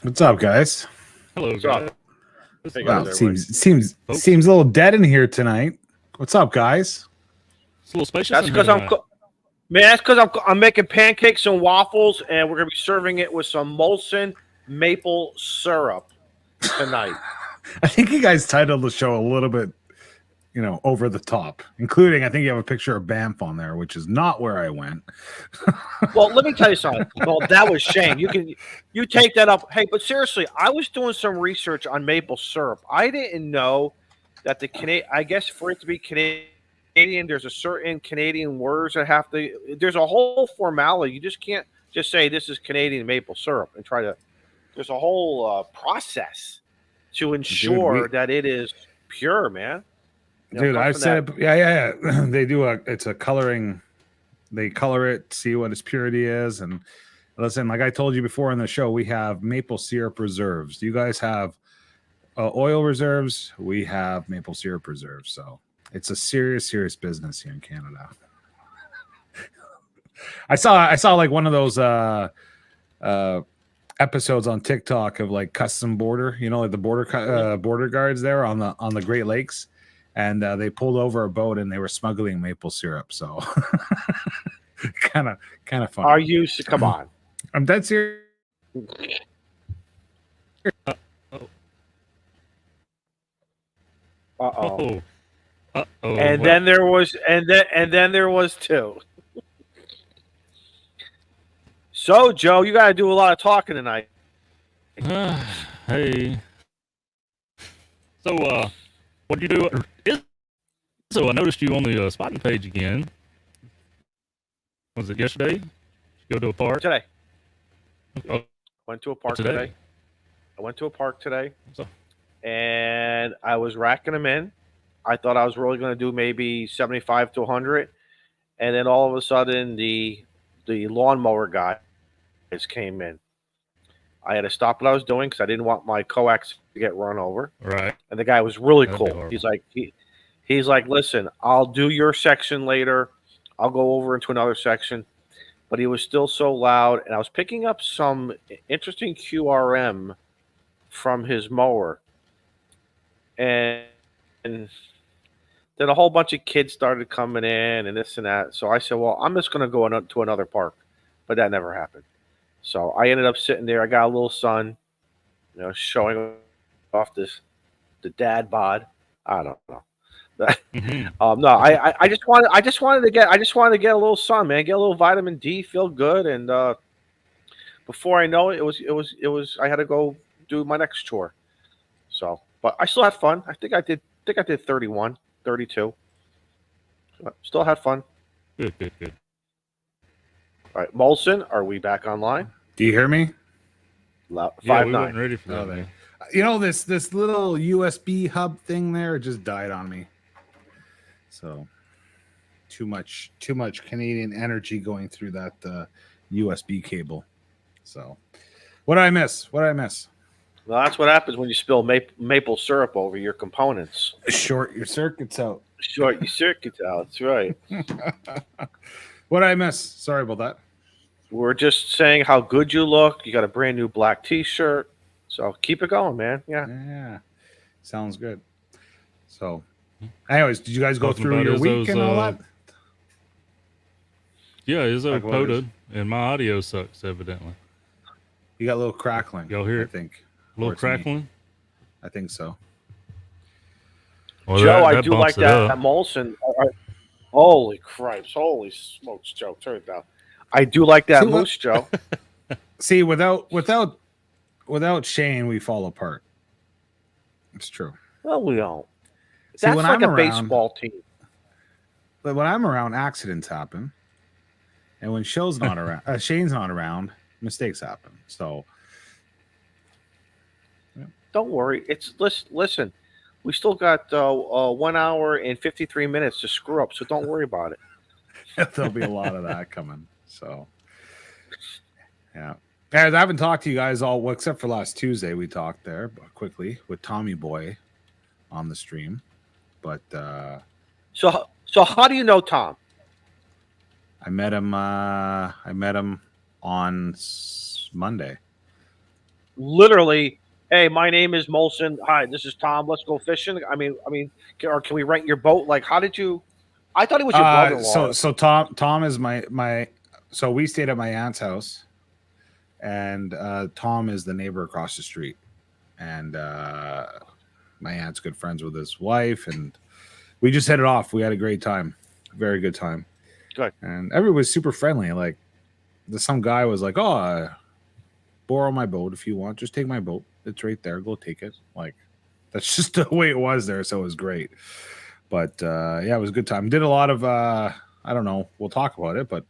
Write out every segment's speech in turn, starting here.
What's up, guys? Hello, What's guys. up? Hey, Wow, guys, everybody. seems Folks. a little dead in here tonight. What's up, guys? It's a little spacious That's in here because I'm, tonight. man. That's because I'm making pancakes and waffles, and we're gonna be serving it with some Molson maple syrup tonight. I think you guys titled the show a little bit, over the top, including I think you have a picture of Banff on there, which is not where I went. Well, let me tell you something. Well, that was Shane. You take that up. Hey, but seriously, I was doing some research on maple syrup. I didn't know that the Canadian. I guess for it to be Canadian, there's a certain Canadian words that have to. There's a whole formality. You just can't just say this is Canadian maple syrup and try to. There's a whole process to ensure that it is pure, man. Dude, I've said it. Yeah. They do it's a coloring. They color it, see what its purity is, and listen. Like I told you before on the show, we have maple syrup reserves. Do you guys have oil reserves? We have maple syrup reserves. So it's a serious business here in Canada. I saw like one of those episodes on TikTok of like custom border, like the border guards there on the Great Lakes, and they pulled over a boat and they were smuggling maple syrup. So kind of funny. Are you? Come on. I'm dead serious. Uh-oh. Uh-oh. And then there was two. So, Joe, you got to do a lot of talking tonight. Hey. So, what'd you do? So I noticed you on the spotting page again. Was it yesterday? Did you go to a park? Today. Oh, Went to a park today. I went to a park today. So. And I was racking them in. I thought I was really going to do maybe 75 to 100. And then all of a sudden, the lawnmower guys came in. I had to stop what I was doing because I didn't want my coax to get run over. Right. And the guy was really That'd be cool. horrible. He's like, listen, I'll do your section later. I'll go over into another section. But he was still so loud. And I was picking up some interesting QRM from his mower. And then a whole bunch of kids started coming in and this and that. So I said, well, I'm just going to go to another park. But that never happened. So I ended up sitting there. I got a little son, showing off the dad bod. I don't know. No, I just wanted to get a little sun, man. Get a little vitamin D, feel good, and before I know it, it was. I had to go do my next chore. So, but I still had fun. I think I did 31, 32. Still had fun. Good. All right, Molson, are we back online? Do you hear me? 5'9". We weren't ready for that. Man. This little USB hub thing there just died on me. So too much Canadian energy going through that USB cable. So what did I miss? Well, that's what happens when you spill maple syrup over your components. Short your circuits out. That's right. What did I miss? Sorry about that. We're just saying how good you look. You got a brand new black T-shirt. So keep it going, man. Yeah. Sounds good. So, anyways, did you guys go through your week and all that? Yeah, Izzo coded, and my audio sucks, evidently. You got a little crackling. Y'all hear it? I think. A little crackling? Me. I think so. Well, Joe, I do like that Molson. Holy cripes. Holy smokes, Joe. Turn it down. I do like that moose, Joe. See, without Shane, we fall apart. It's true. Well, we don't. That's like a baseball team. But when I'm around, accidents happen, and when Shane's not around, mistakes happen. So, don't worry. Listen. We still got 1 hour and 53 minutes to screw up, so don't worry about it. There'll be a lot of that coming. So, yeah. Guys, I haven't talked to you guys all, except for last Tuesday. We talked there quickly with Tommy Boy on the stream. But so how do you know Tom? I met him on Monday. literally, hey, my name is Molson. Hi, this is Tom. Let's go fishing. Or can we rent your boat? Like, how did you? I thought he was your brother-in-law. So Tom is my. So we stayed at my aunt's house, and Tom is the neighbor across the street, and my aunt's good friends with his wife, and we just hit it off. We had a great time, very good time. Good. And everyone was super friendly. Like, some guy was like, "Oh, borrow my boat if you want. Just take my boat. It's right there. Go take it." Like, that's just the way it was there. So it was great. But yeah, it was a good time. Did a lot of I don't know. We'll talk about it, but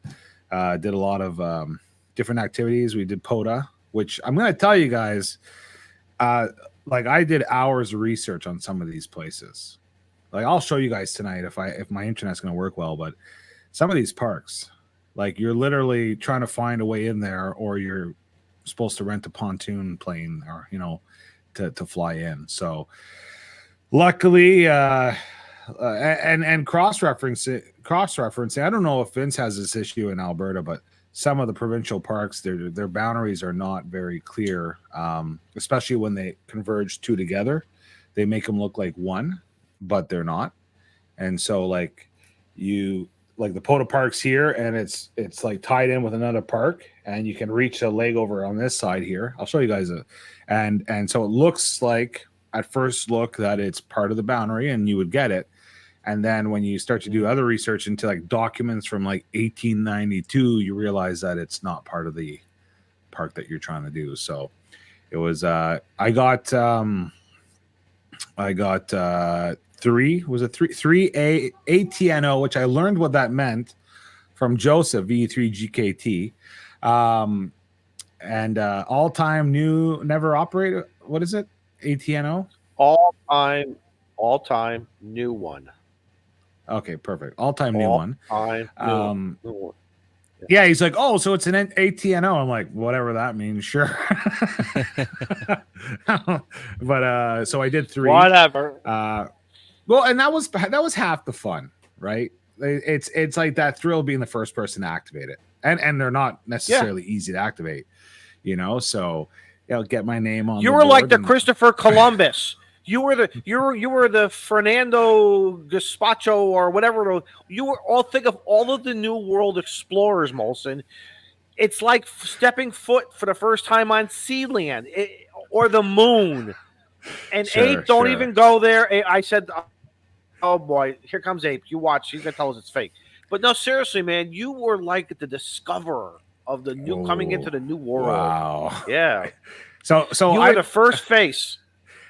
did a lot of different activities. We did POTA, which I'm going to tell you guys. Like, I did hours of research on some of these places. Like, I'll show you guys tonight if my internet's going to work well. But some of these parks, like, you're literally trying to find a way in there, or you're supposed to rent a pontoon plane, or to fly in. So luckily, and cross-referencing. I don't know if Vince has this issue in Alberta, but some of the provincial parks, their boundaries are not very clear, especially when they converge two together. They make them look like one, but they're not. And so, like, the POTA park's here, and it's like tied in with another park, and you can reach the leg over on this side here. I'll show you guys and so it looks like at first look that it's part of the boundary, and you would get it. And then when you start to do other research into, like, documents from like 1892, you realize that it's not part of the park that you're trying to do. So it was I got three ATNO, which I learned what that meant from Joseph, V3GKT. And all-time new, never operated. What is it? ATNO? All time new one. Okay, perfect. All-time new one. All-time new one. Yeah, he's like, "Oh, so it's an ATNO." I'm like, whatever that means, sure. But so I did 3. Whatever. Well, and that was half the fun, right? It's like that thrill of being the first person to activate it, and they're not necessarily easy to activate, So get my name on. You were like the Christopher Columbus. You were the Fernando Gaspacho or whatever. You were think of all of the New World explorers, Molson. It's like stepping foot for the first time on Sealand or the moon. And Ape, don't even go there. I said, oh boy, here comes Ape. You watch. He's gonna tell us it's fake. But no, seriously, man, you were like the discoverer of the new coming into the new world. Wow. Yeah. So you were the first face.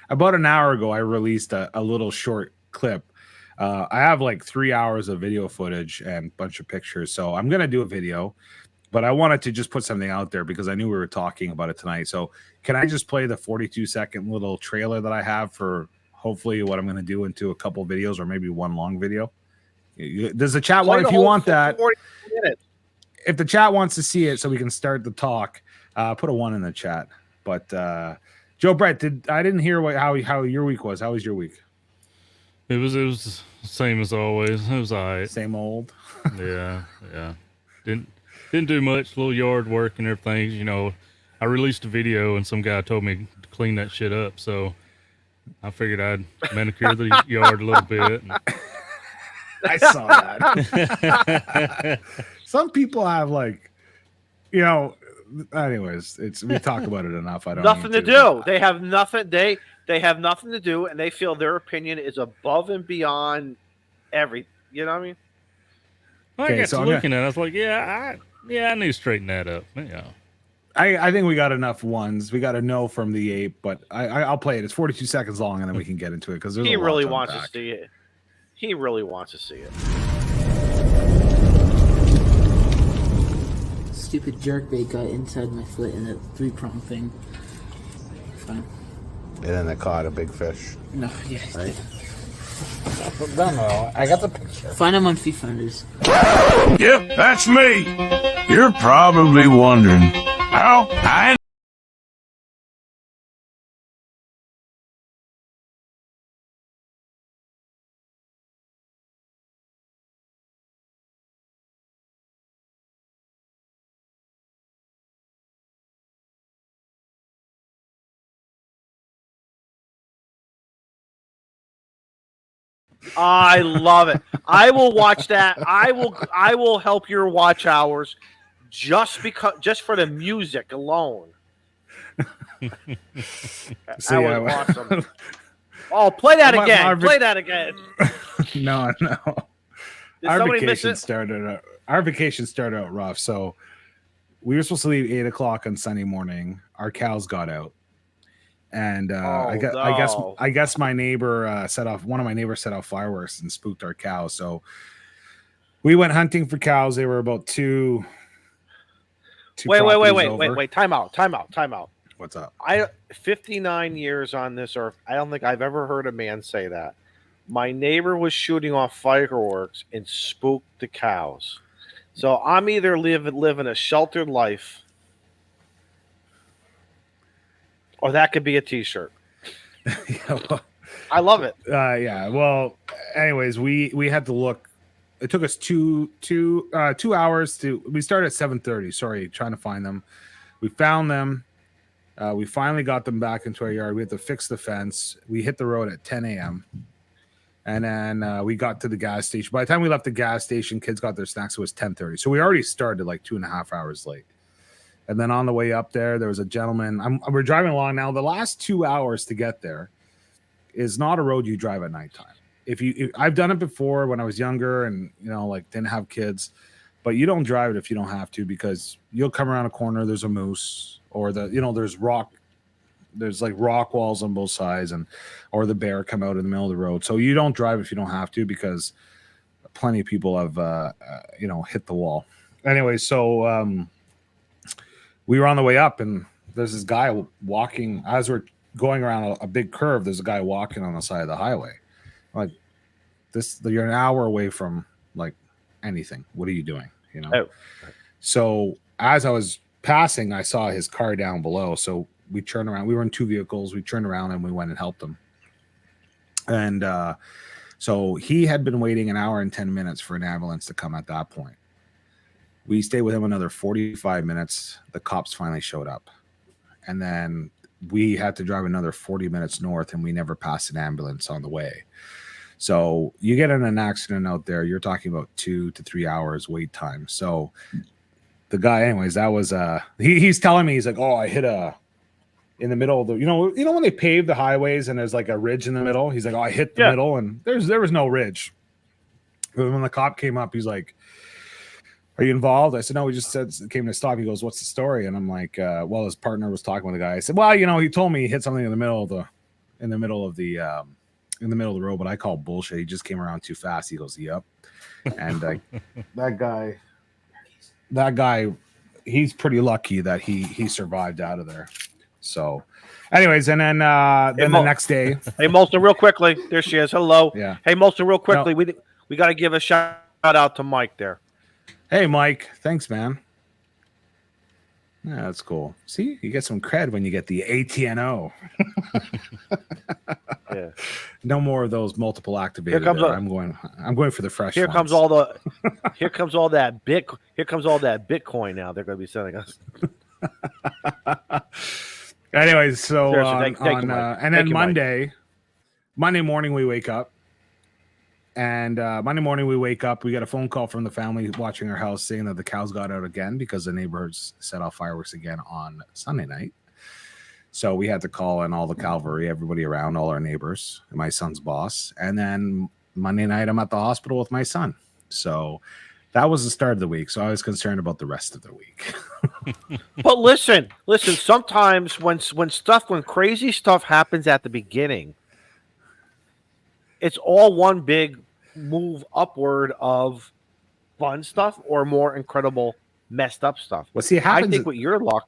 About an hour ago, I released a little short clip. I have like 3 hours of video footage and a bunch of pictures. So I'm going to do a video, but I wanted to just put something out there because I knew we were talking about it tonight. So can I just play the 42-second little trailer that I have for hopefully what I'm going to do into a couple videos or maybe one long video? Does the chat want, if you want that, if the chat wants to see it so we can start the talk, put a 1 in the chat. But Joe Brett, I didn't hear how your week was. How was your week? It was the same as always. It was all right. Same old. Yeah. Didn't do much. Little yard work and everything. I released a video and some guy told me to clean that shit up. So I figured I'd manicure the yard a little bit. I saw that. Some people have anyways, we talk about it enough. I don't nothing to do. They have nothing. They have nothing to do, and they feel their opinion is above and beyond every. You know what I mean? I got to looking at it. I was like, I need to straighten that up. Yeah. I think we got enough ones. We got a no from the Ape, but I'll play it. It's 42 seconds long, and then we can get into it because he really wants to see it. He really wants to see it. Stupid jerkbait got inside my foot in that 3-prong thing. Fine. And then they caught a big fish. No, yeah. Right? No, I got the picture. Find them on Feet Finders. Yep, that's me. You're probably wondering how I I love it. I will watch that. I will help your watch hours just for the music alone. So, That was awesome. Oh, play that again. Play that again. No. Did somebody miss it? Our vacation started out rough. So we were supposed to leave 8:00 on Sunday morning. Our cows got out. And I guess my neighbor one of my neighbors set off fireworks and spooked our cows. So we went hunting for cows. They were about two. Wait. Time out. What's up? 59 years on this earth. I don't think I've ever heard a man say that. My neighbor was shooting off fireworks and spooked the cows. So I'm either living a sheltered life, or that could be a T-shirt. I love it. Yeah. Well, anyways, we had to look. It took us 2 hours to. We started at 7:30. Sorry, trying to find them. We found them. We finally got them back into our yard. We had to fix the fence. We hit the road at 10 a.m. And then we got to the gas station. By the time we left the gas station, kids got their snacks. It was 10:30. So we already started like 2.5 hours late. And then on the way up there was a gentleman. We're driving along now. The last 2 hours to get there is not a road you drive at nighttime. I've done it before when I was younger and didn't have kids, but you don't drive it if you don't have to, because you'll come around a corner. There's a moose, or there's rock. There's like rock walls on both sides, or the bear come out in the middle of the road. So you don't drive if you don't have to, because plenty of people have hit the wall. Anyway, so we were on the way up, and there's this guy walking as we're going around a big curve. There's a guy walking on the side of the highway. Like, you're an hour away from like anything. What are you doing? Oh. So as I was passing, I saw his car down below. So we turned around. We were in 2 vehicles. We turned around and we went and helped him. And so he had been waiting an hour and 10 minutes for an ambulance to come at that point. We stayed with him another 45 minutes. The cops finally showed up. And then we had to drive another 40 minutes north, and we never passed an ambulance on the way. So you get in an accident out there, you're talking about 2 to 3 hours wait time. So the guy, anyways, that was he's telling me, he's like, oh, I hit in the middle of the, when they pave the highways and there's like a ridge in the middle. He's like, oh, I hit the middle, and there was no ridge. But when the cop came up, he's like, are you involved? I said, no, we just came to stop. He goes, what's the story? And I'm like, well, his partner was talking with the guy. I said, well, he told me he hit something in the middle of the road, but I call bullshit. He just came around too fast. He goes, yep. And that guy, he's pretty lucky that he survived out of there. So anyways, and then the next day. Hey, Molson, real quickly. There she is. Hello. Yeah. Hey, Molson, real quickly. No. We got to give a shout out to Mike there. Hey, Mike. Thanks, man. Yeah, that's cool. See, you get some cred when you get the ATNO. Yeah. No more of those multiple activators. I'm going for the fresh. Here comes all that Bitcoin now they're going to be sending us. Anyways, so Monday morning we wake up. And Monday morning we wake up, we get a phone call from the family watching our house saying that the cows got out again because the neighbors set off fireworks again on Sunday night. So we had to call in all the cavalry, everybody around, all our neighbors, and my son's boss. And then Monday night I'm at the hospital with my son. So that was the start of the week. So I was concerned about the rest of the week. But listen, sometimes when crazy stuff happens at the beginning, it's all one big move upward of fun stuff or more incredible messed up stuff. Well, see, I think with your luck,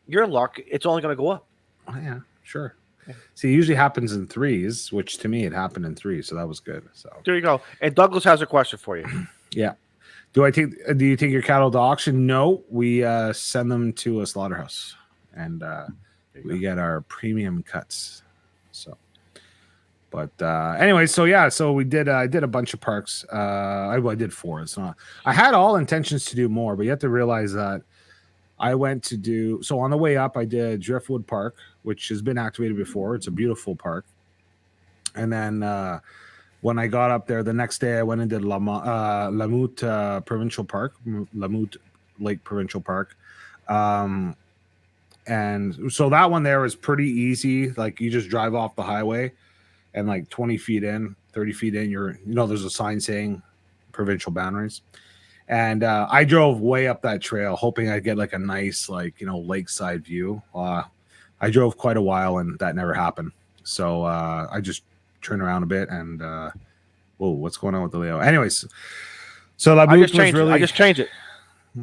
it's only going to go up. Oh, yeah, sure. Yeah. See, it usually happens in threes, which to me it happened in 3, so that was good. So there you go. And Douglas has a question for you. Yeah. Do you take your cattle to auction? No, we send them to a slaughterhouse, and we get our premium cuts. So. But anyway, so we did. I did a bunch of parks. I did 4. It's not. I had all intentions to do more, but you have to realize that I went to do. So on the way up, I did Driftwood Park, which has been activated before. It's a beautiful park. And then when I got up there the next day, I went into Lamut Provincial Park, Lamut Lake Provincial Park. And so that one there was pretty easy. Like you just drive off the highway and like 20 feet in, 30 feet in, there's a sign saying provincial boundaries. And I drove way up that trail hoping I'd get like a nice, like, lakeside view. I drove quite a while and that never happened. So I just turned around a bit and whoa, what's going on with the layout? Anyways, so Lamut I just changed it.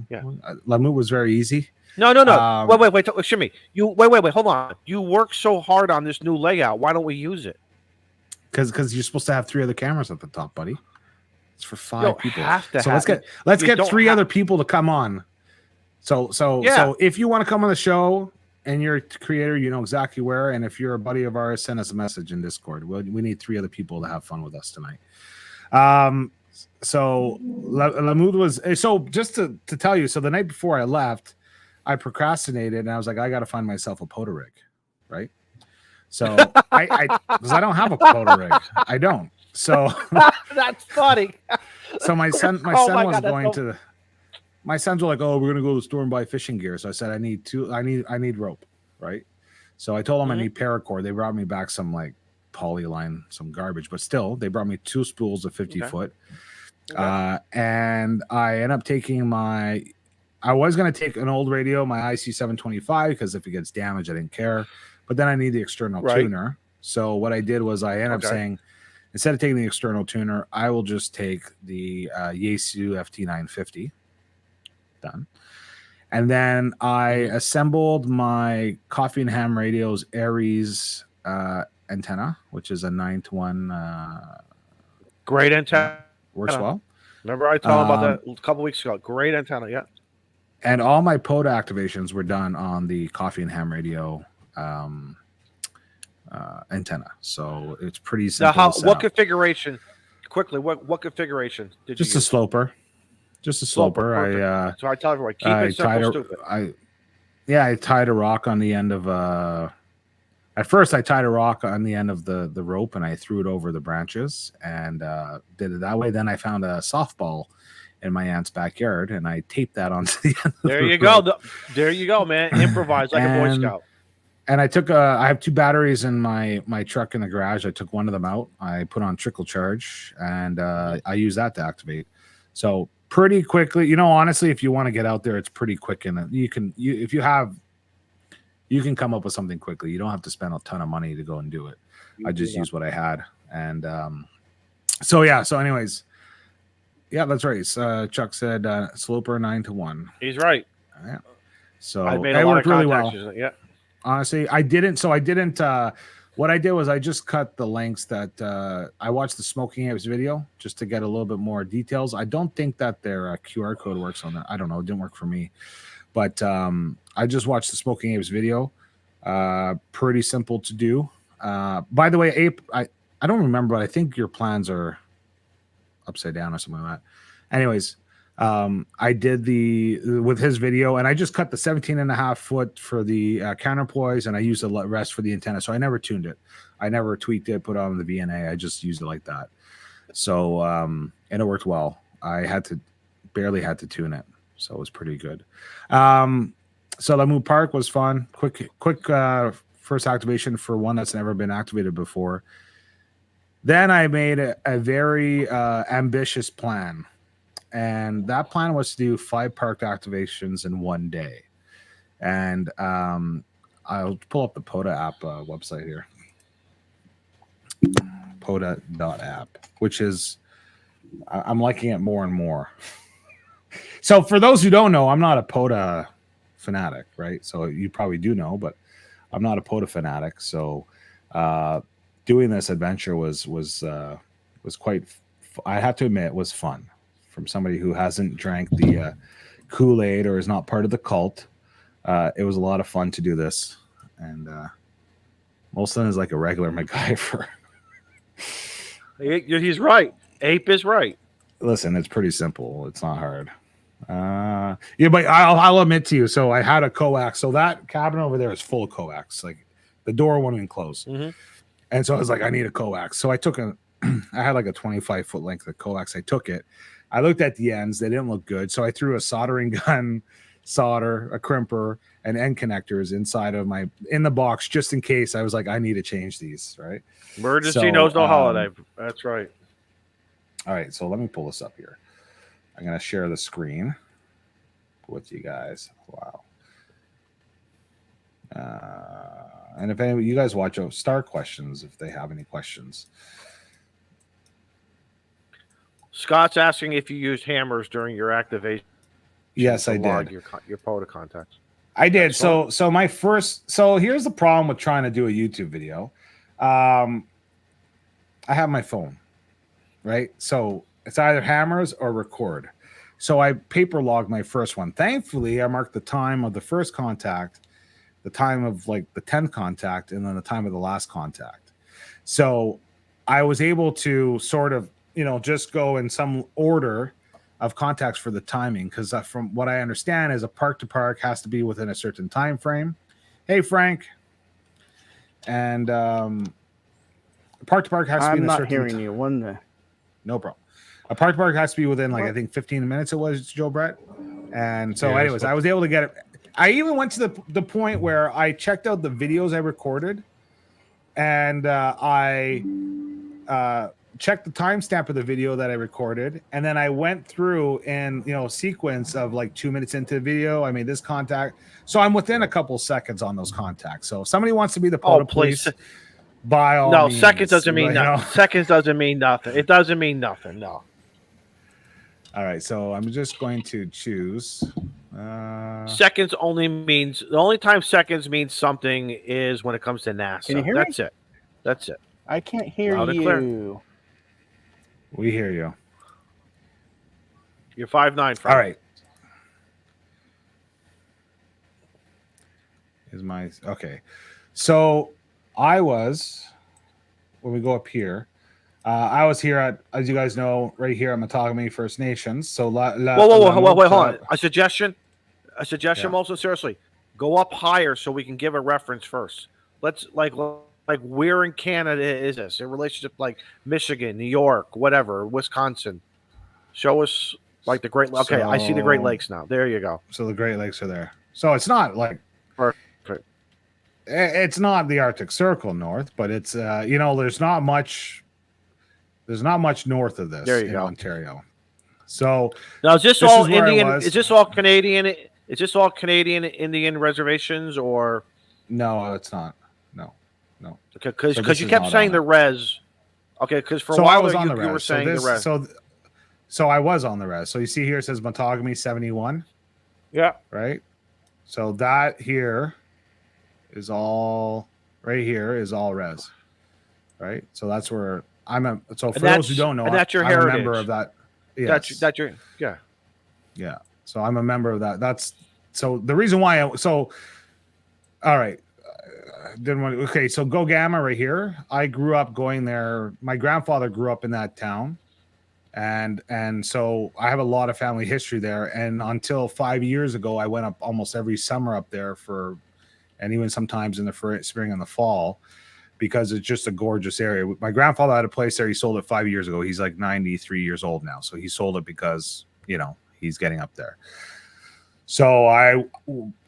Yeah, Lamut was very easy. No. Wait, Shimmy. Wait. Hold on. You work so hard on this new layout. Why don't we use it? Because you're supposed to have 3 other cameras at the top, buddy. It's for 5 people. Let's get 3 other people to come on. So if you want to come on the show and you're a creator, you know exactly where. And if you're a buddy of ours, send us a message in Discord. We need 3 other people to have fun with us tonight. So Lamut was just to tell you. So the night before I left, I procrastinated and I was like, I got to find myself a POTA rig, right? So because I don't have a POTA rig, I don't. So that's funny. So my sons were like, oh, we're gonna go to the store and buy fishing gear. So I said, I need rope, right? So I told them I need paracord. They brought me back some like polyline, some garbage, but still they brought me 2 spools of 50 foot. Okay. And I ended up taking I was going to take an old radio, my IC 725, because if it gets damaged, I didn't care. But then I need the external tuner. So what I did was I ended up saying, instead of taking the external tuner, I will just take the Yaesu FT950. Done. And then I assembled my Coffee and Ham Radio's Aries antenna, which is a 9-to-1. Great antenna. Works well. Remember I told about that a couple weeks ago. Great antenna, yeah. And all my POTA activations were done on the Coffee and Ham Radio antenna. So it's pretty simple. Now, what configuration? Quickly, what configuration did you use? Just a sloper. So I tell everyone, keep it simple, stupid. I tied a rock on the end of at first I tied a rock on the end of the rope and I threw it over the branches and did it that way. Then I found a softball in my aunt's backyard and I taped that onto the end of there you go. There you go, man. Improvise like a Boy Scout. And I have 2 batteries in my truck in the garage. I took one of them out. I put on trickle charge and I use that to activate. So pretty quickly, honestly, if you want to get out there, it's pretty quick. And you can come up with something quickly. You don't have to spend a ton of money to go and do it. I just used what I had. And so anyways, yeah, that's right. Chuck said sloper 9-to-1. He's right. Yeah. So I made a lot worked of really well. Yeah. Honestly, I didn't. What I did was I just cut the links that I watched the Smoking Apes video just to get a little bit more details. I don't think that their QR code works on that. I don't know. It didn't work for me. But I just watched the Smoking Apes video. Pretty simple to do. By the way, Ape, I don't remember, but I think your plans are upside down or something like that. Anyways, I did with his video, and I just cut the 17.5 foot for the counterpoise, and I used the rest for the antenna. So I never tuned it. I never tweaked it, put it on the VNA. I just used it like that. So, and it worked well. I barely had to tune it. So it was pretty good. So Lamut Park was fun. Quick first activation for one that's never been activated before. Then I made a very ambitious plan. And that plan was to do 5 park activations in one day. And I'll pull up the POTA app website here. POTA.app, which is, I'm liking it more and more. So for those who don't know, I'm not a POTA fanatic, right? So you probably do know, but I'm not a POTA fanatic. So doing this adventure was quite, I have to admit, was fun. From somebody who hasn't drank the Kool-Aid or is not part of the cult, it was a lot of fun to do this. And Molson is like a regular MacGyver. He's right. Ape is right. Listen, it's pretty simple. It's not hard. Yeah, but I'll admit to you. So I had a coax. So that cabin over there is full of coax. Like the door won't even close. Mm-hmm. And so I was like, I need a coax. So I took I had like a 25-foot length of coax. I took it. I looked at the ends. They didn't look good. So I threw a soldering gun, solder, a crimper, and end connectors inside of in the box just in case. I was like, I need to change these, right? Emergency knows no holiday. That's right. All right, so let me pull this up here. I'm going to share the screen with you guys. Wow. And if any of you guys watch Star Questions, if they have any questions. Scott's asking if you used hammers during your activation. Yes, I did. Your POTA contacts. I did. So my first. So here's the problem with trying to do a YouTube video. I have my phone, right? So it's either hammers or record. So I paper logged my first one. Thankfully, I marked the time of the first contact, the time of like the 10th contact, and then the time of the last contact. So I was able to sort of, just go in some order of contacts for the timing, because from what I understand is a park to park has to be within a certain time frame. Hey, Frank. And park to park has to be in a certain. I'm not hearing you. One minute. No problem. A park to park has to be within I think 15 minutes. It was Joe Brett. And so, anyways, I was able to get it. I even went to the point where I checked out the videos I recorded, and I checked the timestamp of the video that I recorded, and then I went through and sequence of like 2 minutes into the video. I made this contact, so I'm within a couple seconds on those contacts. So if somebody wants to be the POTA police, by all means. Seconds doesn't mean nothing. Seconds doesning mean nothing. It doesn't mean nothing. No. All right, so I'm just going to choose. Seconds only means the only time seconds means something is when it comes to NASA. Can you hear That's me? it. That's it. I can't hear Loud and you. clear. We hear you. You're 5'9". Frank. All right. Is my okay? So I was when we go up here. I was here at, as you guys know, right here at Matagami First Nations. So wait, hold on. A suggestion, Yeah. Molson, seriously, go up higher so we can give a reference first. Let's like where in Canada is this in relationship, like Michigan, New York, whatever, Wisconsin? Show us like the Great. Okay, I see the Great Lakes now. There you go. So the Great Lakes are there. So it's not like Perfect. It's not the Arctic Circle north, but it's there's not much. There's not much north of this in Ontario. So now is this all is where Indian? I was. Is this all Canadian? Is this all Canadian Indian reservations or? No, it's not. No. Okay, because you kept saying the res. Okay, because for a while you were saying the res. So I was on the res. So you see here it says Matagami 71. Yeah. Right. So that here is all right here is all res. Right. So that's where I'm so for those who don't know, that's your I'm heritage. a member of that. Yes. That's your Yeah. So I'm a member of that. That's so the reason why all right. Didn't want to, okay, so Go Gamma right here. I grew up going there. My grandfather grew up in that town. And so I have a lot of family history there. And until 5 years ago, I went up almost every summer up there and even sometimes in the spring and the fall, because it's just a gorgeous area. My grandfather had a place there. He sold it 5 years ago. He's like 93 years old now. So he sold it because, he's getting up there. So I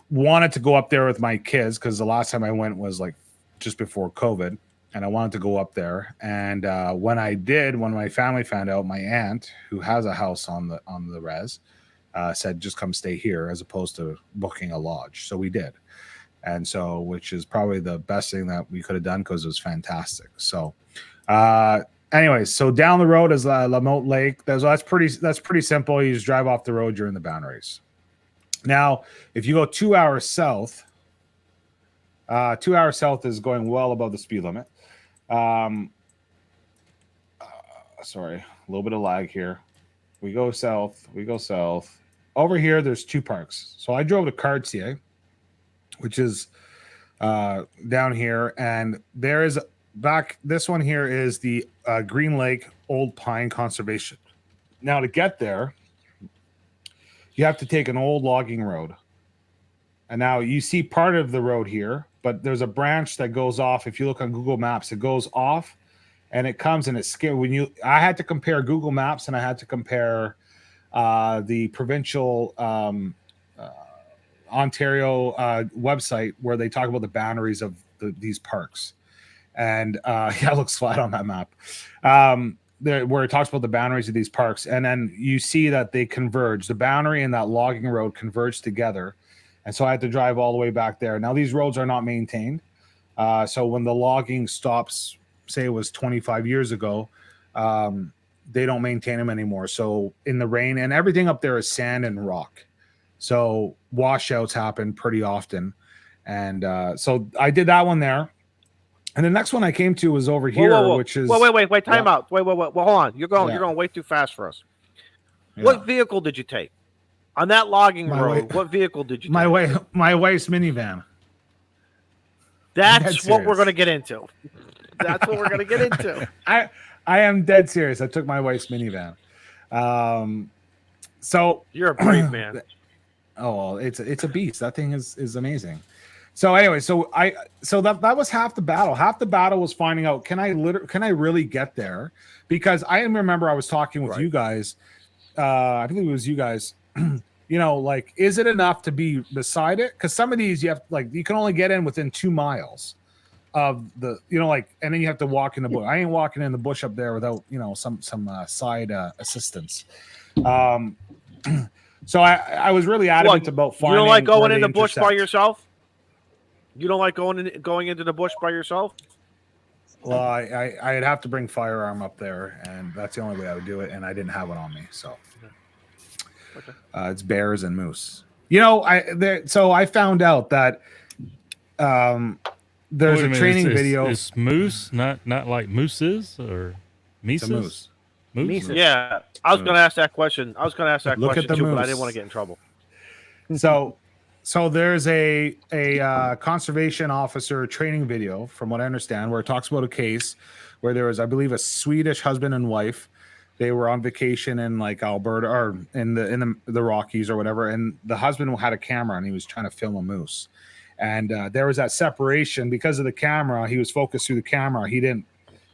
wanted to go up there with my kids because the last time I went was like just before COVID, and I wanted to go up there. And when I did, when my family found out, my aunt, who has a house on the res, said, just come stay here as opposed to booking a lodge. So we did. And so, which is probably the best thing that we could have done because it was fantastic. So anyways, so down the road is Lamotte Lake. That's pretty simple. You just drive off the road, you're in the boundaries. Now, if you go 2 hours south, 2 hours south is going well above the speed limit. Sorry, a little bit of lag here. We go south. Over here, there's two parks. So I drove to Cartier, which is down here, and there is this one here is the Green Lake Old Pine Conservation. Now, to get there, you have to take an old logging road. And now you see part of the road here, but there's a branch that goes off. If you look on Google Maps, it goes off and it comes and it's scary. I had to compare Google Maps and I had to compare the provincial Ontario website where they talk about the boundaries of these parks. And it looks flat on that map. Where it talks about the boundaries of these parks, and then you see that they converge. The boundary and that logging road converge together, and so I had to drive all the way back there. Now these roads are not maintained, so when the logging stops, say it was 25 years ago, they don't maintain them anymore. So in the rain, and everything up there is sand and rock, so washouts happen pretty often, and so I did that one there. And the next one I came to was over here, whoa. which is wait, time out. Wait, hold on. You're going way too fast for us. Yeah. What vehicle did you take on that logging road? What vehicle did you take? My wife's minivan. That's what we're going to get into. That's what we're going to get into. I am dead serious. I took my wife's minivan. So you're a brave man. Oh, well, it's a beast. That thing is amazing. So anyway, so that was half the battle. Half the battle was finding out, can I really get there? Because I remember I was talking with you guys. I think it was you guys. Like, is it enough to be beside it? Because some of these you can only get in within 2 miles of the, and then you have to walk in the bush. I ain't walking in the bush up there without some side assistance. So I was really adamant about finding. You don't like going in the bush by yourself? You don't like going into the bush by yourself? Well, I'd have to bring firearm up there, and that's the only way I would do it. And I didn't have one on me, so it's bears and moose. So I found out that there's a training video. Is moose not like mooses or mises? Moose. Yeah, I was going to ask that question. Look question too, moose. but I didn't want to get in trouble. So there's a conservation officer training video, from what I understand, where it talks about a case where there was, I believe, a Swedish husband and wife. They were on vacation in like Alberta or in the Rockies or whatever, and the husband had a camera and he was trying to film a moose. And there was that separation because of the camera. He was focused through the camera. He didn't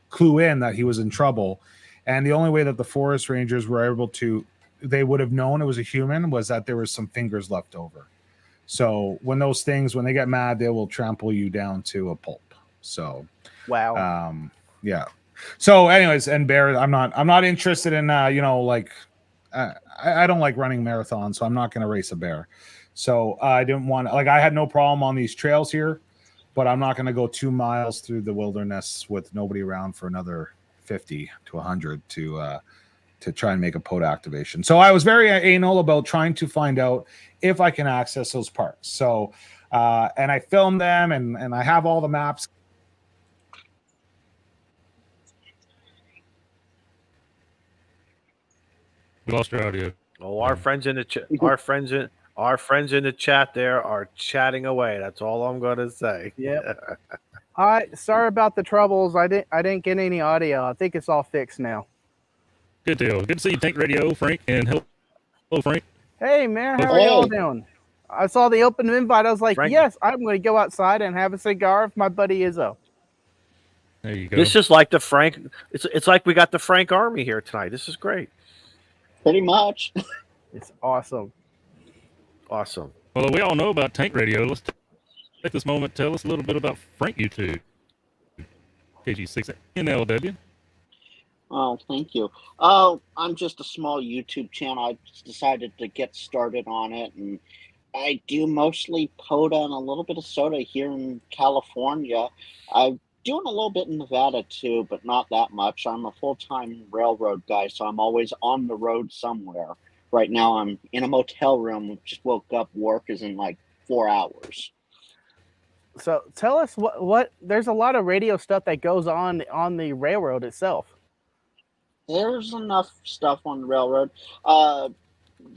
clue in that he was in trouble. And the only way that the forest rangers were able to, they would have known it was a human, was that there was some fingers left over. So when they get mad, they will trample you down to a pulp. So, wow. Yeah. So anyways, and bear, I'm not interested in, I don't like running marathons, so I'm not going to race a bear. So I didn't want, I had no problem on these trails here, but I'm not going to go 2 miles through the wilderness with nobody around for another 50 to 100 to try and make a POD activation. So I was very anal about trying to find out if I can access those parks. So, and I filmed them and I have all the maps. We lost your audio. Oh, our friends in the our friends in the chat there are chatting away. That's all I'm going to say. Yeah. Sorry about the troubles. I didn't get any audio. I think it's all fixed now. Good deal. Good to see you, Tank Radio, Frank, and hello, Frank. Hey, man, how are y'all doing? I saw the open invite. I was like, Frank. yes, I'm going to go outside and have a cigar with my buddy Izzo. There you go. This is like the Frank. It's like we got the Frank Army here tonight. This is great. Pretty much. It's awesome. Awesome. Well, we all know about Tank Radio. Let's take this moment. Tell us a little bit about Frank YouTube. KG6 NLW. Oh, thank you. Oh, I'm just a small YouTube channel. I just decided to get started on it, and I do mostly PODA and a little bit of soda here in California. I'm doing a little bit in Nevada too, but not that much. I'm a full-time railroad guy, so I'm always on the road somewhere. Right now, I'm in a motel room. Just woke up. Work is in like 4 hours. So tell us what there's a lot of radio stuff that goes on the railroad itself. There's enough stuff on the railroad.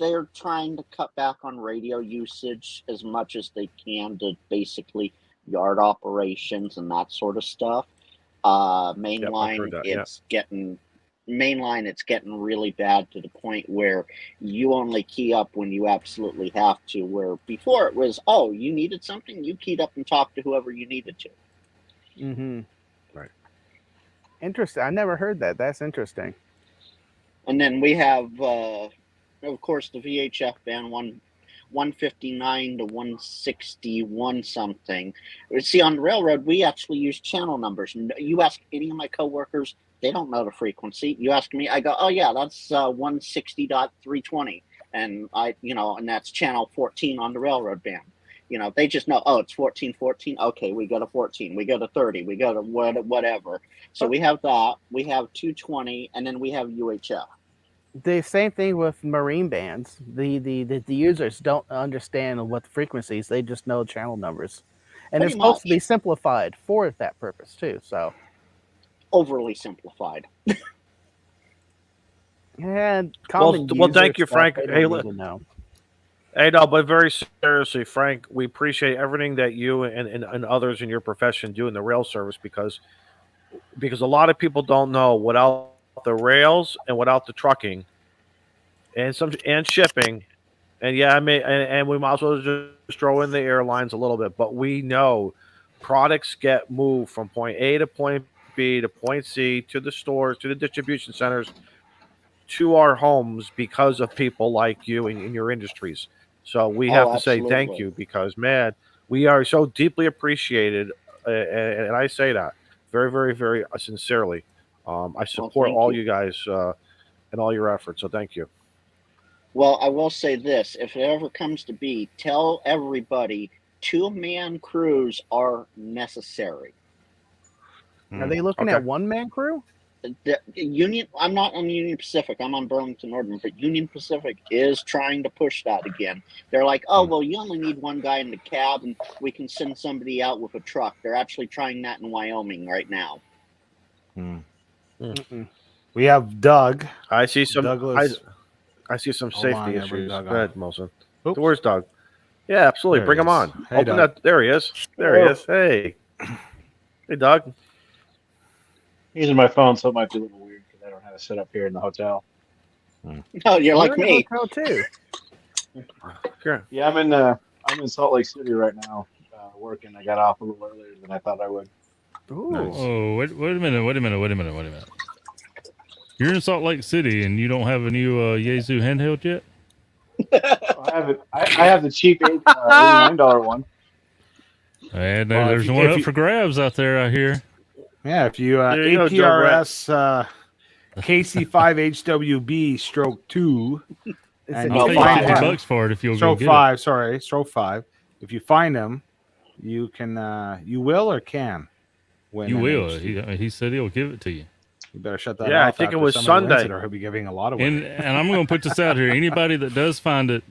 They're trying to cut back on radio usage as much as they can to basically yard operations and that sort of stuff. Mainline, it's getting really bad to the point where you only key up when you absolutely have to, where before it was, oh, you needed something, you keyed up and talked to whoever you needed to. Mm-hmm. Right. Interesting. I never heard that. That's interesting. And then we have, of course, the VHF band 159 to 161 something. See, on the railroad, we actually use channel numbers. You ask any of my coworkers, they don't know the frequency. You ask me, I go, oh yeah, that's 160.320, and and that's channel 14 on the railroad band. They just know, oh, it's 1414. Okay, we go to 14, we go to 30, we go to whatever. So we have that. We have 220, and then we have UHF. The same thing with marine bands. The users don't understand what the frequencies. They just know channel numbers, and Pretty it's supposed much. to be simplified for that purpose too. So Overly simplified. and Well, common thank user you, stuff, Frank. they don't Hey, need to know. Hey, no, but very seriously, Frank, we appreciate everything that you and others in your profession do in the rail service because a lot of people don't know without the rails and without the trucking and shipping, and and we might as well just throw in the airlines a little bit, but we know products get moved from point A to point B to point C to the stores to the distribution centers to our homes because of people like you in your industries. So we have to say thank Absolutely. you because, man, we are so deeply appreciated. And I say that very, very, very sincerely. I support thank all you. you guys and all your efforts. So thank you. Well, I will say this: if it ever comes to be, tell everybody 2-man crews are necessary. Are they looking Okay. at one-man crew? The Union, I'm not on Union Pacific, I'm on Burlington Northern, but Union Pacific is trying to push that again. They're like, oh, well, you only need one guy in the cab and we can send somebody out with a truck. They're actually trying that in Wyoming right now. We have Doug. I see some. Douglas. I see some Hold on, safety I gotta bring issues. Doug Go on. ahead, Molson. Oops. Where's Doug? Yeah, absolutely. There Bring he him is. on. Hey, Open Doug. that. There he is. There he is. Hey. Hey, Doug. Using my phone, so it might be a little weird because I don't have it set up here in the hotel. Oh, you're We're like in a me. hotel too. Sure. Yeah, I'm in Salt Lake City right now, working. I got off a little earlier than I thought I would. Ooh. Nice. Oh, wait a minute. You're in Salt Lake City and you don't have a new Yaesu handheld yet? I have it. I have the cheap $89 one. And Well, there's if one you- up for grabs out there, I hear. Yeah, if you There you go, Joe Brett. APRS KC5HWB stroke 2 It's and a I'll you pay you find 50 him, bucks for it if you'll go stroke get 5, sorry, stroke 5. If you find him, you can you will or can it. win. You an will. HD. He said he'll give it to you. You better shut that Yeah, off. I think it after was somebody wins Sunday. it, or he'll be giving a lot away. And I'm going to put this out here. Anybody that does find it,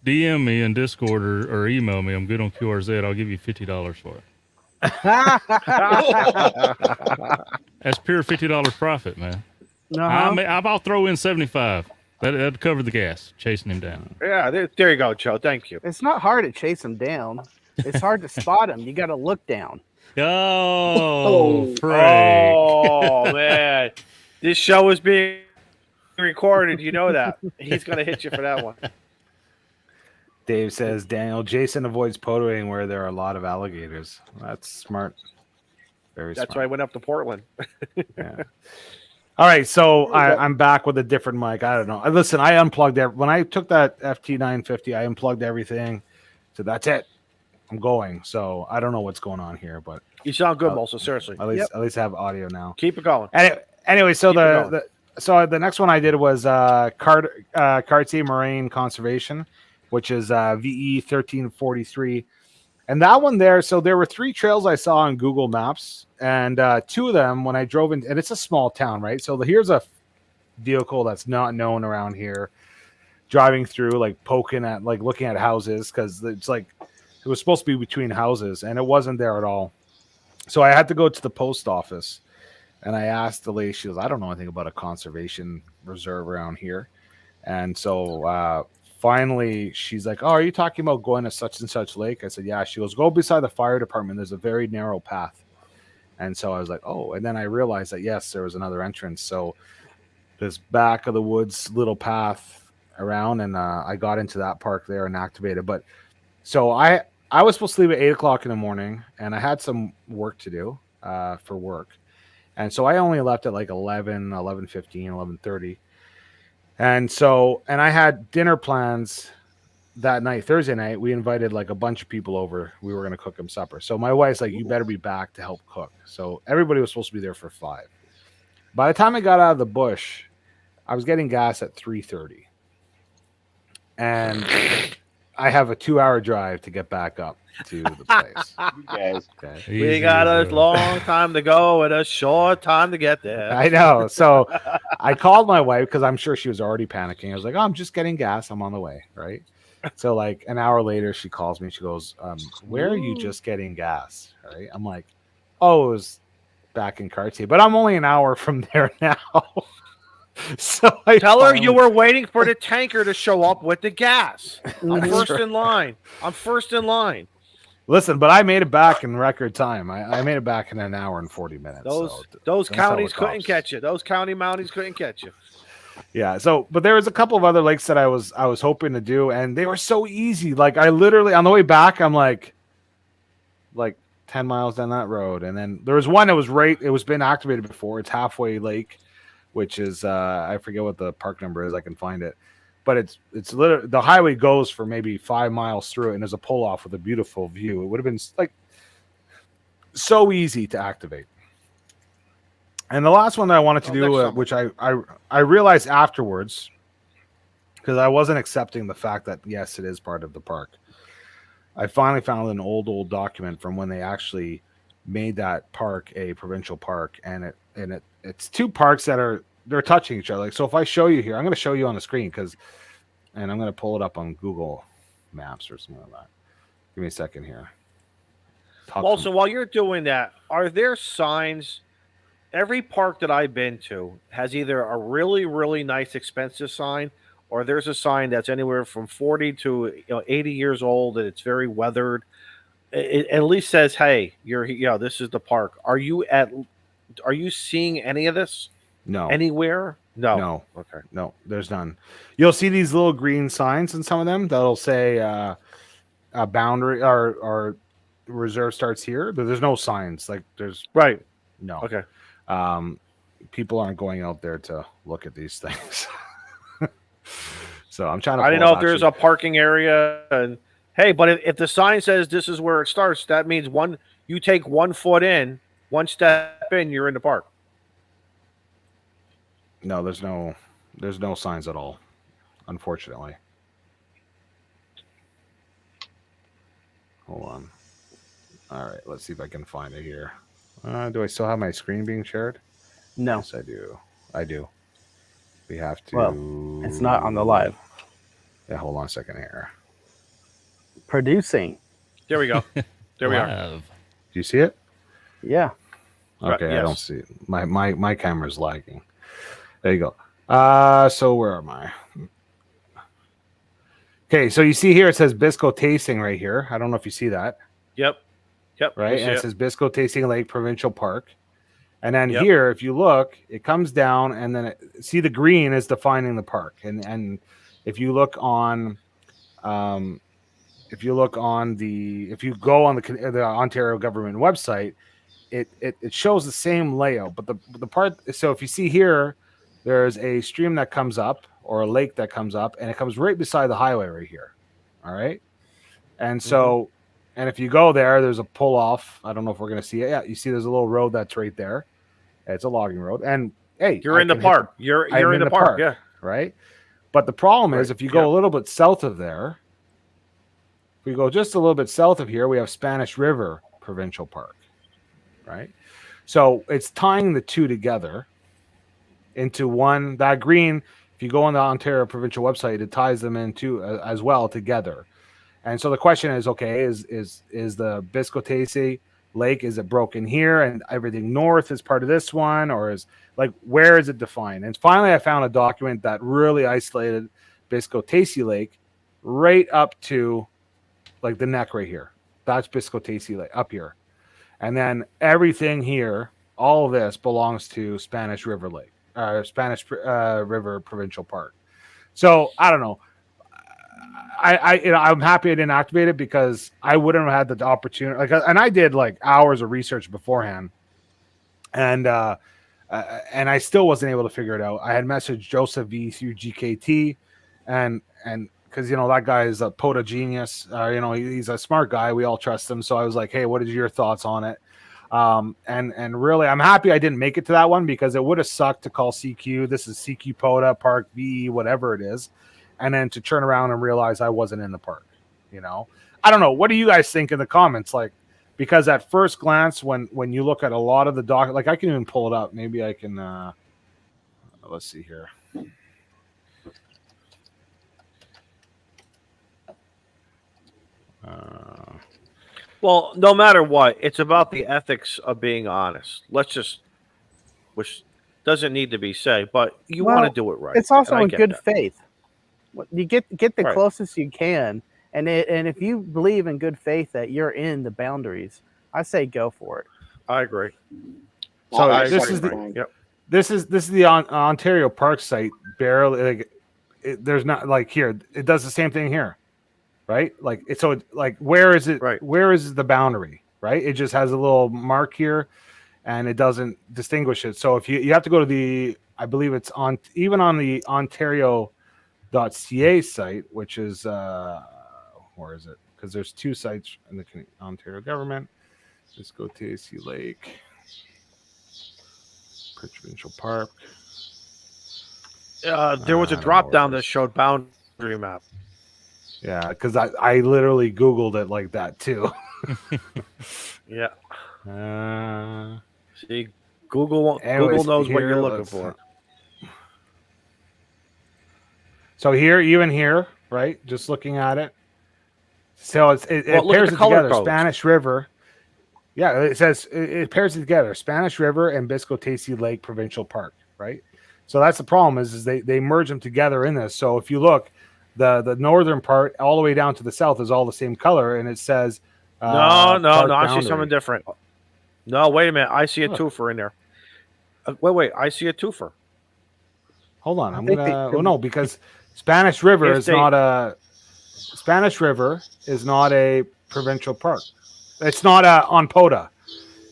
DM me in Discord or email me. I'm good on QRZ. I'll give you $50 for it. That's pure $50 profit, man. I'll throw in 75. That'd cover the gas chasing him down. Yeah, there you go, Joe. Thank you. It's not hard to chase them down. It's hard to spot them. You got to look down. Oh, Frank. Oh man, this show is being recorded. You know that he's gonna hit you for that one. Dave says, Daniel, Jason avoids potoing where there are a lot of alligators. That's smart. Very That's smart. why I went up to Portland. Yeah. All right, so I'm back with a different mic. I don't know. Listen, I unplugged when I took that FT950. I unplugged everything, so that's it. I'm going. So I don't know what's going on here, but You sound good, Molson. Seriously, at least I have audio now. keep it going. Anyway, so Keep the next one I did was Cartier Marine Conservation, which is VE 1343. And that one there, so there were 3 trails I saw on Google Maps, and 2 of them when I drove in, and it's a small town, right? So here's a vehicle that's not known around here, driving through, like poking at, like looking at houses, because it's like it was supposed to be between houses, and it wasn't there at all. So I had to go to the post office, and I asked the lady, she goes, I don't know anything about a conservation reserve around here. And so finally, she's like, oh, are you talking about going to such and such lake? I said, yeah. She goes, go beside the fire department. There's a very narrow path. And so I was like, oh. And then I realized that, yes, there was another entrance. So this back of the woods little path around, and I got into that park there and activated. But so I was supposed to leave at 8 o'clock in the morning, and I had some work to do for work. And so I only left at like 11, 11:15, 11:30. And I had dinner plans that night, Thursday night. We invited like a bunch of people over. We were going to cook them supper. So my wife's like, you better be back to help cook. So everybody was supposed to be there for 5. By the time I got out of the bush, I was getting gas at 3:30. And I have a 2-hour drive to get back up to the place. You guys. Okay. We got a long time to go and a short time to get there. I know. So I called my wife because I'm sure she was already panicking. I was like, oh, I'm just getting gas. I'm on the way. Right. So like an hour later, she calls me. She goes, where are you just getting gas? Right. I'm like, oh, it was back in Cartier, but I'm only an hour from there now. So I tell her you were waiting for the tanker to show up with the gas. I'm first in line. I'm first in line. Listen, but I made it back in record time. I made it back in an hour and 40 minutes. Those counties couldn't catch you. Those county mounties couldn't catch you. Yeah. So, but there was a couple of other lakes that I was hoping to do, and they were so easy. Like I literally on the way back, I'm like 10 miles down that road, and then there was one that was it was been activated before. It's Halfway Lake, which is I forget what the park number is. I can find it. But it's literally the highway goes for maybe 5 miles through it, and there's a pull off with a beautiful view. It would have been like so easy to activate. And the last one that I wanted to do, which I realized afterwards, because I wasn't accepting the fact that yes, it is part of the park. I finally found an old document from when they actually made that park a provincial park, and it's 2 parks that they're touching each other. Like, so if I show you here, I'm going to show you on the screen and I'm going to pull it up on Google Maps or something like that. Give me a second here. Also, while you're doing that, are there signs? Every park that I've been to has either a really, really nice, expensive sign, or there's a sign that's anywhere from 40 to 80 years old and it's very weathered. It at least says, "Hey, this is the park." Are you seeing any of this? No. Anywhere? No. No. Okay. No, there's none. You'll see these little green signs in some of them that'll say a boundary or reserve starts here, but there's no signs. Like there's right. No. Okay. People aren't going out there to look at these things. So I'm trying to. I didn't know if there's a parking area, and hey, but if the sign says this is where it starts, that means you take 1 foot in, 1 step in, you're in the park. No, there's no signs at all, unfortunately. Hold on. All right, let's see if I can find it here. Do I still have my screen being shared? No. Yes, I do. We have to. Well, it's not on the live. Yeah, hold on a second here. Producing. There we go. There we are. Do you see it? Yeah. Okay, yes. I don't see it. My camera's lagging. There you go. So where am I? Okay, so you see here it says Bisco Tasting right here. I don't know if you see that. Yep. Right, and it says Bisco Tasting Lake Provincial Park. And then Yep. here, if you look, it comes down, and then see the green is defining the park. And if you look on, if you go on the Ontario government website, it shows the same layout. But the part, so if you see here, there's a stream that comes up or a lake that comes up, and it comes right beside the highway right here. All right, and so. And if you go there, there's a pull off. I don't know if we're going to see it. Yeah, you see there's a little road that's right there. It's a logging road. And hey, you're in the park. You're in the park. Yeah. Right. But the problem is if you go a little bit south of there, if we go just a little bit south of here, we have Spanish River Provincial Park. Right. So it's tying the two together into one. That green, if you go on the Ontario provincial website, it ties them into as well together. And so the question is, okay, is the Biscotese Lake, is it broken here and everything north is part of this one, or is like where is it defined? And finally I found a document that really isolated Biscotese Lake right up to like the neck right here. That's Biscotese Lake up here. And then everything here, all of this belongs to Spanish River Lake, River Provincial Park. So I don't know. I'm happy I didn't activate it because I wouldn't have had the opportunity. And I did like hours of research beforehand, and I still wasn't able to figure it out. I had messaged Joseph V through GKT, and because that guy is a POTA genius. He's a smart guy. We all trust him. So I was like, hey, what is your thoughts on it? And really, I'm happy I didn't make it to that one, because it would have sucked to call CQ. This is CQ POTA Park V, whatever it is, and then to turn around and realize I wasn't in the park. I don't know. What do you guys think in the comments? Like, because at first glance, when you look at a lot of the doc, like I can even pull it up. Maybe I can. Let's see here. Well, no matter what, it's about the ethics of being honest. Which doesn't need to be said, but you want to do it right. It's also in good that. faith. You get the Right. closest you can, and if you believe in good faith that you're in the boundaries, I say go for it. I agree. So this is the yep. This is the Ontario Park site. Barely, there's not like here. It does the same thing here, right? Like where is it? Right. Where is the boundary? Right. It just has a little mark here, and it doesn't distinguish it. So if you have to go to I believe it's even on the Ontario.ca site, which is where is it? Because there's two sites in the Ontario government. Let's go to AC Lake. Provincial Park. There was a drop down that showed boundary map. Yeah, because I literally Googled it like that too. Yeah. See, anyways, Google knows what you're looking for. So even here, right? Just looking at it. So it pairs it together. Codes. Spanish River. Yeah, it says it pairs it together. Spanish River and Biscotacy Lake Provincial Park, right? So that's the problem is they merge them together in this. So if you look, the northern part all the way down to the south is all the same color, and it says No, I boundary. see something different. No, wait a minute. I see a twofer in there. Wait. I see a twofer. Hold on. I'm gonna. Well, no, because Spanish River is not a provincial park. It's not on POTA.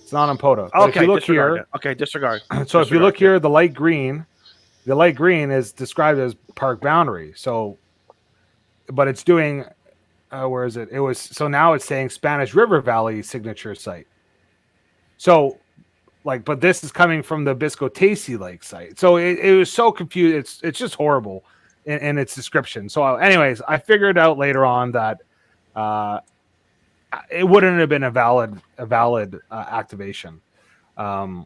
It's not on POTA. But Okay, if you look here, disregard. So if you look here, the light green is described as park boundary. So, but it's doing. Where is it? Now it's saying Spanish River Valley signature site. So, but this is coming from the Biscotacy Lake site. So it was so confused. It's just horrible in its description. So, anyways, I figured out later on that it wouldn't have been a valid activation. I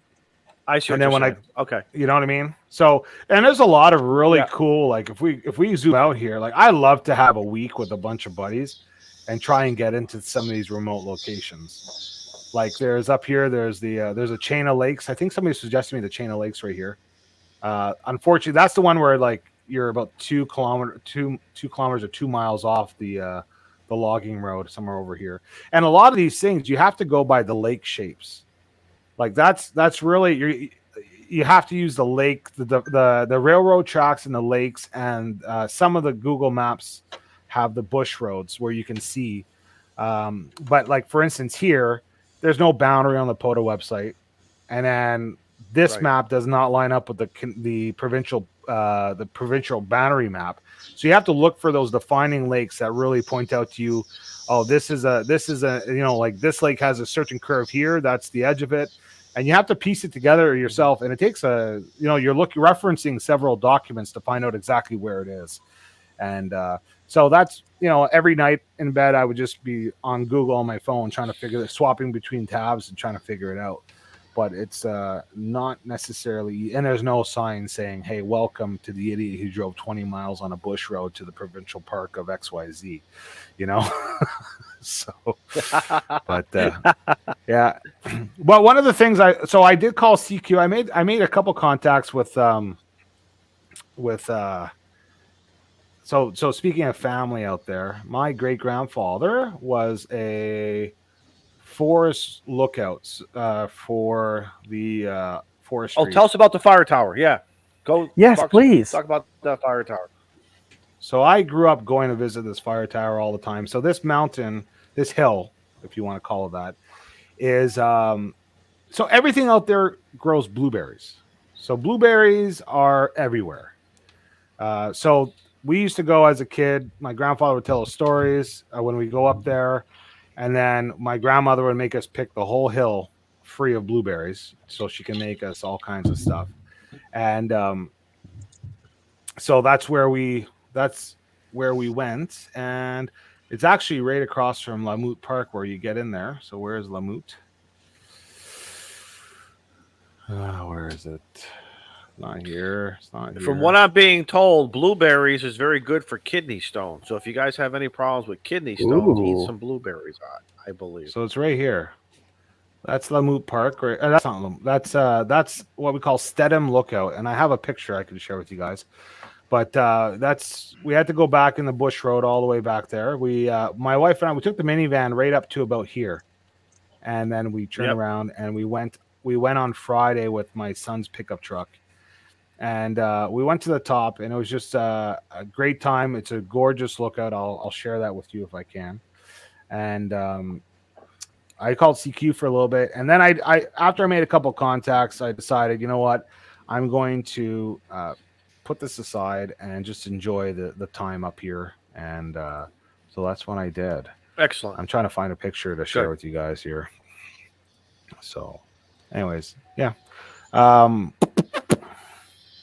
see. And then okay, you know what I mean. So, and there's a lot of really cool. Like if we zoom out here, like I love to have a week with a bunch of buddies and try and get into some of these remote locations. Like there's up here, there's a chain of lakes. I think somebody suggested me the chain of lakes right here. Unfortunately, that's the one where like you're about 2 kilometers or 2 miles off the logging road somewhere over here. And a lot of these things you have to go by the lake shapes. Like that's really you have to use the lake, the railroad tracks and the lakes, and some of the Google Maps have the bush roads where you can see. But like for instance here, there's no boundary on the POTA website, and then this map does not line up with the provincial boundary map. So you have to look for those defining lakes that really point out to you, oh, this is a like this lake has a certain curve here, that's the edge of it. And you have to piece it together yourself, and it takes you're referencing several documents to find out exactly where it is. And so that's every night in bed I would just be on Google on my phone trying to swapping between tabs and trying to figure it out. But it's not necessarily, and there's no sign saying, hey, welcome to the idiot who drove 20 miles on a bush road to the provincial park of XYZ, So, but yeah. Well, one of the things I did call CQ. I made a couple contacts with so speaking of family out there, my great grandfather was a forest lookouts for the forestry. Oh, tell us about the fire tower. Yeah, go. Yes, please talk about the fire tower. So I grew up going to visit this fire tower all the time. So this mountain, this hill, if you want to call it that, is so everything out there grows blueberries. So blueberries are everywhere. So we used to go as a kid. My grandfather would tell us stories when we go up there, and then my grandmother would make us pick the whole hill free of blueberries, so she can make us all kinds of stuff. And so that's where we went, and it's actually right across from Lamoot Park where you get in there. So where is Lamoot? Where is it? Not here. It's not here. From what I'm being told, blueberries is very good for kidney stones. So if you guys have any problems with kidney stones, eat some blueberries. I believe. So it's right here. That's Lamoot Park. Right? That's not Lamoot. That's what we call Stedham Lookout, and I have a picture I can share with you guys. But we had to go back in the bush road all the way back there. We, my wife and I, we took the minivan right up to about here, and then we turned around and we went on Friday with my son's pickup truck. And we went to the top, and it was just a great time. It's a gorgeous lookout. I'll share that with you if I can. And I called CQ for a little bit, and then I after I made a couple contacts, I decided, you know what, I'm going to put this aside and just enjoy the time up here. And so that's what I did. Excellent. I'm trying to find a picture to share with you guys here. So, anyways, yeah.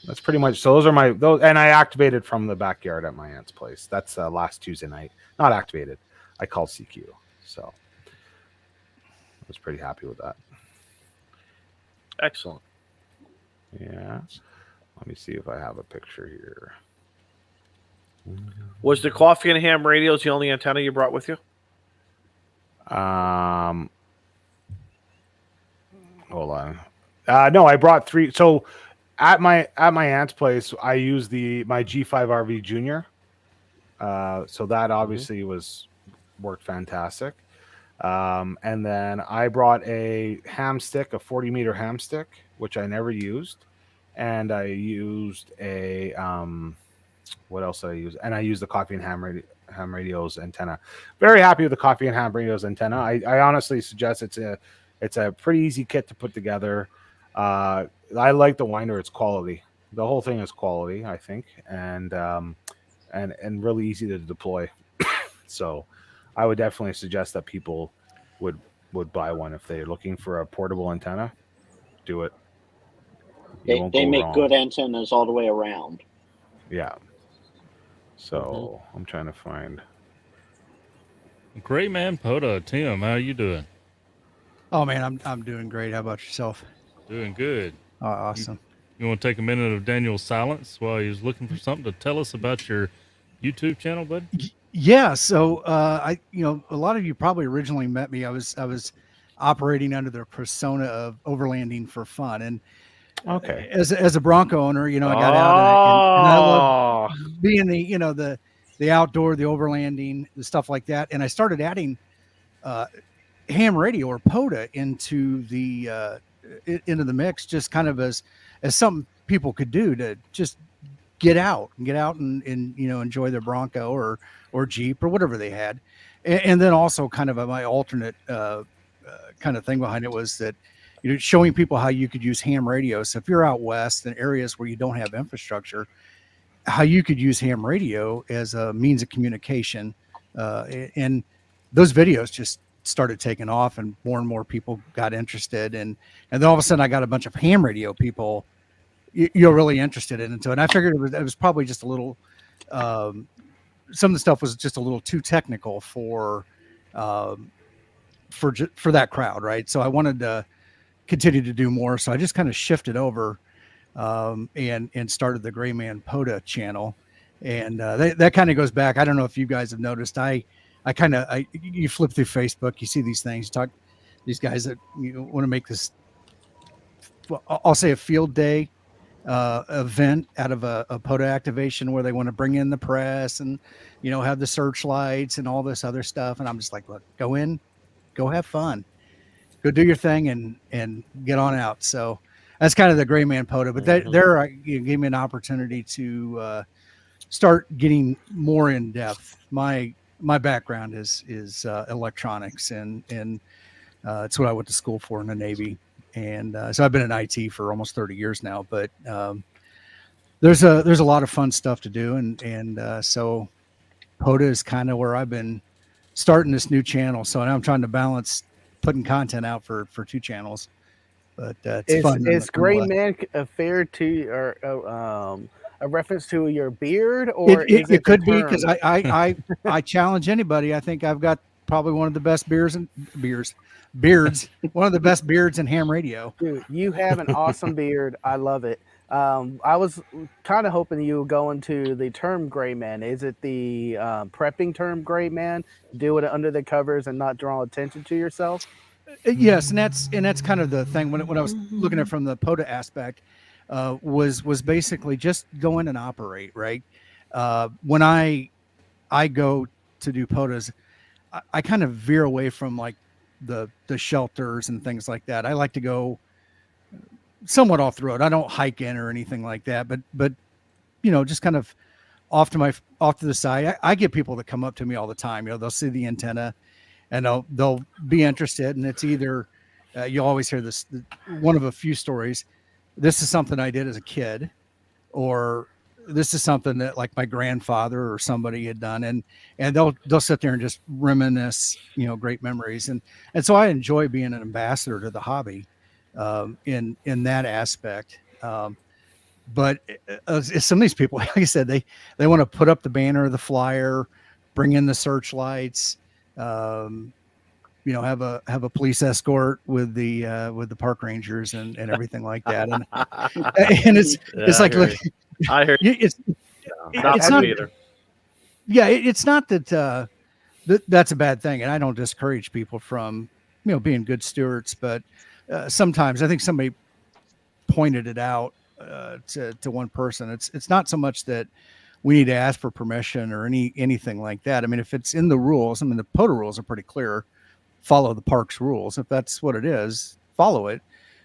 That's pretty much, so those are those, and I activated from the backyard at my aunt's place. That's last Tuesday night. Not activated. I called CQ. So I was pretty happy with that. Excellent. Yeah. Let me see if I have a picture here. Was the coffee and ham radios the only antenna you brought with you? Hold on. No, I brought 3. So at my aunt's place, I used my G5RV Junior. So that obviously worked fantastic. And then I brought a ham stick, a 40-meter ham stick, which I never used. And I used a what else did I use? And I used the coffee and ham radios antenna. Very happy with the coffee and ham radios antenna. I honestly suggest it's a pretty easy kit to put together. I like the winder. It's quality. The whole thing is quality, I think, and really easy to deploy. So I would definitely suggest that people would buy one if they're looking for a portable antenna. Do it. They make good antennas all the way around. Yeah. So I'm trying to find. Great man, Poda. Tim, how you doing? Oh man, I'm doing great. How about yourself? Doing good. Oh, awesome. You want to take a minute of Daniel's silence while he was looking for something to tell us about your YouTube channel, bud? Yeah. So a lot of you probably originally met me. I was operating under the persona of overlanding for fun, and as a Bronco owner, I got out and I love being the outdoor, the overlanding, the stuff like that, and I started adding ham radio or POTA into the mix, just kind of as something people could do to just get out and enjoy their Bronco or Jeep or whatever they had. And then also kind of my alternate kind of thing behind it was that, showing people how you could use ham radio. So if you're out west in areas where you don't have infrastructure, how you could use ham radio as a means of communication. And those videos just started taking off, and more people got interested. And then all of a sudden I got a bunch of ham radio people you're really interested in it. And I figured it was probably just a little, some of the stuff was just a little too technical for that crowd. Right. So I wanted to continue to do more. So I just kind of shifted over and started the Gray Man POTA channel. And that kind of goes back. I don't know if you guys have noticed, you flip through Facebook, you see these things, these guys that want to make this, I'll say a field day event out of a POTA activation where they want to bring in the press and, have the searchlights and all this other stuff. And I'm just like, look, go in, go have fun, go do your thing and get on out. So that's kind of the Gray Man POTA, but there gave me an opportunity to start getting more in depth. My background is electronics and it's what I went to school for in the Navy. And so I've been in IT for almost 30 years now, but there's a lot of fun stuff to do. And so POTA is kind of where I've been starting this new channel. So now I'm trying to balance putting content out for 2 channels, but it's fun. Is Gray Man fair to or a reference to your beard, or it could be, because I challenge anybody. I think I've got probably one of the best beards, one of the best beards in ham radio. Dude, you have an awesome beard. I love it. I was kind of hoping you would go into the term gray man. Is it the prepping term gray man? Do it under the covers and not draw attention to yourself? Yes, and that's kind of the thing when I was looking at it from the POTA aspect, was basically just go in and operate, right? When I go to do POTAs, I kind of veer away from like the shelters and things like that. I like to go somewhat off the road. I don't hike in or anything like that, but just kind of off to the side. I get people that come up to me all the time. They'll see the antenna and they'll be interested. And it's either you always hear this, one of a few stories. This is something I did as a kid, or this is something that like my grandfather or somebody had done, and they'll sit there and just reminisce, great memories. And so I enjoy being an ambassador to the hobby in that aspect. But some of these people, like I said, they want to put up the banner, the flyer, bring in the searchlights, have a police escort with the park rangers and everything like that. And it's like, look, I heard it's not either. Yeah, it's not that that's a bad thing, and I don't discourage people from being good stewards, but sometimes I think somebody pointed it out to one person. It's not so much that we need to ask for permission or anything like that. I mean, if it's in the rules, the POTA rules are pretty clear. Follow the park's rules. If that's what it is, follow it.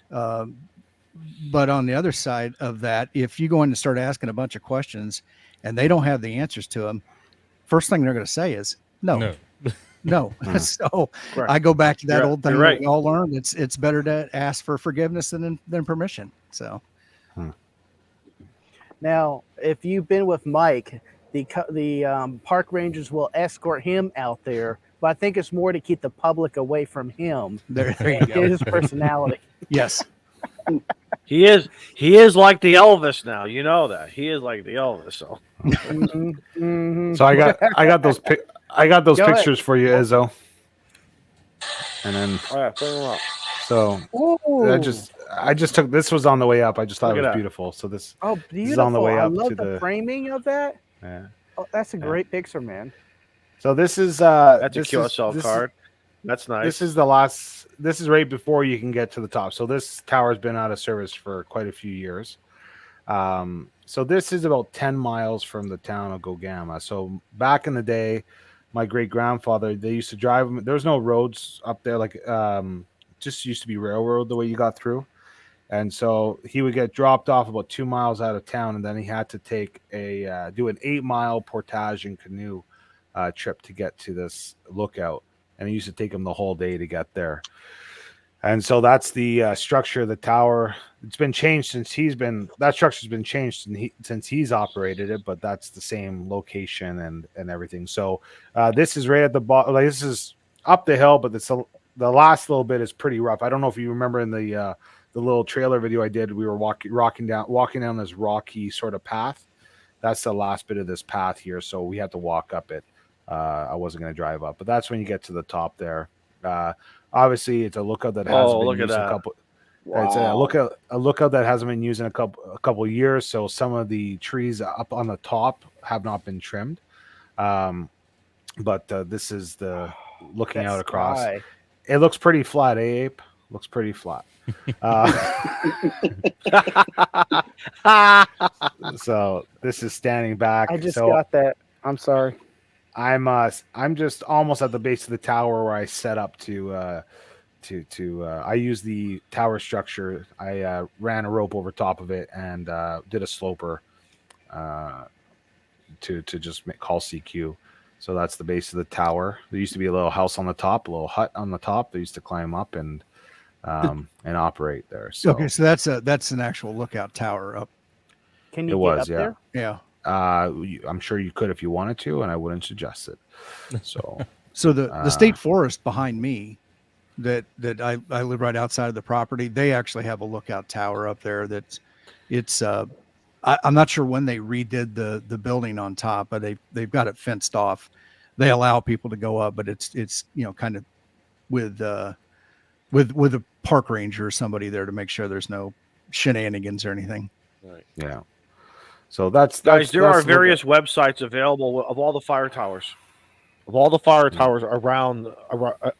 But on the other side of that, if you go in and start asking a bunch of questions and they don't have the answers to them, first thing they're going to say is no. So right. I go back to that old thing that we all learned. It's better to ask for forgiveness than permission. So now, if you've been with Mike, the park rangers will escort him out there, but I think it's more to keep the public away from him. There you go. His personality. Yes. He is like the Elvis now. You know that. He is like the Elvis. So So I got those pictures for you, Izzo. And then put them up. So I just took, this was on the way up. I just thought it was beautiful. So this is on the way up. I love the framing of that. Yeah. Oh, that's a great picture, man. So this is that's a QSL card. That's nice. This is right before you can get to the top. So this tower has been out of service for quite a few years. So this is about 10 miles from the town of Gogama. So back in the day, my great grandfather, they used to drive them. There was no roads up there, like just used to be railroad the way you got through. And so he would get dropped off about 2 miles out of town, and then he had to take do an 8-mile portage and canoe trip to get to this lookout. And it used to take him the whole day to get there. And so that's the structure of the tower. It's been changed since that structure's been changed since he's operated it, but that's the same location and everything. So this is right at the bottom. Like, this is up the hill, but the last little bit is pretty rough. I don't know if you remember in the little trailer video I did, we were walking down this rocky sort of path. That's the last bit of this path here. So we had to walk up it. I wasn't going to drive up, but that's when you get to the top there. Obviously, it's a lookout that hasn't been used a couple. Wow. It's a lookout that hasn't been used in a couple of years. So some of the trees up on the top have not been trimmed. But this is the looking out across. Sky. It looks pretty flat, Ape? Looks pretty flat. So this is standing back. I just got that. I'm sorry. I'm just almost at the base of the tower where I set up to I use the tower structure. I ran a rope over top of it and did a sloper to just call CQ. So that's the base of the tower. There used to be a little house on the top, a little hut on the top. They used to climb up, and and operate there. So Okay, so that's an actual lookout tower up. Can it you get was, up yeah. there? Yeah. I'm sure you could if you wanted to, and I wouldn't suggest it. So, So the state forest behind me, that I live right outside of the property. They actually have a lookout tower up there. I'm not sure when they redid the building on top, but they've got it fenced off. They allow people to go up, but it's kind of with a park ranger or somebody there to make sure there's no shenanigans or anything. Right. Yeah. So that's guys. There are that's various websites available of all the fire towers, around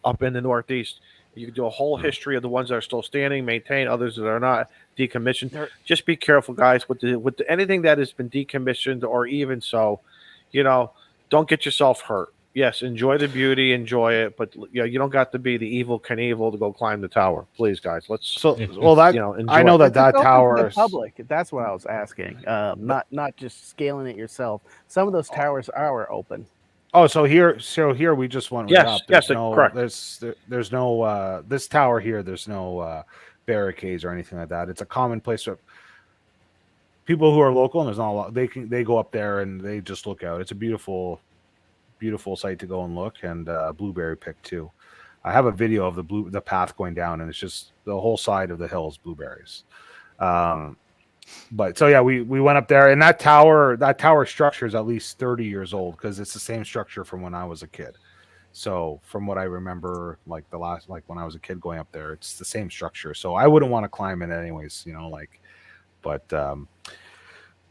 up in the Northeast. You can do a whole history of the ones that are still standing, maintained, others that are not decommissioned. Just be careful, guys, with anything that has been decommissioned or even so, don't get yourself hurt. Yes, enjoy the beauty, enjoy it, but you don't got to be the evil Knievel to go climb the tower. Please, guys, let's. Well, enjoy I know it. that It's open to tower the public. That's what I was asking. Not just scaling it yourself. Some of those towers are open. Oh, so here we just went right up. Yes, correct. There's no this tower here. There's no barricades or anything like that. It's a common place for people who are local, and there's not a lot. They go up there and they just look out. It's a beautiful site to go and look, and blueberry pick too. I have a video of the path going down, and it's just the whole side of the hill is blueberries. But so yeah, we went up there, and that tower structure is at least 30 years old because it's the same structure from when I was a kid. So from what I remember, like when I was a kid going up there, it's the same structure. So I wouldn't want to climb it anyways, but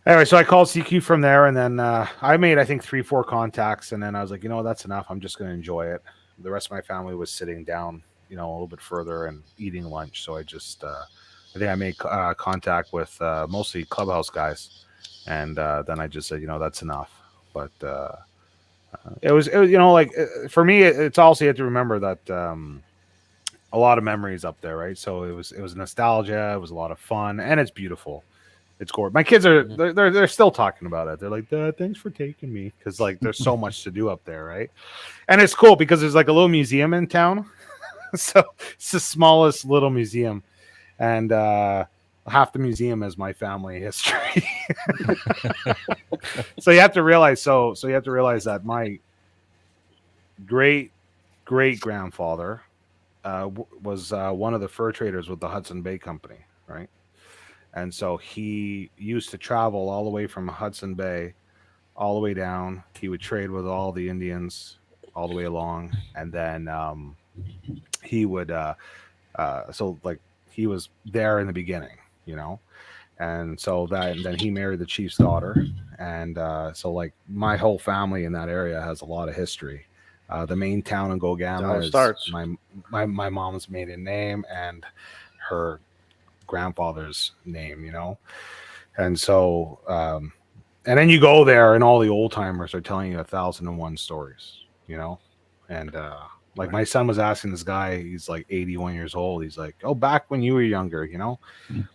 anyway, so I called CQ from there, and then I made, I think, 3-4 contacts, and then I was like, that's enough. I'm just going to enjoy it. The rest of my family was sitting down, a little bit further and eating lunch. So I just, I think I made contact with mostly Clubhouse guys, and then I just said, that's enough. But it was for me, it's also, you have to remember that a lot of memories up there, right? So it was nostalgia. It was a lot of fun, and it's beautiful. It's gorgeous. My kids are they're still talking about it. They're like, Dad, thanks for taking me, because there's so much to do up there, right? And it's cool because there's like a little museum in town. So it's the smallest little museum, and half the museum is my family history. So you have to realize that my great grandfather was one of the fur traders with the Hudson Bay Company, right? And so he used to travel all the way from Hudson Bay, all the way down. He would trade with all the Indians all the way along. And then he would, he was there in the beginning, And so then he married the chief's daughter. And so my whole family in that area has a lot of history. The main town in Gogama is my mom's maiden name and her grandfather's name, and so and then you go there and all the old timers are telling you 1,001 stories, and my son was asking this guy, he's like 81 years old, he's like, oh, back when you were younger,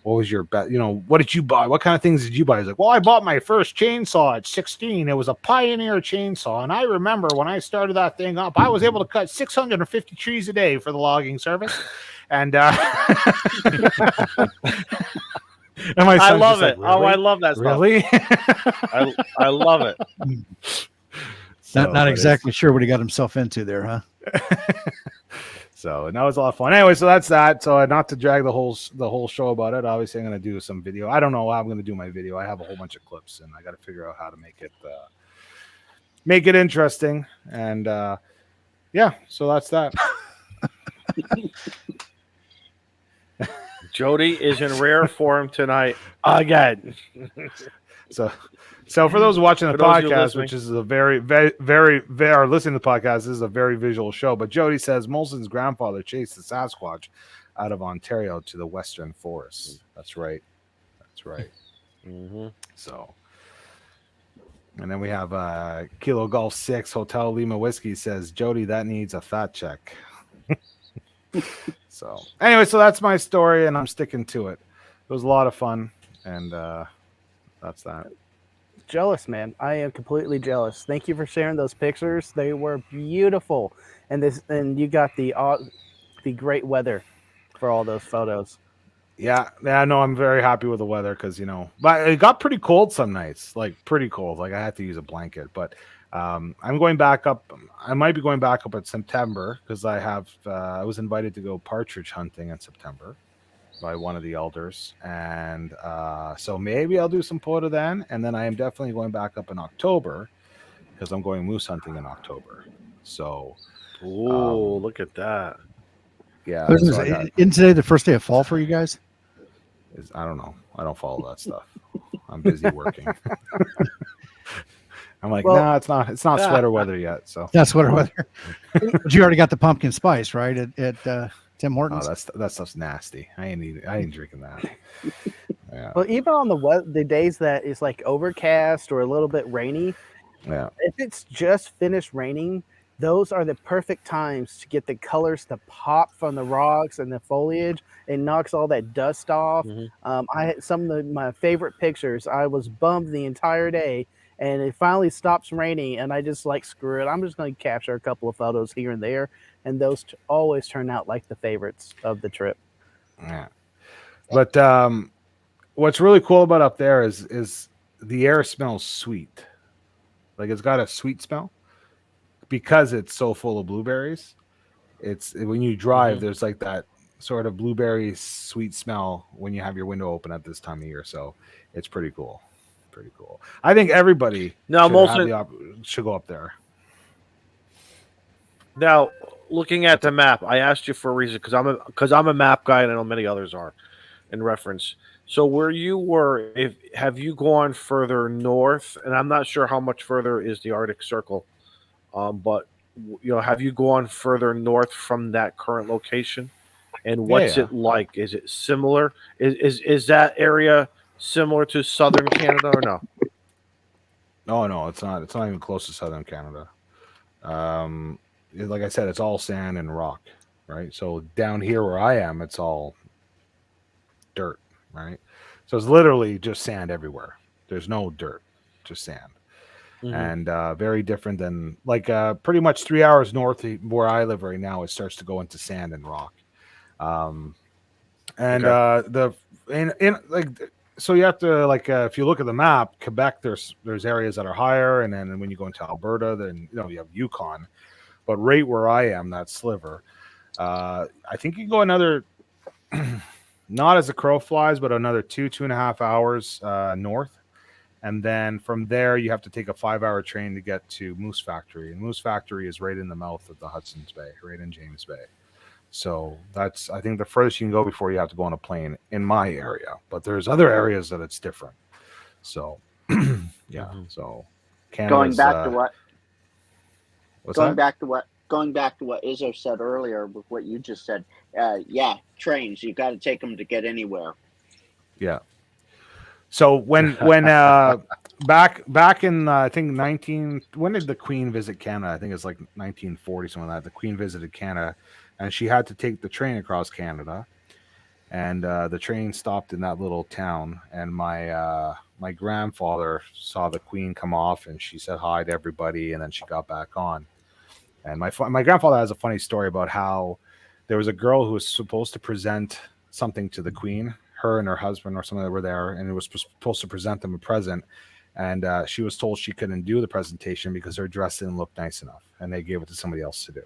what was your bet, what did you buy, what kind of things did you buy? He's like, well, I bought my first chainsaw at 16. It was a Pioneer chainsaw, and I remember when I started that thing up, I was able to cut 650 trees a day for the logging service. And and I love it. Really? Oh, I love that stuff. Really? I love it. Not exactly sure what he got himself into there, huh? So that was a lot of fun. Anyway, so that's that. So not to drag the whole show about it. Obviously, I'm going to do some video. I don't know how I'm going to do my video. I have a whole bunch of clips, and I got to figure out how to make it interesting. And yeah, so that's that. Jody is in rare form tonight again. So for those watching the podcast, which is a very, very, very, very, listening to the podcast, this is a very visual show. But Jody says Molson's grandfather chased the Sasquatch out of Ontario to the Western Forest. That's right. Mm-hmm. So, and then we have Kilo Golf 6 Hotel Lima Whiskey says, Jody, that needs a fat check. So anyway, so that's my story, and I'm sticking to it. It was a lot of fun, and that's that. Jealous, man. I am completely jealous. Thank you for sharing those pictures. They were beautiful, and you got the great weather. for all those photos. Yeah, no, I'm very happy with the weather because but it got pretty cold some nights, like pretty cold. Like I had to use a blanket, but I'm going back up. I might be going back up in September because I was invited to go partridge hunting in September by one of the elders, and so maybe I'll do some POTA then, and then I am definitely going back up in October because I'm going moose hunting in October. So, look at that! Yeah, so isn't today the first day of fall for you guys? I don't know. I don't follow that stuff. I'm busy working. I'm like, no, it's not sweater weather yet. So not sweater weather. But you already got the pumpkin spice, right? At Tim Hortons. Oh, that stuff's nasty. I ain't drinking that. Yeah. Well, even on the days that it's like overcast or a little bit rainy, if it's just finished raining, those are the perfect times to get the colors to pop from the rocks and the foliage. It knocks all that dust off. I had some of my favorite pictures. I was bummed the entire day, and it finally stops raining, and I just like, screw it. I'm just going to capture a couple of photos here and there, and those always turn out like the favorites of the trip. Yeah. But what's really cool about up there is the air smells sweet. Like it's got a sweet smell because it's so full of blueberries. It's when you drive, there's like that sort of blueberry sweet smell when you have your window open at this time of year. So it's pretty cool. Pretty cool. I think everybody should go up there. Now, looking at the map, I asked you for a reason because I'm a map guy, and I know many others are in reference. So where you were, have you gone further north? And I'm not sure how much further is the Arctic Circle, but have you gone further north from that current location? And what's it like? Is it similar? Is that area similar to southern Canada or no? No, it's not. It's not even close to southern Canada. Like I said, it's all sand and rock, right? So down here where I am, it's all dirt, right? So it's literally just sand everywhere. There's no dirt, just sand. And very different than pretty much 3 hours north of where I live right now. It starts to go into sand and rock. So you have to if you look at the map, Quebec, there's areas that are higher, and then when you go into Alberta, then you have Yukon. But right where I am, that sliver, I think you can go another, not as the crow flies, but another 2.5 hours north. And then from there, you have to take a 5-hour train to get to Moose Factory. And Moose Factory is right in the mouth of the Hudson's Bay, right in James Bay. So that's, I think, the furthest you can go before you have to go on a plane in my area. But there's other areas that it's different. So, yeah. So, Canada's, going back to what Izzo said earlier with what you just said. Trains. You got to take them to get anywhere. Yeah. So when back in I think when did the Queen visit Canada? I think it's like 1940, something like that. The Queen visited Canada, and she had to take the train across Canada, and the train stopped in that little town. And my grandfather saw the Queen come off, and she said hi to everybody, and then she got back on. And my grandfather has a funny story about how there was a girl who was supposed to present something to the Queen. Her and her husband or something that were there, and it was supposed to present them a present, and she was told she couldn't do the presentation because her dress didn't look nice enough, and they gave it to somebody else to do.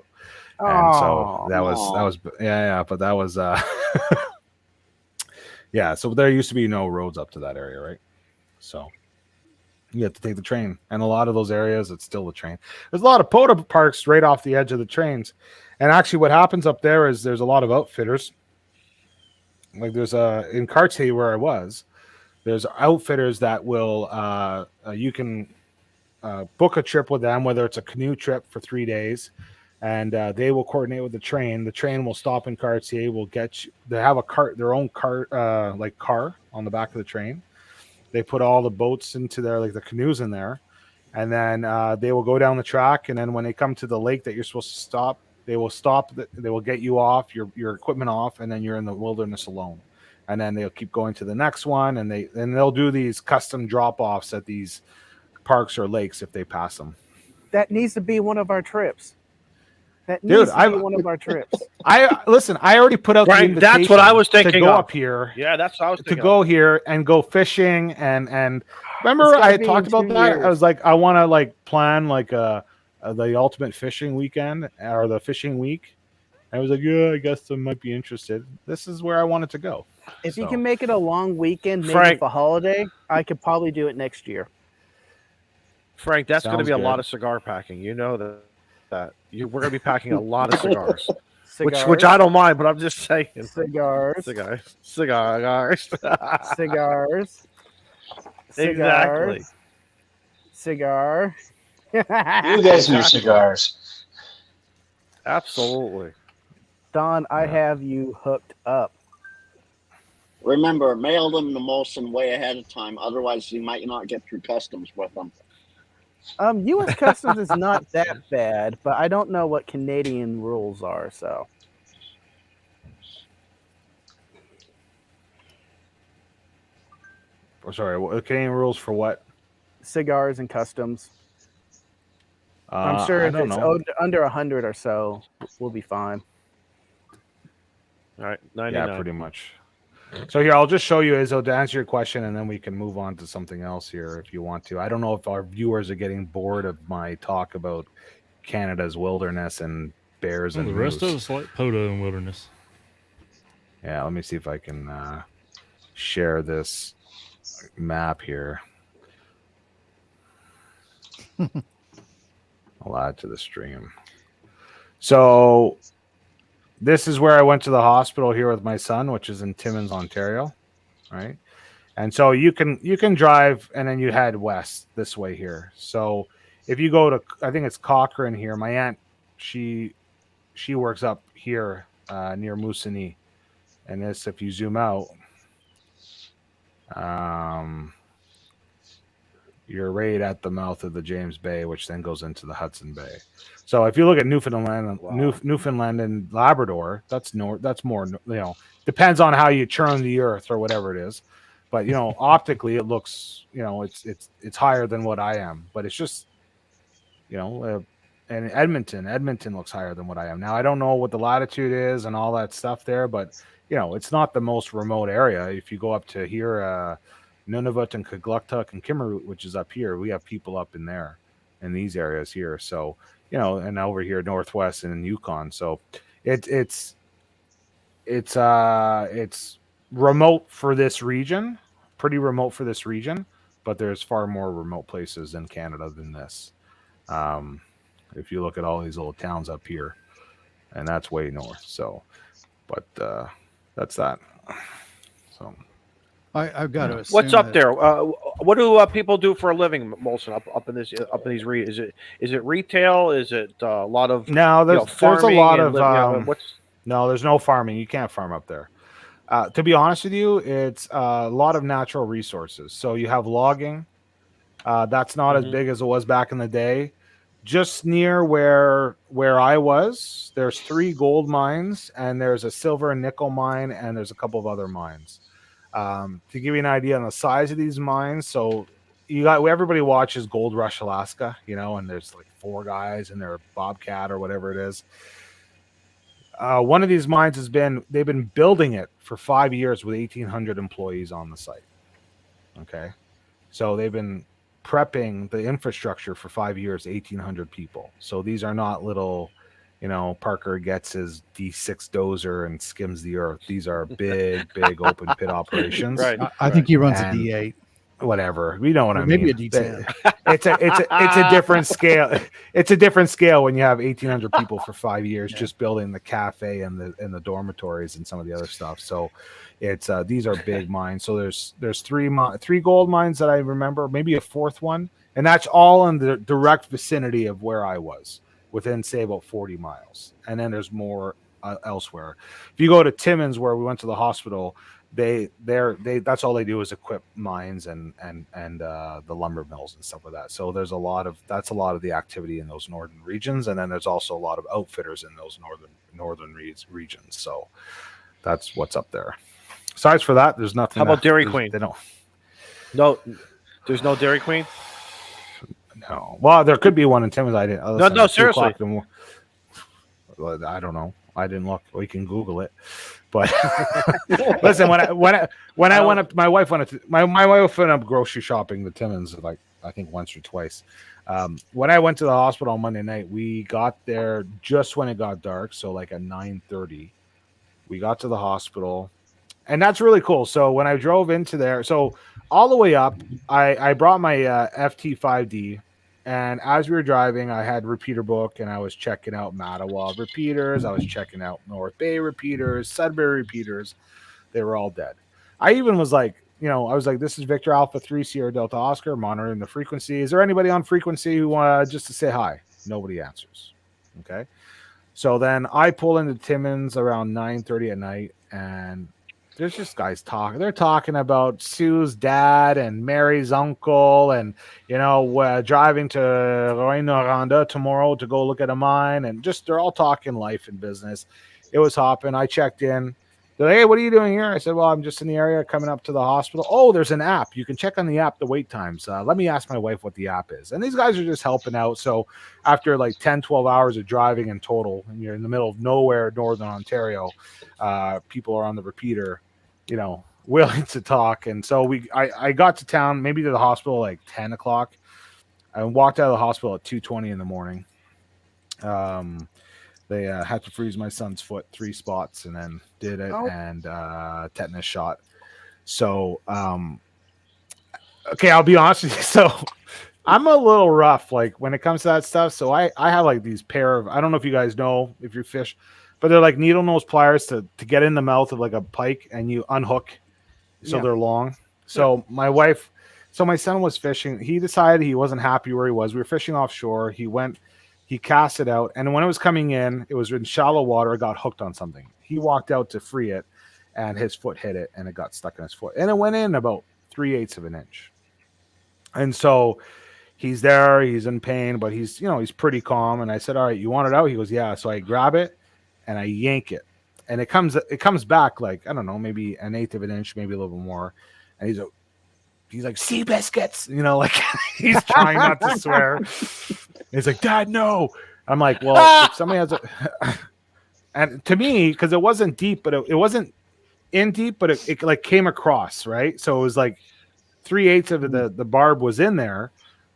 And so that was but that was so there used to be no roads up to that area, right? So you have to take the train, and a lot of those areas it's still the train. There's a lot of POTA parks right off the edge of the trains, and actually what happens up there is there's a lot of outfitters. Like there's in Cartier where I was, there's outfitters that will you can book a trip with them, whether it's a canoe trip for 3 days, and they will coordinate with the train. The train will stop in Cartier. Will get you. They have their own car on the back of the train. They put all the boats into there, like the canoes in there, and then they will go down the track. And then when they come to the lake that you're supposed to stop, they will stop. They will get you off your equipment off, and then you're in the wilderness alone. And then they'll keep going to the next one, and they'll do these custom drop offs at these parks or lakes if they pass them. That needs to be one of our trips. That needs Dude, to be one of our trips. I already put out the Frank, invitation. that's what I was thinking to go of. up here. Yeah, that's what I was thinking to go here and go fishing and remember I had be talked in about 2 that. years. I was like, I want to like plan like the ultimate fishing weekend or the fishing week. I was like, yeah, I guess I might be interested. This is where I wanted to go. If you So, can make it a long weekend, maybe Frank- for holiday, I could probably do it next year. Frank, that's going to Sounds be a good. lot of cigar packing. You know that we're going to be packing a lot of cigars, Cigars, which I don't mind, but I'm just saying. cigars, Cigars. cigars, Exactly. cigar. You guys and your cigars. Absolutely. Don, I have you hooked up. Remember, mail them to Molson way ahead of time. Otherwise, you might not get through customs with them. U.S. Customs is not that bad, but I don't know what Canadian rules are. So sorry, Canadian rules for what? cigars and customs. I'm sure I if don't it's know. under 100 or so, we'll be fine. All right, 99. Yeah, pretty much. So here, I'll just show you, Izzo, to answer your question, and then we can move on to something else here if you want to. I don't know if our viewers are getting bored of my talk about Canada's wilderness and bears and The rest moose. of us like Poda and wilderness. Yeah, let me see if I can share this map here. I'll add to the stream. So this is where I went to the hospital here with my son, which is in Timmins, Ontario, right? And so you can drive and then you head west this way here. So if you go to, I think it's Cochrane here. My aunt, she works up here near Moosonee. And this, if you zoom out, you're right at the mouth of the James Bay, which then goes into the Hudson Bay. So if you look at Newfoundland, Newfoundland and Labrador, that's more, depends on how you churn the earth or whatever it is. But optically, it looks, it's higher than what I am. But it's just, and Edmonton looks higher than what I am. Now I don't know what the latitude is and all that stuff there, but it's not the most remote area. If you go up to here, Nunavut and Kugluktuk and Kimmeroot, which is up here, we have people up in there, in these areas here. So and over here northwest and in Yukon. So it's remote for this region, pretty remote for this region, but there's far more remote places in Canada than this. If you look at all these little towns up here, and that's way north. So, but that's that. So. I've got to assume What's up there? What do people do for a living, Molson? Up in these regions? Is it retail? Is it a lot of no? There's a lot of no. There's no farming. You can't farm up there. To be honest with you, it's a lot of natural resources. So you have logging. That's not as big as it was back in the day. Just near where I was, there's 3 gold mines, and there's a silver and nickel mine, and there's a couple of other mines. To give you an idea on the size of these mines, so everybody watches Gold Rush Alaska, and there's like 4 guys in their Bobcat or whatever it is. One of these mines they've been building it for 5 years with 1,800 employees on the site. Okay, so they've been prepping the infrastructure for 5 years, 1,800 people. So these are not little. Parker gets his D6 dozer and skims the earth. These are big open pit operations. Right. I think he runs a D8. Whatever. You know what I mean. Maybe a D10. It's a different scale. It's a different scale when you have 1,800 people for 5 years just building the cafe and the dormitories and some of the other stuff. So it's these are big mines. So there's 3 gold mines that I remember, maybe a 4th one, and that's all in the direct vicinity of where I was. Within, say, about 40 miles. And then there's more elsewhere. If you go to Timmins, where we went to the hospital, they that's all they do is equip mines and the lumber mills and stuff like that. So that's a lot of the activity in those northern regions. And then there's also a lot of outfitters in those northern regions. So that's what's up there. Besides for that, there's nothing. How about Dairy Queen? They don't. No, there's no Dairy Queen. No. Well, there could be one in Timmins. I didn't. No, seriously. I don't know. I didn't look. We can Google it. But listen, when I went up, my wife went up grocery shopping the Timmins like I think once or twice. When I went to the hospital on Monday night, we got there just when it got dark, so like at 9:30. We got to the hospital, and that's really cool. So when I drove into there, so all the way up, I brought my FT5D, and as we were driving, I had repeater book, and I was checking out Mattawa repeaters. I was checking out North Bay repeaters, Sudbury repeaters. They were all dead. I even was like, I was like, this is Victor Alpha 3 Sierra Delta Oscar, monitoring the frequency. Is there anybody on frequency who just to say hi? Nobody answers. Okay. So then I pull into Timmins around 9:30 at night, and there's just guys talking. They're talking about Sue's dad and Mary's uncle, and driving to Rouyn-Noranda tomorrow to go look at a mine, and just they're all talking life and business. It was hopping. I checked in. They're like, hey, what are you doing here? I said, well, I'm just in the area coming up to the hospital. Oh, there's an app. You can check on the app the wait times. Let me ask my wife what the app is. And these guys are just helping out. So after like 10, 12 hours of driving in total, and you're in the middle of nowhere, Northern Ontario, people are on the repeater, willing to talk. And so I got to town, maybe to the hospital like 10 o'clock. I walked out of the hospital at 2:20 in the morning. They had to freeze my son's foot 3 spots and then did it and tetanus shot. So, okay, I'll be honest with you. So I'm a little rough, like when it comes to that stuff. So I have like these pair of, I don't know if you guys know if you fish, but they're like needle nose pliers to get in the mouth of like a pike and you unhook. So they're long. So my son was fishing. He decided he wasn't happy where he was. We were fishing offshore. He cast it out, and when it was coming in, it was in shallow water. It got hooked on something. He walked out to free it, and his foot hit it, and it got stuck in his foot. And it went in about 3/8 of an inch. And so he's there. He's in pain, but he's pretty calm. And I said, all right, you want it out? He goes, yeah. So I grab it, and I yank it. And it comes back like, I don't know, maybe 1/8 of an inch, maybe a little bit more. And he's like, sea biscuits, like he's trying not to swear. He's like, Dad, no. I'm like, well, if somebody has and to me, because it wasn't deep, but it wasn't in deep, but it like came across, right? So it was like 3/8 of the barb was in there,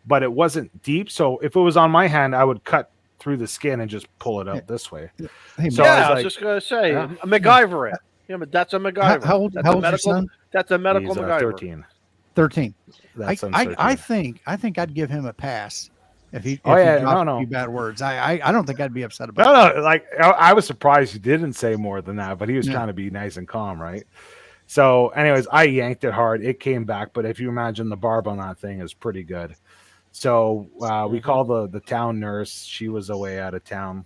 but it wasn't deep. So if it was on my hand, I would cut through the skin and just pull it out this way. Hey, so I was just gonna say, MacGyver it. Yeah, but that's a MacGyver. How old is your son? That's a medical He's, MacGyver. 13. 13. That's I think I'd give him a pass if he dropped a few bad words. I don't think I'd be upset about it. No, like I was surprised he didn't say more than that, but he was trying to be nice and calm, right? So, anyways, I yanked it hard. It came back, but if you imagine the barb on that thing is pretty good. So we called the town nurse. She was away out of town,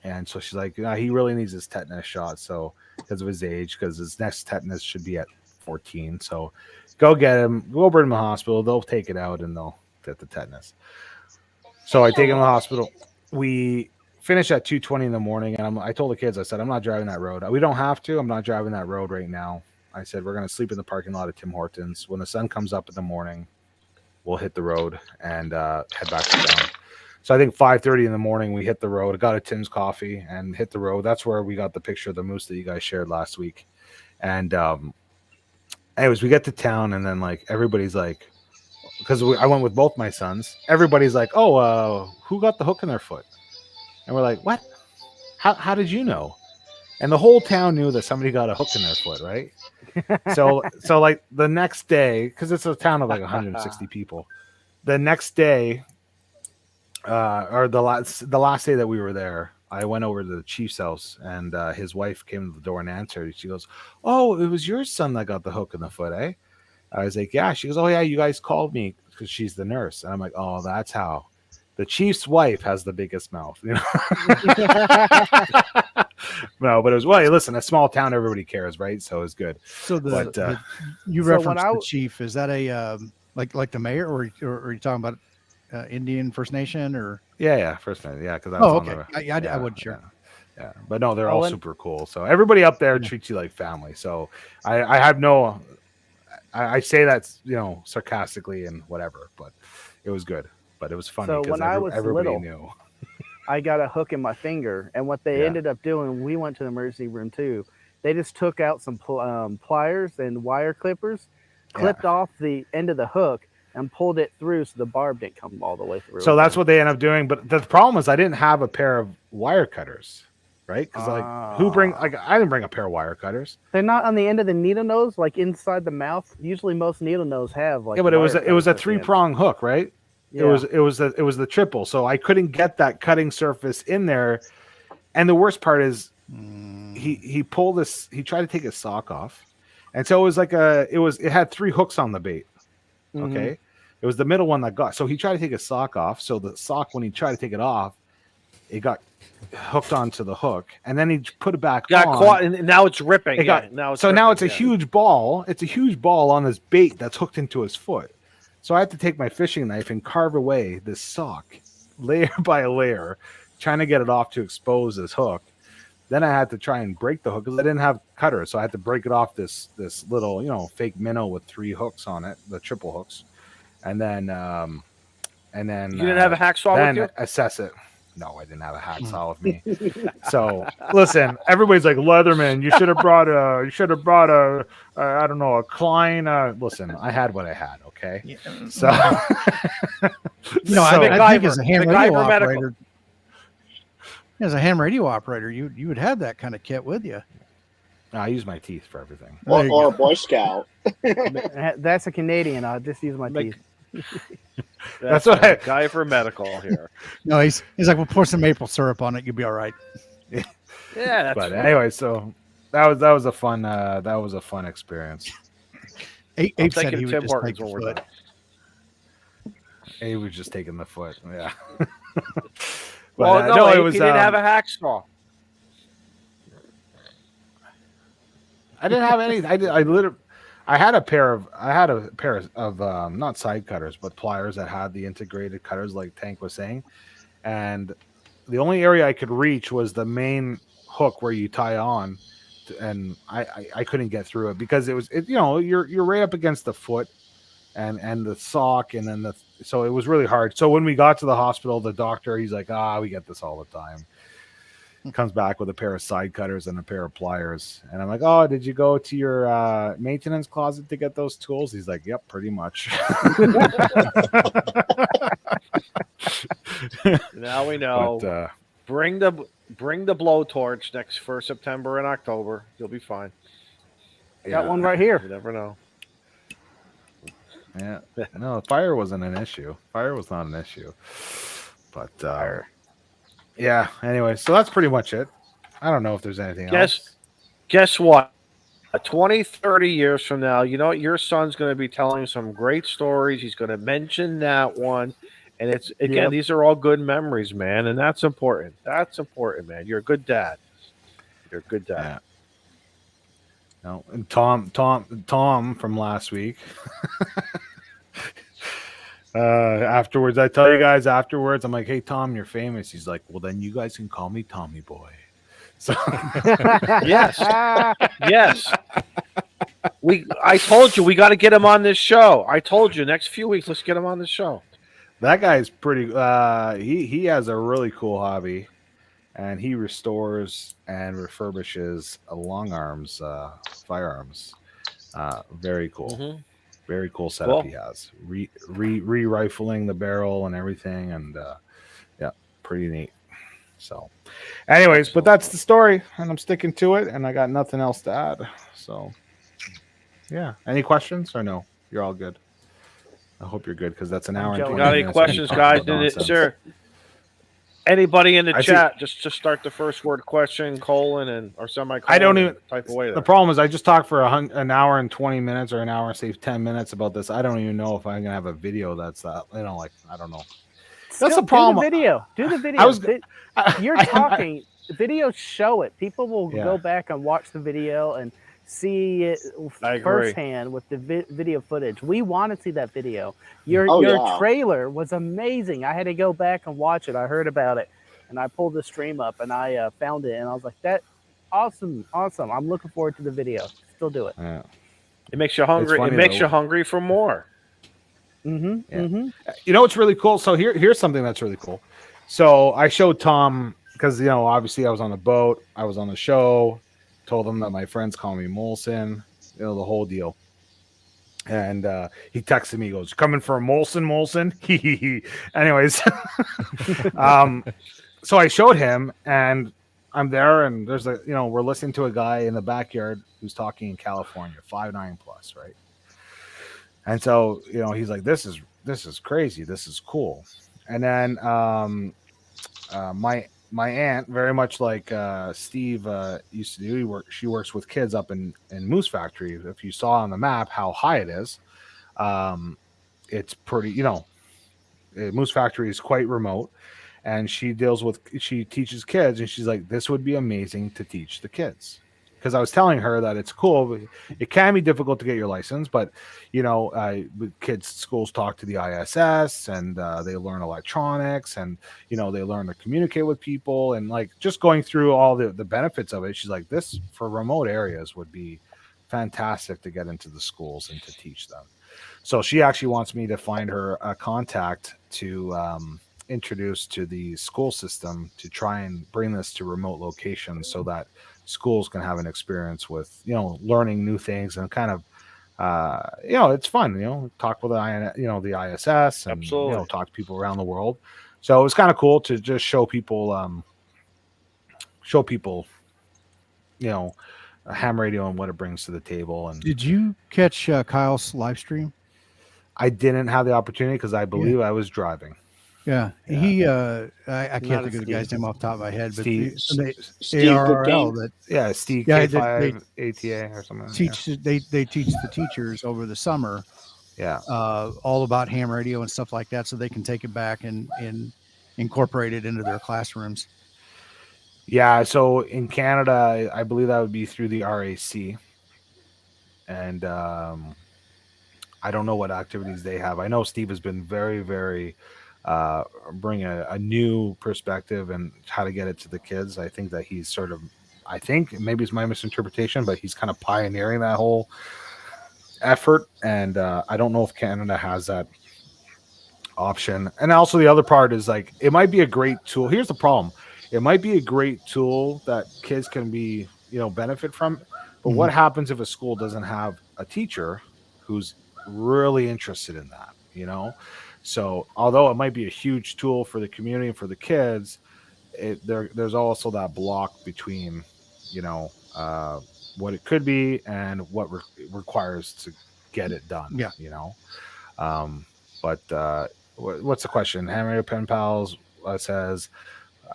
and so she's like, he really needs his tetanus shot. So because of his age, because his next tetanus should be at 14. So go get him. We'll bring him to the hospital. They'll take it out and they'll get the tetanus. So I take him to the hospital. We finish at 2:20 in the morning, and I told the kids, I said, I'm not driving that road. We don't have to. I'm not driving that road right now. I said, we're going to sleep in the parking lot of Tim Hortons. When the sun comes up in the morning, we'll hit the road and head back to town. So I think 5:30 in the morning, we hit the road. I got a Tim's coffee and hit the road. That's where we got the picture of the moose that you guys shared last week. And anyways, we get to town, and then like everybody's like, because I went with both my sons. Everybody's like, oh, who got the hook in their foot? And we're like, what? How did you know? And the whole town knew that somebody got a hook in their foot, right? So like the next day, because it's a town of like 160 people. The next day, or the last day that we were there, I went over to the chief's house, and his wife came to the door and answered. She goes, oh, it was your son that got the hook in the foot, eh? I was like, yeah. She goes, oh, yeah, you guys called me because she's the nurse. And I'm like, oh, that's how. The chief's wife has the biggest mouth. No, but it was, well, listen, a small town, everybody cares, right? So it's good. So you referenced the chief. Is that a like the mayor, or are you talking about Indian First Nation or? Yeah, First Nation. Yeah, because I was okay. I wasn't sure. Yeah, but no, they're all super cool. So everybody up there treats you like family. So I have no. I say that sarcastically and whatever, but it was good. But it was funny because everybody knew. I got a hook in my finger, and what they ended up doing, we went to the emergency room too. They just took out some pliers and wire clippers, clipped off the end of the hook, and pulled it through so the barb didn't come all the way through. So that's what they end up doing. But the problem is I didn't have a pair of wire cutters, right? Because I didn't bring a pair of wire cutters. They're not on the end of the needle nose, like inside the mouth. Usually most needle nose have like. Yeah, but it was a 3-prong hook, right? Yeah. It was the triple. So I couldn't get that cutting surface in there. And the worst part is he pulled this, he tried to take his sock off. And so it was like it had 3 hooks on the bait. Okay. It was the middle one that got, so he tried to take his sock off. So the sock, when he tried to take it off, it got hooked onto the hook, and then he put it back on. Caught, and now it's ripping. Now it's a huge ball. It's a huge ball on this bait that's hooked into his foot. So I had to take my fishing knife and carve away this sock layer by layer, trying to get it off to expose this hook. Then I had to try and break the hook because I didn't have cutters, so I had to break it off this little fake minnow with 3 hooks on it, the triple hooks. And then you didn't have a hacksaw with you? Assess it. No, I didn't have a hacksaw with me. So listen, everybody's like, Leatherman, you should have brought a I don't know, a Klein. Listen, I had what I had. Okay. Yeah. So I think as a ham radio operator, you would have that kind of kit with you. I use my teeth for everything. Or a Boy Scout. That's a Canadian. I'll just use my teeth. That's what a guy for medical here. No, he's like, we'll pour some maple syrup on it. You'll be all right. Yeah. But anyway, so that was a fun experience. Abe said he would just take the foot. Abe was just taking the foot. Yeah. Well, no, he didn't have a hacksaw. I didn't have any. I had a pair of not side cutters, but pliers that had the integrated cutters, like Tank was saying. And the only area I could reach was the main hook where you tie on, and I couldn't get through it because you're right up against the foot and the sock, and then so it was really hard. So when we got to the hospital, the doctor, he's like, we get this all the time. Comes back with a pair of side cutters and a pair of pliers, and I'm like, oh, did you go to your maintenance closet to get those tools? He's like, yep, pretty much. Now we know. But, bring the blowtorch next for September and October. You'll be fine. Got one right here. You never know. Yeah, no, fire wasn't an issue. Fire was not an issue, but yeah. Anyway, so that's pretty much it. I don't know if there's anything else. Guess what? 20, 30 years from now, you know what? Your son's going to be telling some great stories. He's going to mention that one. And it's, again, these are all good memories, man. And that's important. That's important, man. You're a good dad. You're a good dad. Yeah. No, and Tom from last week. Afterwards, I tell you guys afterwards, I'm like, hey, Tom, you're famous. He's like, well, then you guys can call me Tommy Boy. So yes. I told you we got to get him on this show. I told you next few weeks, let's get him on the show. That guy's pretty. He has a really cool hobby, and he restores and refurbishes long arms, firearms. Very cool. Mm-hmm. Very cool setup he has. Re-rifling the barrel and everything, and yeah, pretty neat. So, anyways, but that's the story, and I'm sticking to it, and I got nothing else to add. So, yeah. Any questions or no? You're all good. I hope you're good because that's an hour. And got any questions, guys? Sure. Anybody in the chat, just start the first word question, colon, or semicolon. I don't even type away there. The problem is I just talked for an hour and 20 minutes or an hour and save 10 minutes about this. I don't even know if I'm gonna have a video that's I don't know. That's the problem. Do the video. You're talking. Videos show it. People will go back and watch the video and see it firsthand with the video footage. We want to see that video. Your trailer was amazing. I had to go back and watch it. I heard about it, and I pulled the stream up, and I found it, and I was like, "That awesome! I'm looking forward to the video. Still do it. Yeah. It makes you hungry. It makes you hungry for more. Mm-hmm. Yeah. Mm-hmm. You know what's really cool? So here's something that's really cool. So I showed Tom because obviously I was on the boat, I was on the show, told him that my friends call me Molson, the whole deal. And he texted me, he goes, "Coming for a Molson?" Anyways, so I showed him, and I'm there, and there's we're listening to a guy in the backyard who's talking in California, 5'9" plus, right? And so he's like, "This is crazy. This is cool." And then my aunt, very much like Steve used to do, she works with kids up in Moose Factory. If you saw on the map how high it is, it's pretty. Moose Factory is quite remote, and she teaches kids, and she's like, "This would be amazing to teach the kids." Because I was telling her that it's cool, but it can be difficult to get your license, but kids schools talk to the ISS, and they learn electronics, and they learn to communicate with people, and like just going through all the benefits of it. She's like, this for remote areas would be fantastic to get into the schools and to teach them. So she actually wants me to find her a contact to introduce to the school system to try and bring this to remote locations so that schools can have an experience with learning new things, and kind of it's fun, talk with the ISS, and Absolutely. talk to people around the world. So it was kind of cool to just show people ham radio and what it brings to the table. And did you catch Kyle's live stream? I didn't have the opportunity because I believe I was driving. Yeah, he I can't think of the guy's name off the top of my head, but Steve ARRL that Steve Yeah, K5 ATA or something. they teach the teachers over the summer, all about ham radio and stuff like that, so they can take it back and incorporate it into their classrooms. Yeah, so in Canada, I believe that would be through the RAC, and I don't know what activities they have. I know Steve has been very, very bring a new perspective and how to get it to the kids. I think that he's I think maybe it's my misinterpretation, but he's kind of pioneering that whole effort. And I don't know if Canada has that option. And also the other part is like, it might be a great tool. Here's the problem. It might be a great tool that kids can be, benefit from. But what happens if a school doesn't have a teacher who's really interested in that, So although it might be a huge tool for the community and for the kids, there's also that block between, what it could be and what requires to get it done. Yeah. But what's the question? Hammer Pen Pals says,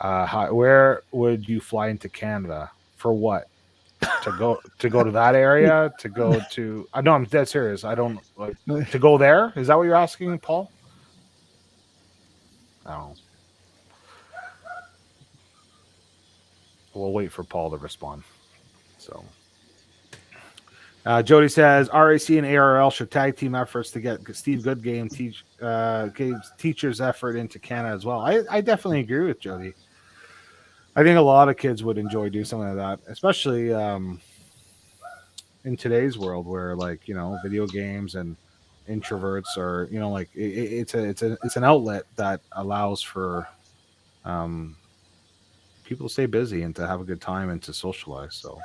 where would you fly into Canada for what? To go to that area, to go to I know I'm dead serious. I don't like to go there. Is that what you're asking, Paul? I don't know. We'll wait for Paul to respond. So Jody says RAC and ARL should tag team efforts to get Steve Goodgame teachers effort into Canada as well. I definitely agree with Jody. I think a lot of kids would enjoy doing something like that, especially in today's world where, video games and introverts are, it's an outlet that allows for people to stay busy and to have a good time and to socialize. So,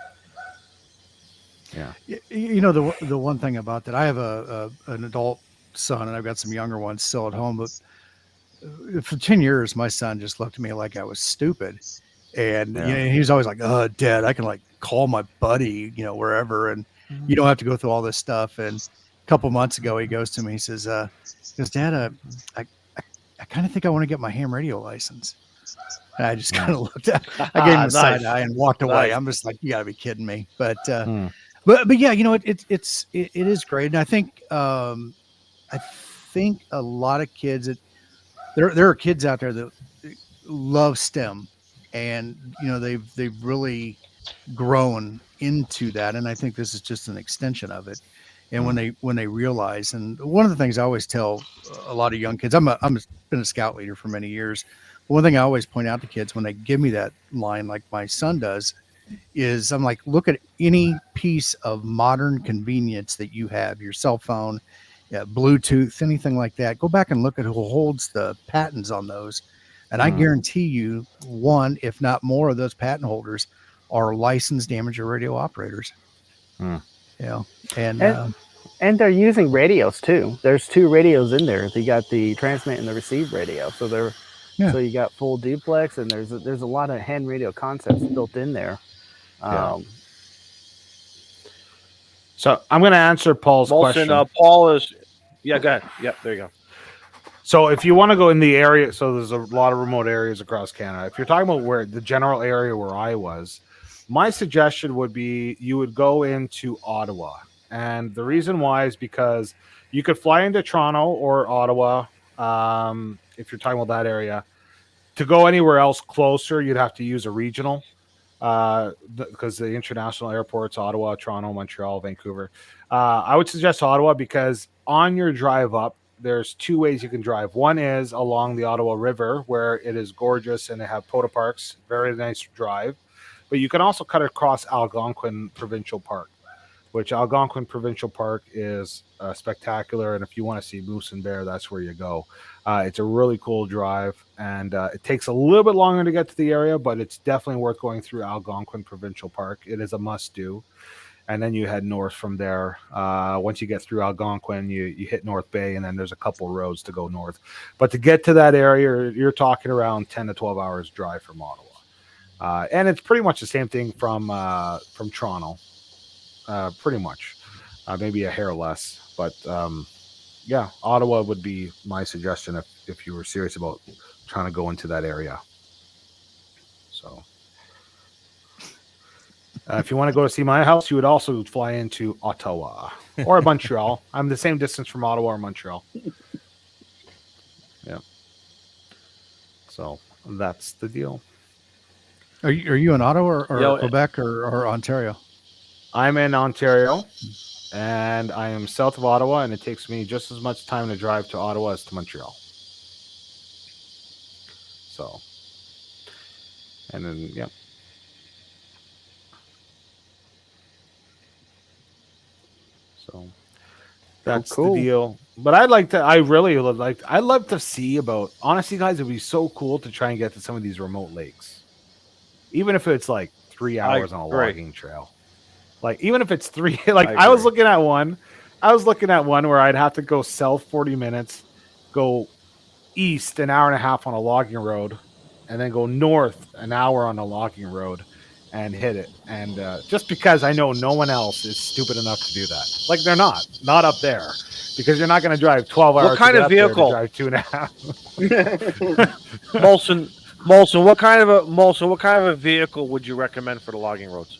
yeah. The one thing about that, I have an adult son and I've got some younger ones still at home, but for 10 years, my son just looked at me like I was stupid. And he was always like, "Oh, Dad, I can call my buddy, wherever, and you don't have to go through all this stuff." And a couple months ago, he goes to me, he says, "Dad, I kind of think I want to get my ham radio license." And I just kind of looked at, I gave him a side eye and walked away. I'm just like, "You got to be kidding me!" But yeah, it is great, and I think a lot of kids, there are kids out there that love STEM. And they've really grown into that, and I think this is just an extension of it. And when they realize, and one of the things I always tell a lot of young kids, I'm been a scout leader for many years. One thing I always point out to kids when they give me that line, like my son does, is I'm like, look at any piece of modern convenience that you have, your cell phone, Bluetooth, anything like that. Go back and look at who holds the patents on those. And I guarantee you, one, if not more, of those patent holders are licensed amateur radio operators. You know, and they're using radios too. There's 2 radios in there. You got the transmit and the receive radio. So so you got full duplex, and there's a lot of hand radio concepts built in there. So I'm going to answer Paul's question. Paul is, go ahead. Yep, there you go. So if you want to go in the area, so there's a lot of remote areas across Canada. If you're talking about where the general area where I was, my suggestion would be you would go into Ottawa. And the reason why is because you could fly into Toronto or Ottawa, if you're talking about that area. To go anywhere else closer, you'd have to use a regional, because the international airports, Ottawa, Toronto, Montreal, Vancouver. I would suggest Ottawa because on your drive up, there's 2 ways you can drive. One is along the Ottawa River, where it is gorgeous and they have Poda Parks, very nice drive. But you can also cut across Algonquin Provincial Park, which Algonquin Provincial Park is spectacular. And if you want to see moose and bear, that's where you go. It's a really cool drive, and it takes a little bit longer to get to the area, but it's definitely worth going through Algonquin Provincial Park. It is a must-do. And then you head north from there. Once you get through Algonquin, you hit North Bay, and then there's a couple roads to go north. But to get to that area, you're talking around 10 to 12 hours drive from Ottawa. And it's pretty much the same thing from Toronto. Pretty much. Maybe a hair less. But, Ottawa would be my suggestion if you were serious about trying to go into that area. So... if you want to go to see my house, you would also fly into Ottawa or Montreal. I'm the same distance from Ottawa or Montreal. Yeah. So that's the deal. Are you in Ottawa or Quebec or Ontario? I'm in Ontario, and I am south of Ottawa, and it takes me just as much time to drive to Ottawa as to Montreal. So, and then, yeah. So that's the deal. But I'd love to see about, honestly, guys, it'd be so cool to try and get to some of these remote lakes. Even if it's like 3 hours on a logging trail. Like, even if it's 3, I was looking at one where I'd have to go south 40 minutes, go east an hour and a half on a logging road, and then go north an hour on a logging road and hit it. And just because I know no one else is stupid enough to do that. Like, they're not up there, because you're not going to drive 12 hours. What kind of vehicle? Drive 2.5. Molson, what kind of a vehicle would you recommend for the logging roads?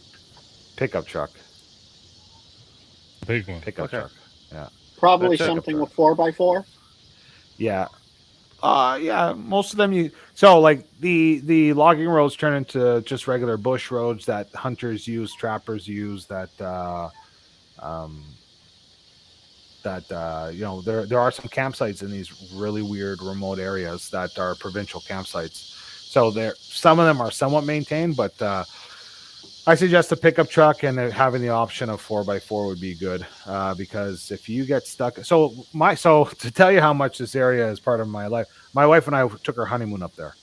Pickup truck. Big one. Pickup truck. Yeah. Probably something with 4x4. Yeah. Yeah, most of them like the logging roads turn into just regular bush roads that hunters use, trappers use, that there are some campsites in these really weird remote areas that are provincial campsites. So some of them are somewhat maintained, but I suggest a pickup truck, and having the option of 4x4 would be good, because if you get stuck, so to tell you how much this area is part of my life, my wife and I took our honeymoon up there.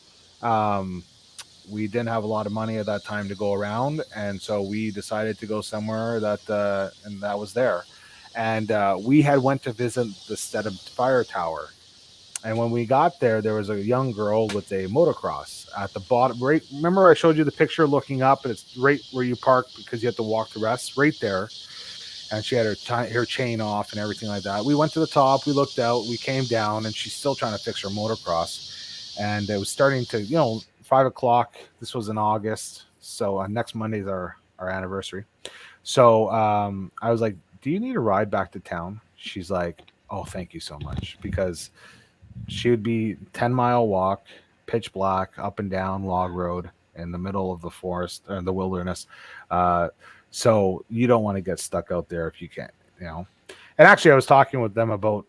We didn't have a lot of money at that time to go around, and so we decided to go somewhere that was there, and we had went to visit the Steadham Fire Tower. And when we got there, there was a young girl with a motocross at the bottom. Right, remember I showed you the picture looking up, and it's right where you park because you have to walk the rest, right there. And she had her chain off and everything like that. We went to the top, we looked out, we came down, and she's still trying to fix her motocross. And it was starting to, 5 o'clock. This was in August, so next Monday is our anniversary. So I was like, "Do you need a ride back to town?" She's like, "Oh, thank you so much," because she would be 10-mile walk, pitch black, up and down log road in the middle of the forest or the wilderness. So you don't want to get stuck out there if you can't, And actually, I was talking with them about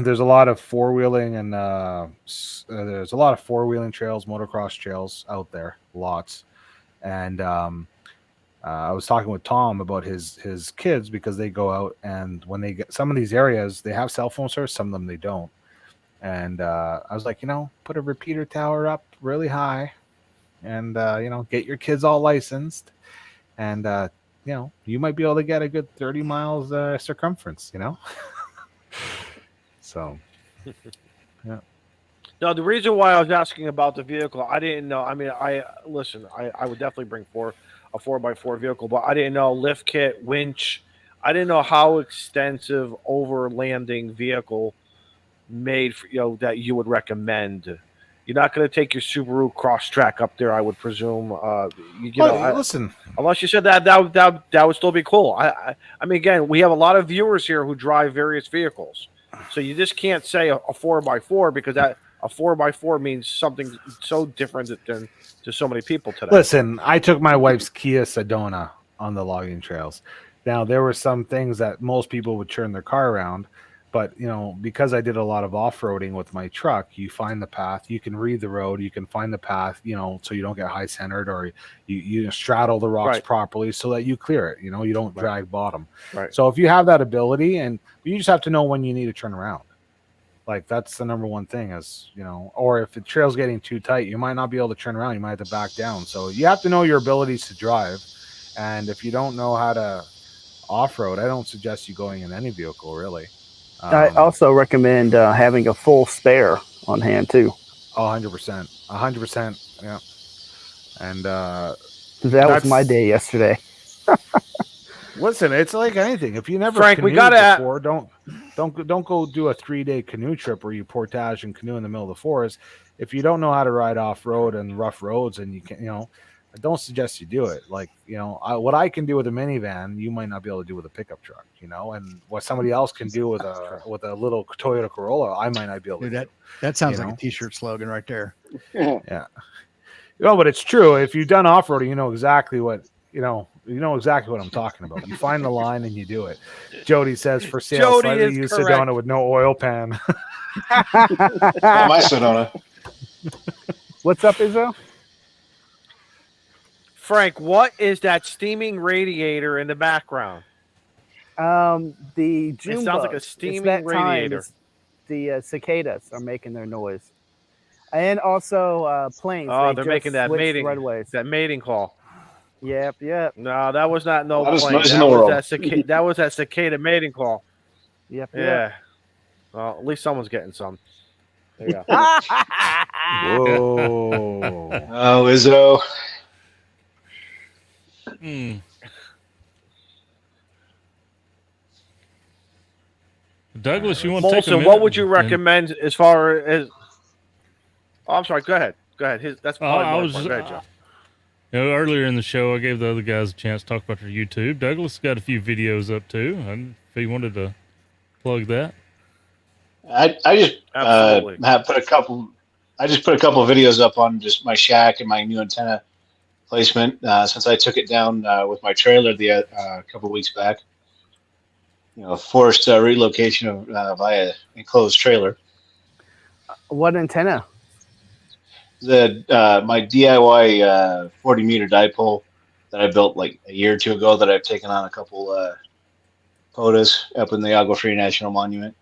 there's a lot of four-wheeling and there's a lot of four-wheeling trails, motocross trails out there, lots. And I was talking with Tom about his kids, because they go out, and when they get some of these areas, they have cell phone service, some of them they don't. And I was like, put a repeater tower up really high, and get your kids all licensed, and you might be able to get a good 30 miles circumference. So, yeah. No, the reason why I was asking about the vehicle, I didn't know. I mean, I would definitely bring a 4x4 vehicle, but I didn't know lift kit, winch. I didn't know how extensive overlanding vehicle made for that you would recommend. You're not going to take your Subaru Crosstrek up there, I would presume. Listen, unless you said that would still be cool. I mean, again, we have a lot of viewers here who drive various vehicles, so you just can't say a 4x4 because a 4x4 means something so different than to so many people today. Listen, I took my wife's Kia Sedona on the logging trails. Now, there were some things that most people would turn their car around, but, because I did a lot of off-roading with my truck, you find the path, you can read the road, you can find the path, so you don't get high-centered, or you straddle the rocks properly so that you clear it, you don't drag bottom. Right. So if you have that ability, and you just have to know when you need to turn around. Like, that's the number one thing is, or if the trail's getting too tight, you might not be able to turn around. You might have to back down. So you have to know your abilities to drive. And if you don't know how to off-road, I don't suggest you going in any vehicle, really. I also recommend having a full spare on hand, too. 100%. 100%. Yeah. And that was my day yesterday. Listen, it's like anything. If you never Frank, canoed we gotta before, don't go do a 3-day canoe trip where you portage and canoe in the middle of the forest. If you don't know how to ride off road and rough roads, and you can, I don't suggest you do it. Like, what I can do with a minivan, you might not be able to do with a pickup truck. And what somebody else can do with a little Toyota Corolla, I might not be able to. Dude, that sounds like a t-shirt slogan right there. Yeah. But it's true. If you've done off-roading, you know exactly what exactly what I'm talking about. You find the line and you do it. Jody says for sale, Jody slightly used Sedona with no oil pan. My Sedona. What's up, Izzo? Frank, what is that steaming radiator in the background? The June It sounds like a steaming radiator. The cicadas are making their noise, and also planes. Oh, they're making that mating redways. That mating call. Yep. No, that was not no Loudest plane. noise in the world. That was that cicada mating call. Yep. Yeah. Well, at least someone's getting some. There you go. Whoa. Oh, Izzo. Douglas, you want to take a Molson, minute? what would you recommend as far as? Oh, I'm sorry. Go ahead. That's probably Go ahead, Joe. Earlier in the show, I gave the other guys a chance to talk about their YouTube. Douglas got a few videos up too, and if he wanted to plug that, I just have put a couple. I just put a couple of videos up on just my shack and my new antenna placement since I took it down with my trailer a couple of weeks back. Forced relocation of via enclosed trailer. What antenna? My DIY 40-meter dipole that I built like a year or two ago that I've taken on a couple photos up in the Agua Fria National Monument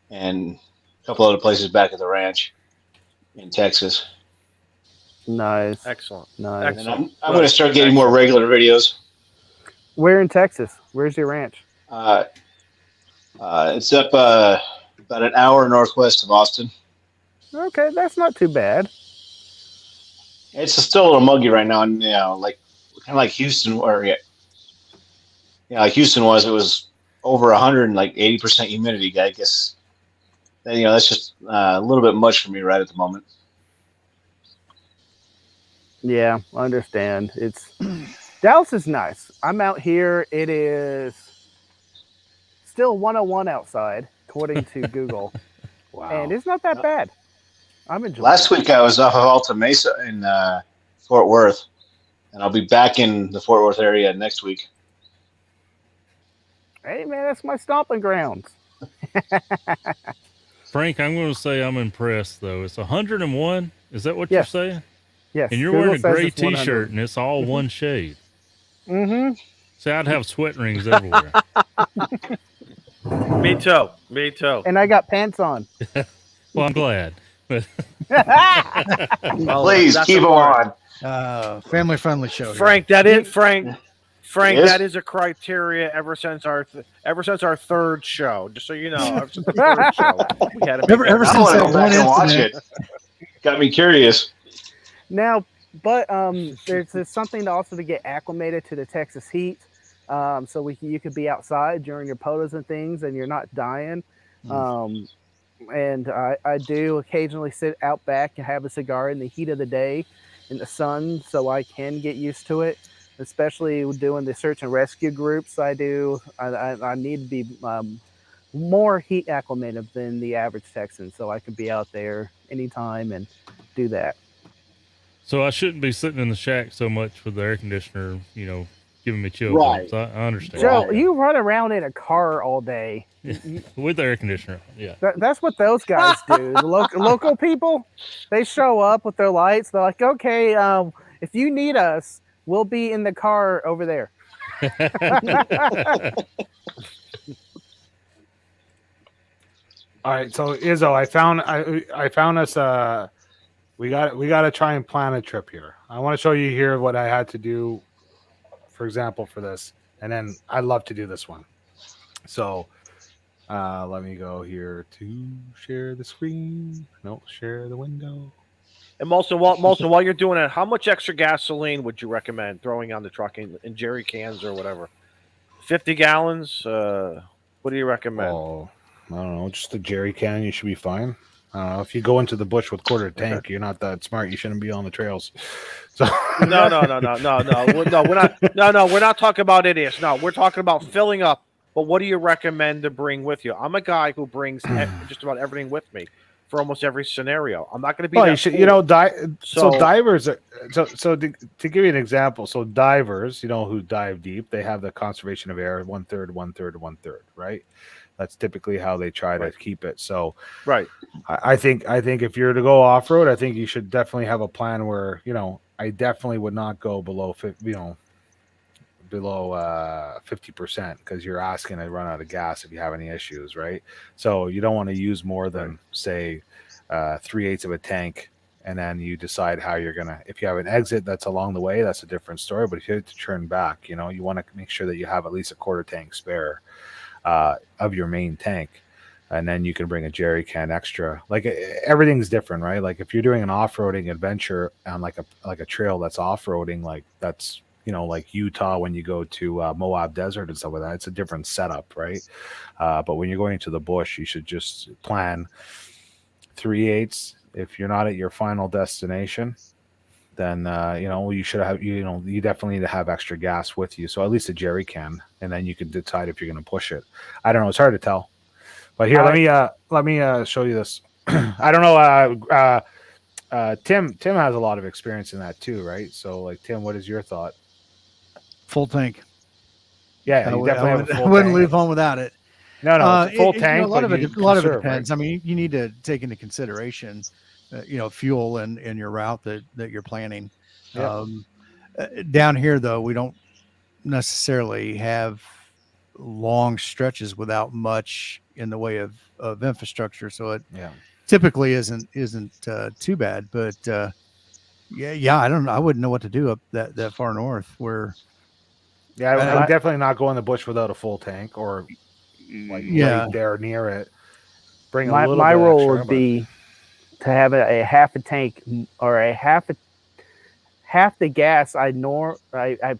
and a couple other places back at the ranch in Texas. Nice. Excellent. Nice. And I'm going to start getting more regular videos. Where in Texas? Where's your ranch? It's up about an hour northwest of Austin. Okay, that's not too bad. It's still a little muggy right now, and kind of like Houston, like Houston was. It was over 100 and like 80% humidity. I guess that's just a little bit much for me right at the moment. Yeah, I understand. Dallas is nice. I'm out here. It is still 101 outside, according to Google. Wow. And it's not that bad. I'm enjoying Last it. week I was off of Alta Mesa in Fort Worth, and I'll be back in the Fort Worth area next week. Hey, man, that's my stomping grounds. Frank, I'm going to say I'm impressed though. It's 101. Is that what Yes. you're saying? Yes. And you're Google wearing a says gray it's 100. T-shirt, and it's all one shade. Mm-hmm. See, I'd have sweat rings everywhere. Me too. And I got pants on. Well, I'm glad. But Please keep on. Family friendly show. Frank, here. that is Frank. Frank, Yes? that is a criteria ever since our third show. Just so you know, ever since the third show, we had to Ever I since want to that go back one and watch incident. it. Got me curious. Now, but there's something also to get acclimated to the Texas heat. So you could be outside during your potos and things, and you're not dying. And I do occasionally sit out back and have a cigar in the heat of the day, in the sun, so I can get used to it. Especially doing the search and rescue groups, I need to be more heat acclimated than the average Texan, so I can be out there anytime and do that. so I shouldn't be sitting in the shack so much with the air conditioner, giving me chill Right. bumps. I understand. Joe, you run around in a car all day. With the air conditioner, yeah. That's what those guys do. The local people, they show up with their lights. They're like, okay, if you need us, we'll be in the car over there. All right, so Izzo, I found us. We got to try and plan a trip here. I want to show you here what I had to do, for example, for this, and then I'd love to do this one. So, let me go here to share the screen. No, share the window. And Molson, while you're doing it, how much extra gasoline would you recommend throwing on the truck in jerry cans or whatever? 50 gallons? What do you recommend? Oh, I don't know. Just a jerry can, you should be fine. I don't know. If you go into the bush with quarter tank, you're not that smart. You shouldn't be on the trails. So No. We're not talking about idiots. No, we're talking about filling up. But what do you recommend to bring with you? I'm a guy who brings just about everything with me for almost every scenario. I'm not going to be. Well, so divers. So to give you an example, so divers, who dive deep, they have the conservation of air 1/3, 1/3, 1/3, right? That's typically how they try to keep it. So, right. I think if you're to go off road, I think you should definitely have a plan where I definitely would not go below 50% because you're asking to run out of gas if you have any issues, right? So you don't want to use more than say 3/8 of a tank, and then you decide how you're gonna. If you have an exit that's along the way, that's a different story. But if you have to turn back, you want to make sure that you have at least a quarter tank spare of your main tank, and then you can bring a jerry can extra. Like everything's different, right? Like if you're doing an off-roading adventure on like a trail that's off-roading, like that's like Utah when you go to Moab Desert and stuff like that, it's a different setup, right? But when you're going to the bush, you should just plan 3/8. If you're not at your final destination, then you should have you definitely need to have extra gas with you. So at least a jerry can, and then you can decide if you're going to push it. I don't know; it's hard to tell. But here, let me show you this. I don't know. Tim has a lot of experience in that too, right? So, like, Tim, what is your thought? Full tank. Yeah, you definitely have a full I wouldn't tank. leave home without it. No, it's a full tank. A lot of it depends. Right? I mean, you need to take into consideration, fuel and your route that you're planning. Yep. Down here, though, we don't necessarily have long stretches without much in the way of infrastructure, so it typically isn't too bad. But I don't know. I wouldn't know what to do up that far north where. Yeah, I would definitely not go in the bush without a full tank or right there near it. Bring a little my bit role extra, would be to have a half a tank or a half the gas I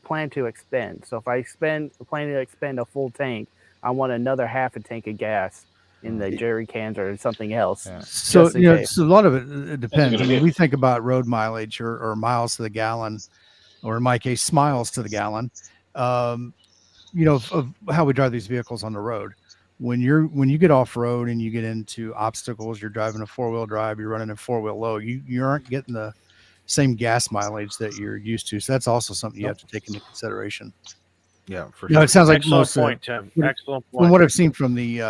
plan to expend. So if I plan to expend a full tank, I want another half a tank of gas in the jerry cans or something else. Yeah. So so a lot of it depends. I mean, we think about road mileage or miles to the gallon, or in my case, smiles to the gallon. Of how we drive these vehicles on the road. When you get off road and you get into obstacles, you're driving a 4-wheel drive, you're running a 4-wheel low, you aren't getting the same gas mileage that you're used to. So that's also something you have to take into consideration. Yeah, for sure. It sounds like excellent point, Tim. Excellent point. From what I've seen from the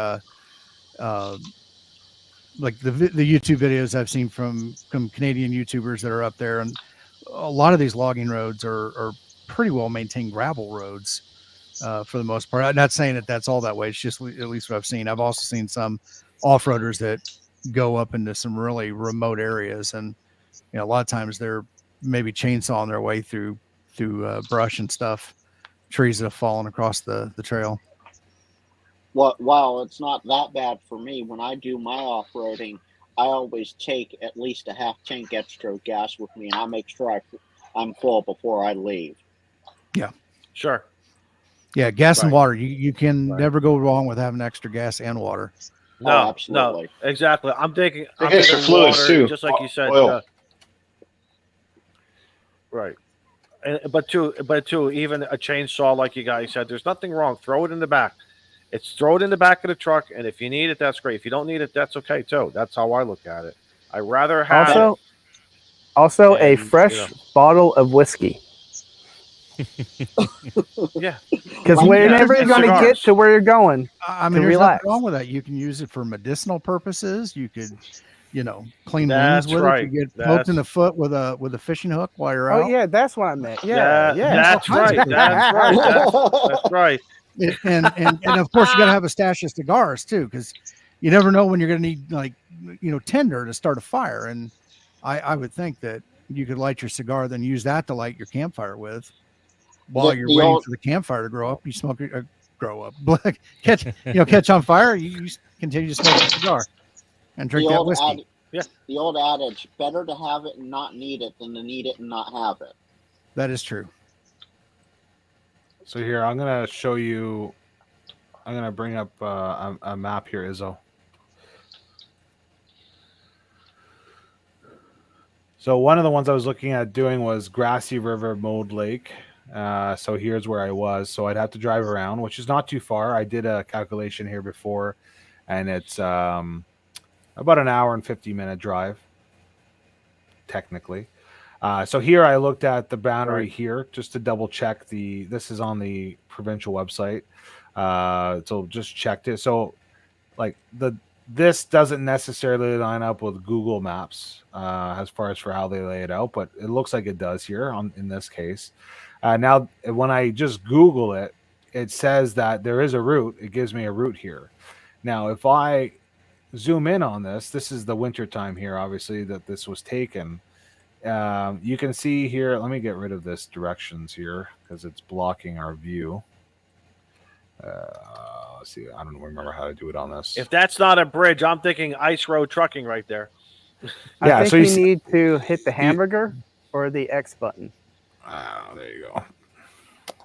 like the YouTube videos I've seen from Canadian YouTubers that are up there, and a lot of these logging roads are pretty well maintained gravel roads for the most part. I'm not saying that that's all that way. It's just at least what I've seen. I've also seen some off-roaders that go up into some really remote areas, and a lot of times they're maybe chainsawing their way through brush and stuff, trees that have fallen across the trail. Well, it's not that bad for me. When I do my off-roading, I always take at least a half tank extra gas with me, and I make sure I'm full before I leave. Yeah. Sure. Yeah, gas and water. You can never go wrong with having extra gas and water. No, absolutely. No, exactly. I'm thinking extra fluids water, too, just like you said. oil. Right. But too, even a chainsaw, like you guys said, there's nothing wrong. Throw it in the back. Throw it in the back of the truck, and if you need it, that's great. If you don't need it, that's okay too. That's how I look at it. I rather have also a fresh bottle of whiskey. Yeah, because whenever you're going to get to where you're going, I mean, there's nothing wrong with that. You can use it for medicinal purposes. You could, clean wounds with it. You get poked in the foot with a fishing hook while you're out. Oh yeah, that's what I meant. Yeah. That's right. That's right. And of course you got to have a stash of cigars too, because you never know when you're going to need tinder to start a fire. And I would think that you could light your cigar, then use that to light your campfire with. While you're waiting for the campfire to grow up, you smoke it, catch on fire. You continue to smoke a cigar and drink that whiskey. The old adage: better to have it and not need it than to need it and not have it. That is true. So here, I'm going to show you. I'm going to bring up a map here, Izzo. So one of the ones I was looking at doing was Grassy River Mode Lake. So here's where I was. So I'd have to drive around, which is not too far. I did a calculation here before, and it's about an hour and 50-minute drive, technically. So here I looked at the boundary here just to double check this is on the provincial website. So just checked it. So like this doesn't necessarily line up with Google Maps as far as for how they lay it out, but it looks like it does here in this case. Now, when I just Google it, it says that there is a route. It gives me a route here. Now, if I zoom in on this is the winter time here, obviously, that this was taken. You can see here, let me get rid of this directions here because it's blocking our view. Let's see, I don't remember how to do it on this. If that's not a bridge, I'm thinking ice road trucking right there. I think you need to hit the hamburger or the X button. Oh, there you go.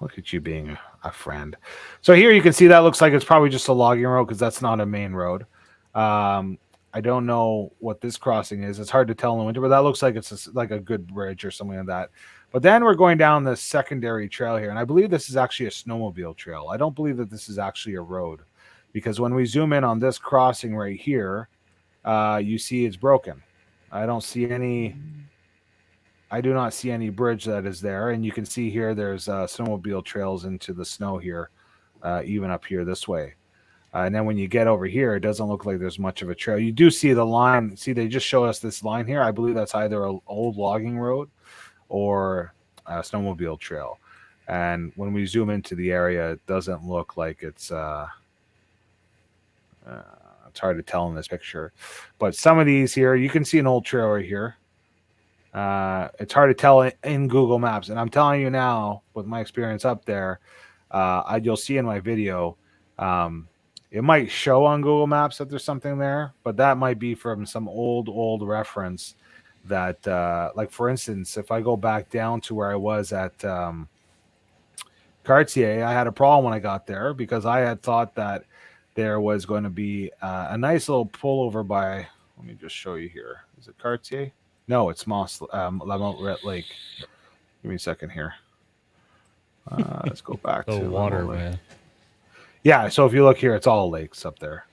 Look at you being a friend. So here you can see that looks like it's probably just a logging road because that's not a main road. I don't know what this crossing is. It's hard to tell in the winter, but that looks like it's like a good bridge or something like that. But then we're going down this secondary trail here, and I believe this is actually a snowmobile trail. I don't believe that this is actually a road because when we zoom in on this crossing right here, you see it's broken. I do not see any bridge that is there. And you can see here there's snowmobile trails into the snow here, even up here this way. And then when you get over here, it doesn't look like there's much of a trail. You do see the line. See, they just show us this line here. I believe that's either an old logging road or a snowmobile trail. And when we zoom into the area, it doesn't look like it's hard to tell in this picture. But some of these here, you can see an old trail right here. It's hard to tell in Google Maps. And I'm telling you now, with my experience up there, you'll see in my video, it might show on Google Maps that there's something there, but that might be from some old reference that, like for instance, if I go back down to where I was at Cartier, I had a problem when I got there because I had thought that there was going to be a nice little pullover by, let me just show you here. Is it Cartier? No, it's Lamont Lake. Give me a second here. Let's go back to water, man. Yeah, so if you look here, it's all lakes up there.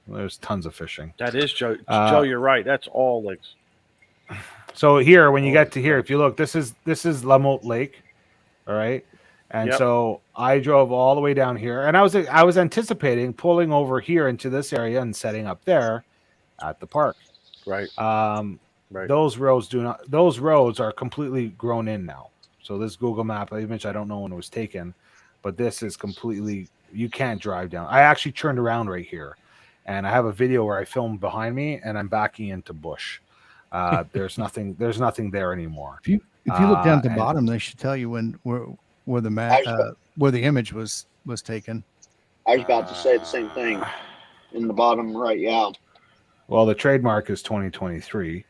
There's tons of fishing. That is Joe. Joe, you're right. That's all lakes. So here, when you get to here, if you look, this is Lamont Lake, all right. And so I drove all the way down here, and I was anticipating pulling over here into this area and setting up there at the park. Right. Right. Those roads are completely grown in now. So this Google map image, I don't know when it was taken, but this is completely, you can't drive down. I actually turned around right here and I have a video where I filmed behind me, and I'm backing into bush. There's nothing there anymore. If you look down at the and- bottom, they should tell you where the image was taken. I was about to say the same thing. In the bottom right, yeah. Well, the trademark is 2023,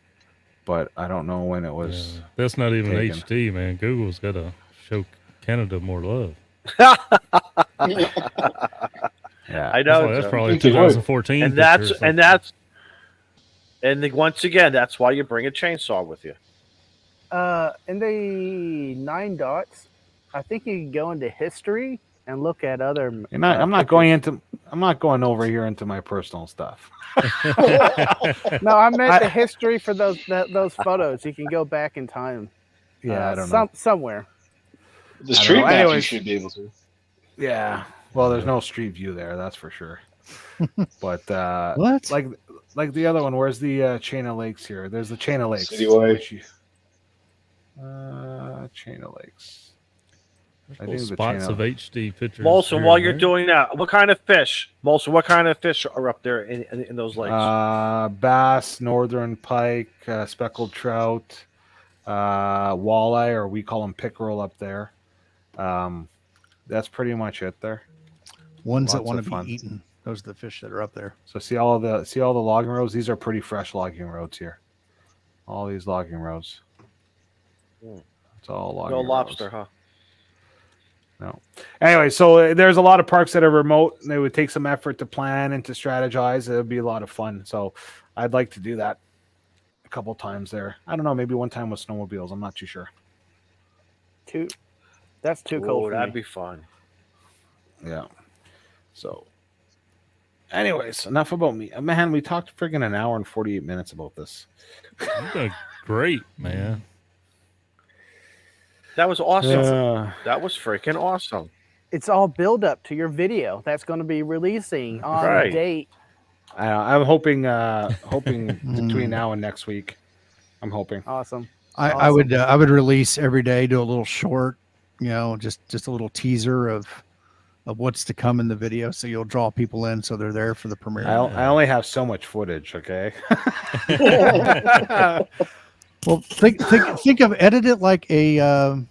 but I don't know when it was. Yeah, that's not even taken. HD, man. Google's got to show Canada more love. Yeah, I know. That's probably 2014. And once again, that's why you bring a chainsaw with you. In the 9 dots, I think you can go into history and look at other. I'm not going over here into my personal stuff. No, I meant the history for those photos. You can go back in time. Yeah, I don't know. Somewhere. The street map you should be able to. Yeah. Well, there's no street view there, that's for sure. But what? Like the other one, where's the chain of lakes here? There's the chain of lakes. Cityway. Chain of lakes. I think spots of HD pictures. Molson, while you're doing that, what kind of fish? Molson, what kind of fish are up there in those lakes? Bass, northern pike, speckled trout, walleye, or we call them pickerel up there. That's pretty much it there. Ones that want to be eaten. Those are the fish that are up there. So see all the logging roads? These are pretty fresh logging roads here. All these logging roads. It's all logging roads. No lobster, huh? No. Anyway, so there's a lot of parks that are remote. And they would take some effort to plan and to strategize. It would be a lot of fun. So I'd like to do that a couple times there. I don't know, maybe one time with snowmobiles. I'm not too sure. That's too cold. That'd be fun. Yeah. So, anyways, enough about me. Man, we talked friggin' an hour and 48 minutes about this. You're doing great, man. That was awesome. That was freaking awesome. It's all build up to your video that's going to be releasing on the date. I'm hoping between now and next week. I'm hoping. Awesome. I would release every day, do a little short, just a little teaser of what's to come in the video, so you'll draw people in so they're there for the premiere. I only have so much footage, okay? Well, think of it like a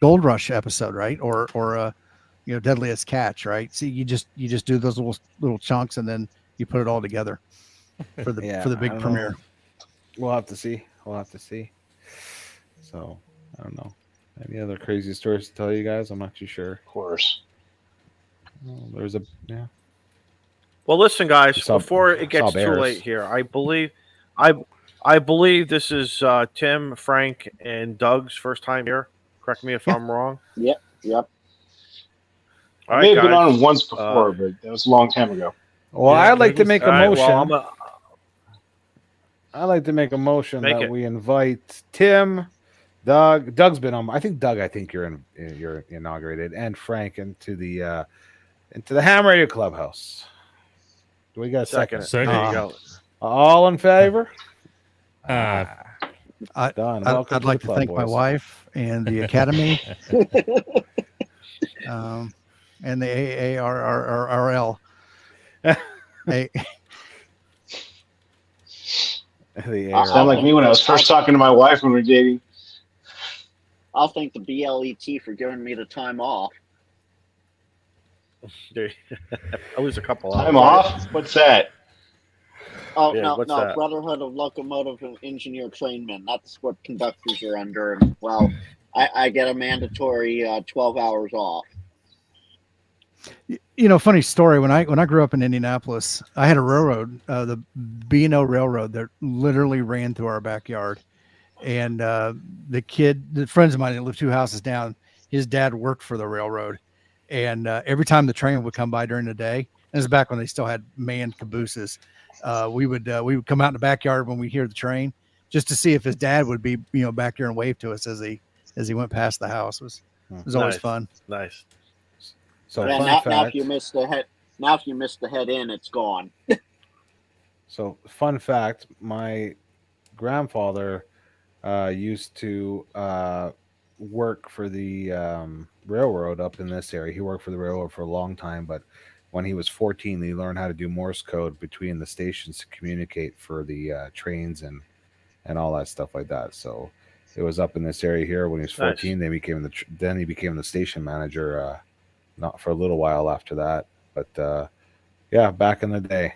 Gold Rush episode, right? Or Deadliest Catch, right? See, you just do those little chunks and then you put it all together for the big premiere. Know. We'll have to see. So I don't know. Any other crazy stories to tell you guys? I'm not too sure. Of course. There's Well, listen, guys. Before it gets too late here, I believe this is Tim, Frank, and Doug's first time here. Correct me if I'm wrong. Yep. All I may have been on once before, but that was a long time ago. Well, I'd like to make a motion. I'd like to make a motion that we invite Tim, Doug. Doug's been on. I think you're inaugurated, and Frank into the Ham Radio Clubhouse. Do we got a second? Second. There you go. All in favor? I'd like to thank my wife and the Academy, and the AARRL. Sound like me when I was first talking to my wife when we were dating. I'll thank the BLET for giving me the time off. I lose a couple time off? What's that? Oh, no, Brotherhood of Locomotive and Engineer Trainmen. That's what conductors are under. And, well, I get a mandatory 12 hours off. Funny story. When I grew up in Indianapolis, I had a railroad, the B&O Railroad, that literally ran through our backyard. And the friends of mine that lived 2 houses down, his dad worked for the railroad. And every time the train would come by during the day, and this is back when they still had manned cabooses, we would come out in the backyard when we hear the train, just to see if his dad would be back there and wave to us as he went past the house. It was always fun. Nice. So now if you miss the head in, it's gone. So fun fact: my grandfather used to work for the railroad up in this area. He worked for the railroad for a long time, but when he was 14, he learned how to do Morse code between the stations to communicate for the trains and all that stuff like that. So it was up in this area here when he was 14. Nice. Then he became the station manager. Not for a little while after that, but yeah, back in the day.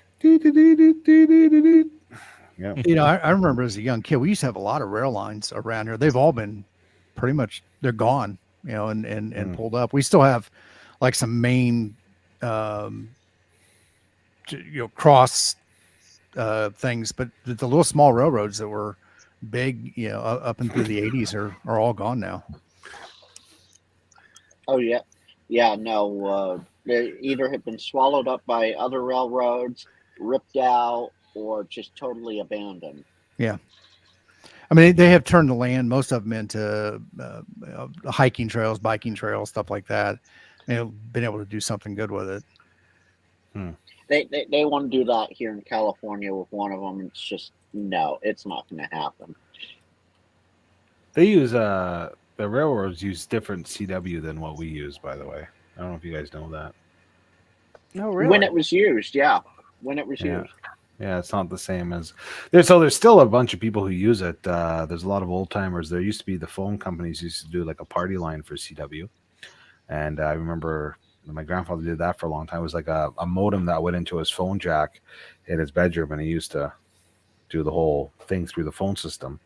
Yeah. I remember as a young kid, we used to have a lot of rail lines around here. They've all been pretty much, they're gone, and pulled up. We still have like some main, cross things, but the little small railroads that were big, up and through the 80s are all gone now. Oh yeah. Yeah, no, they either have been swallowed up by other railroads, ripped out, or just totally abandoned. Yeah. I mean, they have turned the land, most of them, into hiking trails, biking trails, stuff like that. They've been able to do something good with it. They want to do that here in California with one of them. It's just, no, it's not going to happen. They use the railroads use different CW than what we use, by the way. I don't know if you guys know that. No, really? When it was used, yeah. When it was used. Yeah, it's not the same as there's still a bunch of people who use it. There's a lot of old timers. There used to be the phone companies used to do like a party line for CW, and I remember my grandfather did that for a long time. It was like a modem that went into his phone jack in his bedroom, and he used to do the whole thing through the phone system.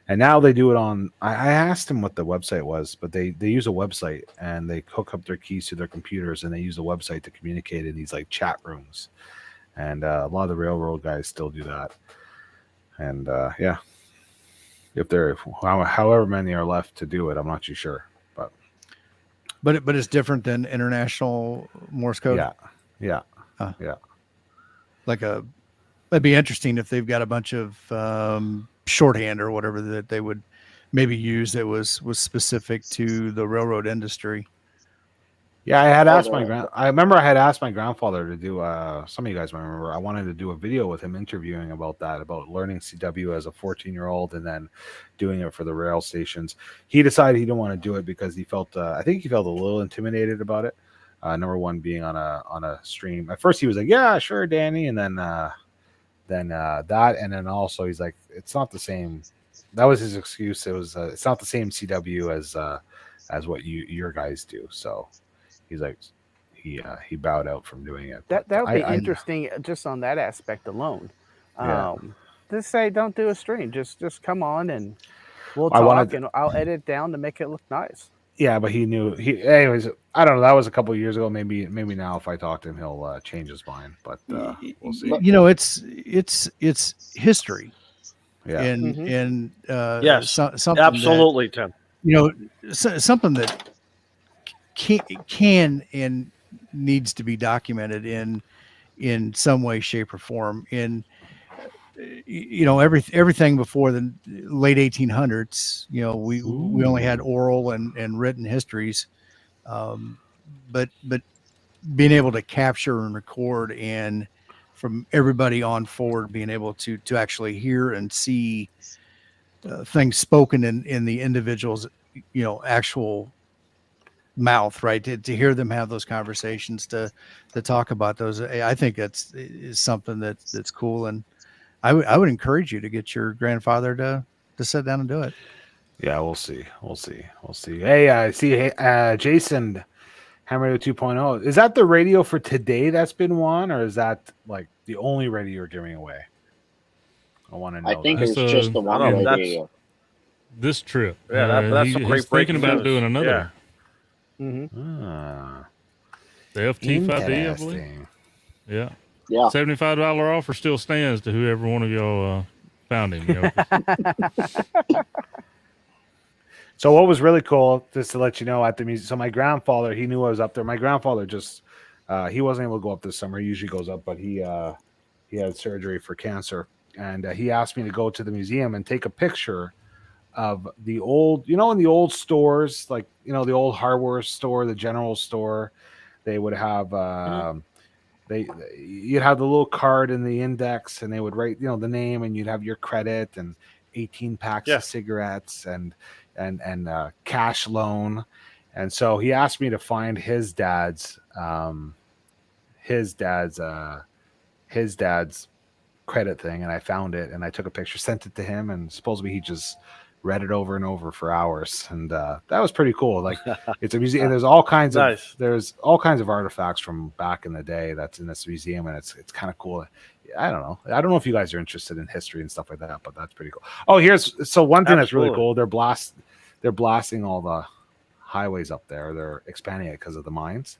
And now they do it on. I asked him what the website was, but they use a website and they hook up their keys to their computers and they use a website to communicate in these like chat rooms. And a lot of the railroad guys still do that. And yeah, if there, however many are left to do it, I'm not too sure. But it's different than international Morse code. Yeah. Like that'd be interesting if they've got a bunch of shorthand or whatever that they would maybe use that was specific to the railroad industry. Yeah, I had asked I remember I had asked my grandfather to do some of you guys might remember, I wanted to do a video with him interviewing about learning CW as a 14-year-old and then doing it for the rail stations. He decided he didn't want to do it because he felt I think he felt a little intimidated about it. Number one, being on a stream. At first he was like, yeah, sure, Danny, and then that, and then also he's like, it's not the same. That was his excuse. It was it's not the same CW as what your guys do. So he's like, he bowed out from doing it. That would be interesting just on that aspect alone. Just say, don't do a stream. Just come on and we'll talk, and I'll edit down to make it look nice. Yeah, but he knew anyways. I don't know. That was a couple of years ago. Maybe now, if I talk to him, he'll change his mind. But we'll see. It's history. Yeah, and yes, something absolutely, Tim. Something that can and needs to be documented in some way, shape, or form. Everything before the late 1800s, we only had oral and written histories, but being able to capture and record, and from everybody on forward being able to actually hear and see things spoken in the individual's actual mouth, right, to hear them have those conversations, to talk about those, I think is something that's cool. And I would encourage you to get your grandfather to sit down and do it. Yeah, we'll see. Hey, I see. Jason, Ham Radio 2.0. Is that the radio for today that's been won, or is that like the only radio you're giving away? I want to know. I think it's just the one radio. This trip. Yeah, that's a great. He's thinking about doing another. Yeah. The FT5D, I believe. Yeah. $75 offer still stands to whoever one of y'all found him. So what was really cool, just to let you know, at the museum. So my grandfather, he knew I was up there. My grandfather just he wasn't able to go up this summer. He usually goes up, but he had surgery for cancer, and he asked me to go to the museum and take a picture of the old, in the old stores, like the old hardware store, the general store. They would have you'd have the little card in the index, and they would write the name, and you'd have your credit and 18 packs of cigarettes and cash loan. And so he asked me to find his dad's his dad's credit thing, and I found it, and I took a picture, sent it to him, and supposedly he just read it over and over for hours, and that was pretty cool. Like, it's a museum. There's all kinds Nice. of artifacts from back in the day that's in this museum, and it's kind of cool. I don't know if you guys are interested in history and stuff like that, but that's pretty cool. Oh, one thing that's really cool. They're blasting all the highways up there. They're expanding it because of the mines.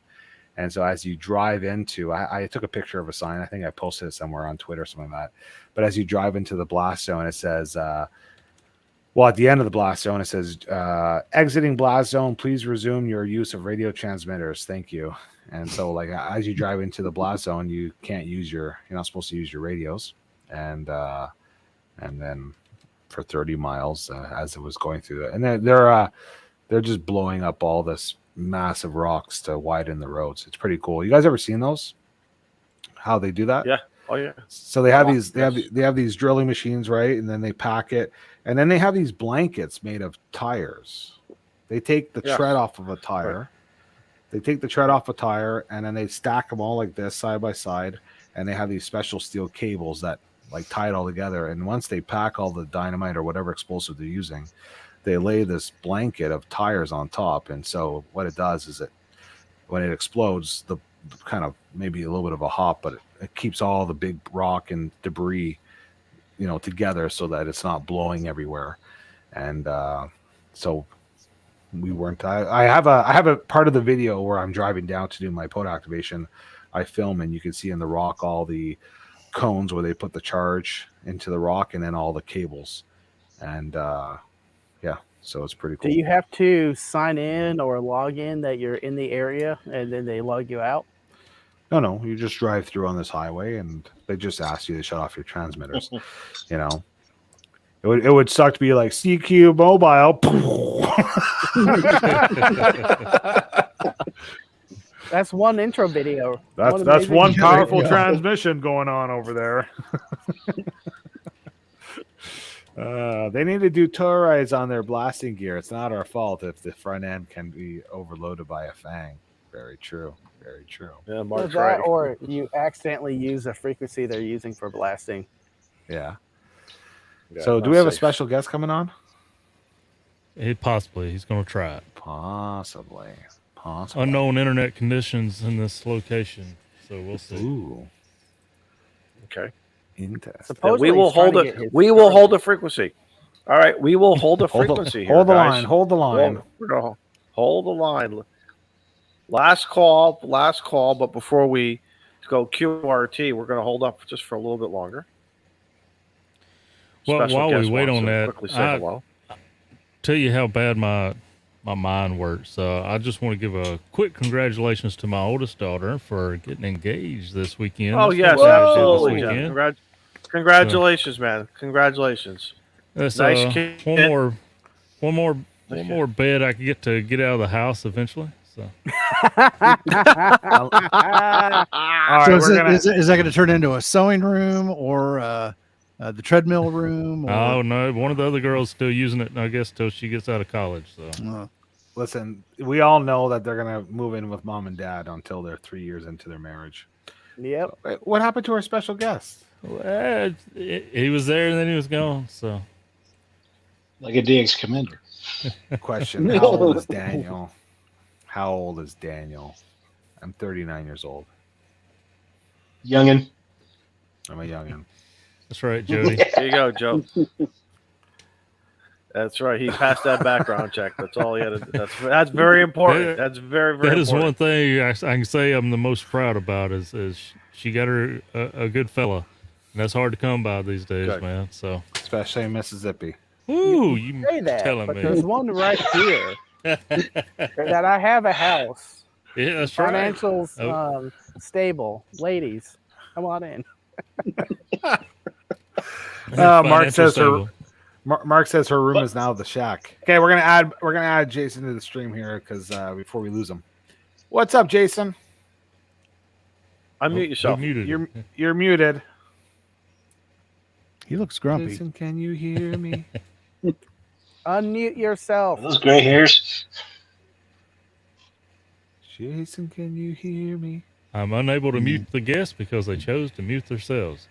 And so as you drive into, I took a picture of a sign. I think I posted it somewhere on Twitter or something like that. But as you drive into the blast zone, it says, at the end of the blast zone, it says, exiting blast zone, please resume your use of radio transmitters. Thank you. And so, like, as you drive into the blast zone, you're not supposed to use your radios. And then for 30 miles, as it was going through it. And they're just blowing up all this massive rocks to widen the roads. It's pretty cool. You guys ever seen those? How they do that? Yeah. Oh yeah. So they have these drilling machines, right? And then they pack it, and then they have these blankets made of tires. They take the tread off of a tire. Right. They take the tread off a tire, and then they stack them all like this, side by side, and they have these special steel cables that like tie it all together. And once they pack all the dynamite or whatever explosive they're using, they lay this blanket of tires on top, and so what it does is when it explodes, the kind of maybe a little bit of a hop, but it keeps all the big rock and debris, together so that it's not blowing everywhere. And so we weren't. I have a part of the video where I'm driving down to do my pod activation. I film, and you can see in the rock all the cones where they put the charge into the rock, and then all the cables, and so it's pretty cool. Do you have to sign in or log in that you're in the area, and then they log you out? No, you just drive through on this highway, and they just ask you to shut off your transmitters. It would suck to be like CQ Mobile. That's one intro video. That's one powerful transmission going on over there. They need to do tow rides on their blasting gear. It's not our fault if the front end can be overloaded by a fang. Very true. Very true. Yeah, Mark's that, right. or you accidentally use a frequency they're using for blasting. Yeah. So, do we have a special guest coming on? Possibly. He's going to try it. Possibly. Unknown internet conditions in this location, so we'll see. Ooh. Okay. Interesting. We will hold it. We will hold the frequency. All right, we will hold the frequency. Hold the guys. line. Hold the line. Hold the line. Last call. But before we go QRT, we're going to hold up just for a little bit longer. Well, Special while guest we wait wants on to that, quickly say hello. Tell you how bad my mind works. I just want to give a quick congratulations to my oldest daughter for getting engaged this weekend. Oh yes, absolutely. Congratulations, man. Congratulations. That's nice kid. One more bed I could get out of the house eventually. So, is that going to turn into a sewing room or the treadmill room? Or... Oh no, one of the other girls still using it, I guess, till she gets out of college. So, listen, we all know that they're gonna move in with mom and dad until they're 3 years into their marriage. Yep. What happened to our special guest? Well, he was there and then he was gone. So, like a DX commander. Question: How old is Daniel? How old is Daniel? I'm 39 years old. Youngin. I'm a youngin. That's right, Jody. There you go, Joe. That's right. He passed that background check. That's all he had to do. That's very important. That's very, very important. That is one thing I can say I'm the most proud about is she got her a good fella. And that's hard to come by these days, man. So especially in Mississippi. Ooh, you say that, telling but me. There's one right here that I have a house. Yeah, that's Financials right. Stable. Ladies, come on in. Mark says her room is now the shack. Okay, we're gonna add Jason to the stream here because before we lose him. What's up, Jason? Unmute yourself. You're muted. He looks grumpy. Jason, can you hear me? Unmute yourself. Are those gray hairs? Jason, can you hear me? I'm unable to mute the guests because they chose to mute themselves.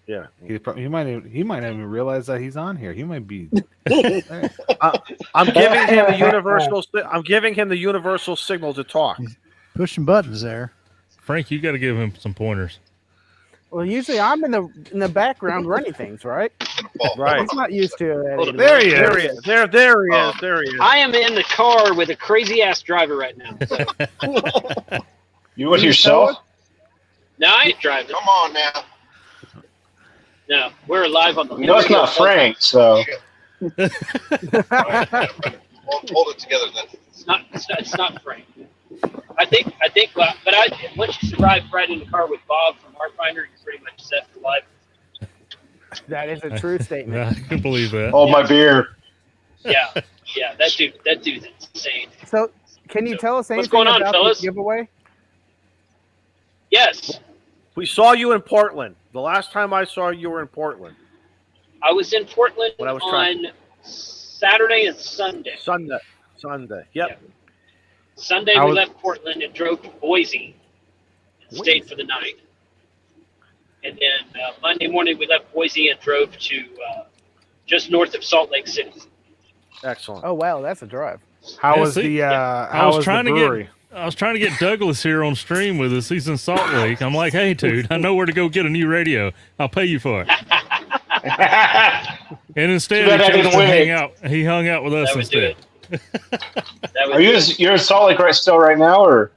Yeah, he might not even realize that he's on here. He might be. I'm giving him the universal. I'm giving him the universal signal to talk. He's pushing buttons there. Frank, you got to give him some pointers. Well, usually I'm in the background running things, right? Right. He's not used to it. Anymore. There he is. There he is. There he is. There he is. I am in the car with a crazy ass driver right now. So. You with yourself? No, I ain't driving. Come on now. No, we're live on the. You know it's not Frank, so. Hold it together then. It's not Frank. I think, but once you drive right in the car with Bob from Heartfinder, you're pretty much set for life. That is a true statement. I can believe that. Oh, my beer. Yeah, that dude's insane. So, can you tell us anything What's going on, about fellas? this giveaway? Yes, We saw you in Portland. The last time I saw you were in Portland. I was in Portland When I was on Saturday and Sunday. Sunday. Yep. Yeah. Sunday we left Portland and drove to Boise and stayed for the night. And then Monday morning we left Boise and drove to just north of Salt Lake City. Excellent. Oh wow, that's a drive. How Yeah, was see, the? I How was was trying the brewery? I was trying to get Douglas here on stream with us. He's in Salt Lake. I'm like, hey, dude, I know where to go get a new radio. I'll pay you for it. And instead, Too bad I he chose didn't to win hang it. out. He hung out with us That would do instead. it. That would Are do you it. you're in Salt Lake still right now, or?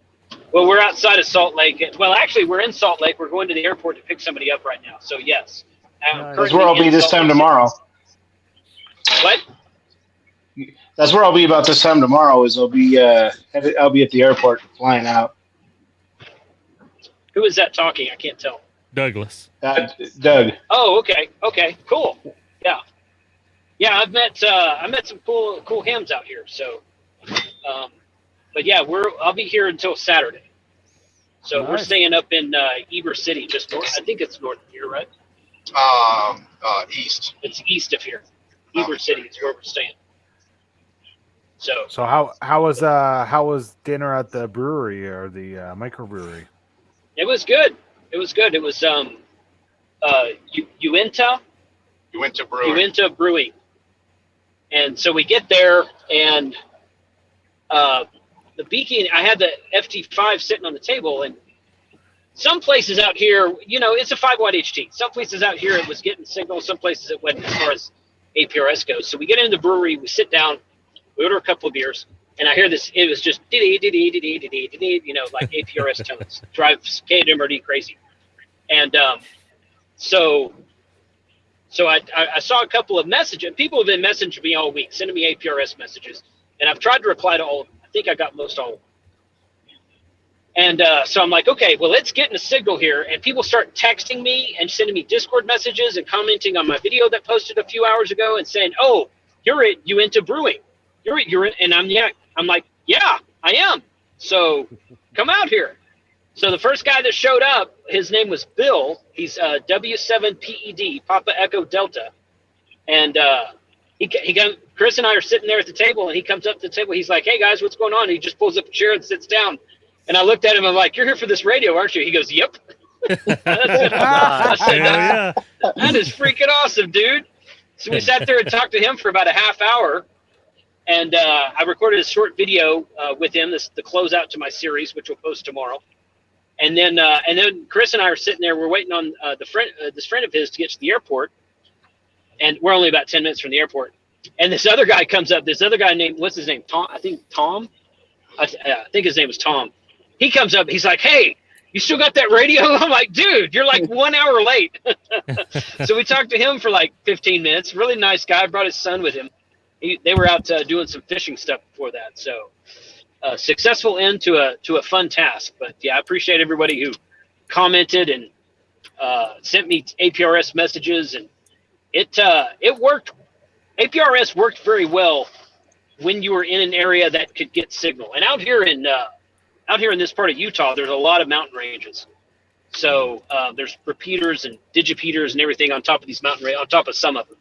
Well, we're outside of Salt Lake. Well, actually, we're in Salt Lake. We're going to the airport to pick somebody up right now. So, yes. That's where I'll be this time tomorrow. What? That's where I'll be about this time tomorrow. I'll be at the airport flying out. Who is that talking? I can't tell. Douglas. Doug. Oh, okay. Okay, cool. Yeah. Yeah, I met some cool hams out here. So, but yeah, I'll be here until Saturday. So we're staying up in Eber City, just north. I think it's north of here, right? East. It's east of here. Eber City is where we're staying. So how was dinner at the brewery or the microbrewery? it was good. It was good. It was Uinta Brewing. And so we get there, and the beacon, I had the FT5 sitting on the table, and some places out here, it's a 5 watt HT. Some places out here it was getting signal, some places it wasn't as far as APRS goes. So we get into the brewery, we sit down, we order a couple of beers, and I hear this, it was just, like APRS tones. Drives KMRD crazy. And so I saw a couple of messages. People have been messaging me all week, sending me APRS messages, and I've tried to reply to all of them. I think I got most all of them. And so I'm like, okay, well, let's get in a signal here. And people start texting me and sending me Discord messages and commenting on my video that posted a few hours ago and saying, oh, you're into brewing. And I'm like, yeah, I am. So come out here. So the first guy that showed up, his name was Bill. He's W7PED, Papa Echo Delta. And Chris and I are sitting there at the table, and he comes up to the table. He's like, hey, guys, what's going on? And he just pulls up a chair and sits down. And I looked at him. I'm like, you're here for this radio, aren't you? He goes, yep. I said, yeah. That is freaking awesome, dude. So we sat there and talked to him for about a half hour. And I recorded a short video with him, the closeout to my series, which we'll post tomorrow. And then Chris and I are sitting there. We're waiting on this friend of his to get to the airport. And we're only about 10 minutes from the airport. And this other guy comes up. This other guy named, what's his name? Tom? I think Tom. I think his name was Tom. He comes up. He's like, hey, you still got that radio? I'm like, dude, you're like 1 hour late. So we talked to him for like 15 minutes. Really nice guy. Brought his son with him. They were out doing some fishing stuff before that. So successful end to a fun task. But yeah, I appreciate everybody who commented and sent me APRS messages, and it worked. APRS worked very well when you were in an area that could get signal. And out here in this part of Utah, there's a lot of mountain ranges. So there's repeaters and digipeaters and everything on top of these mountain ranges, on top of some of them.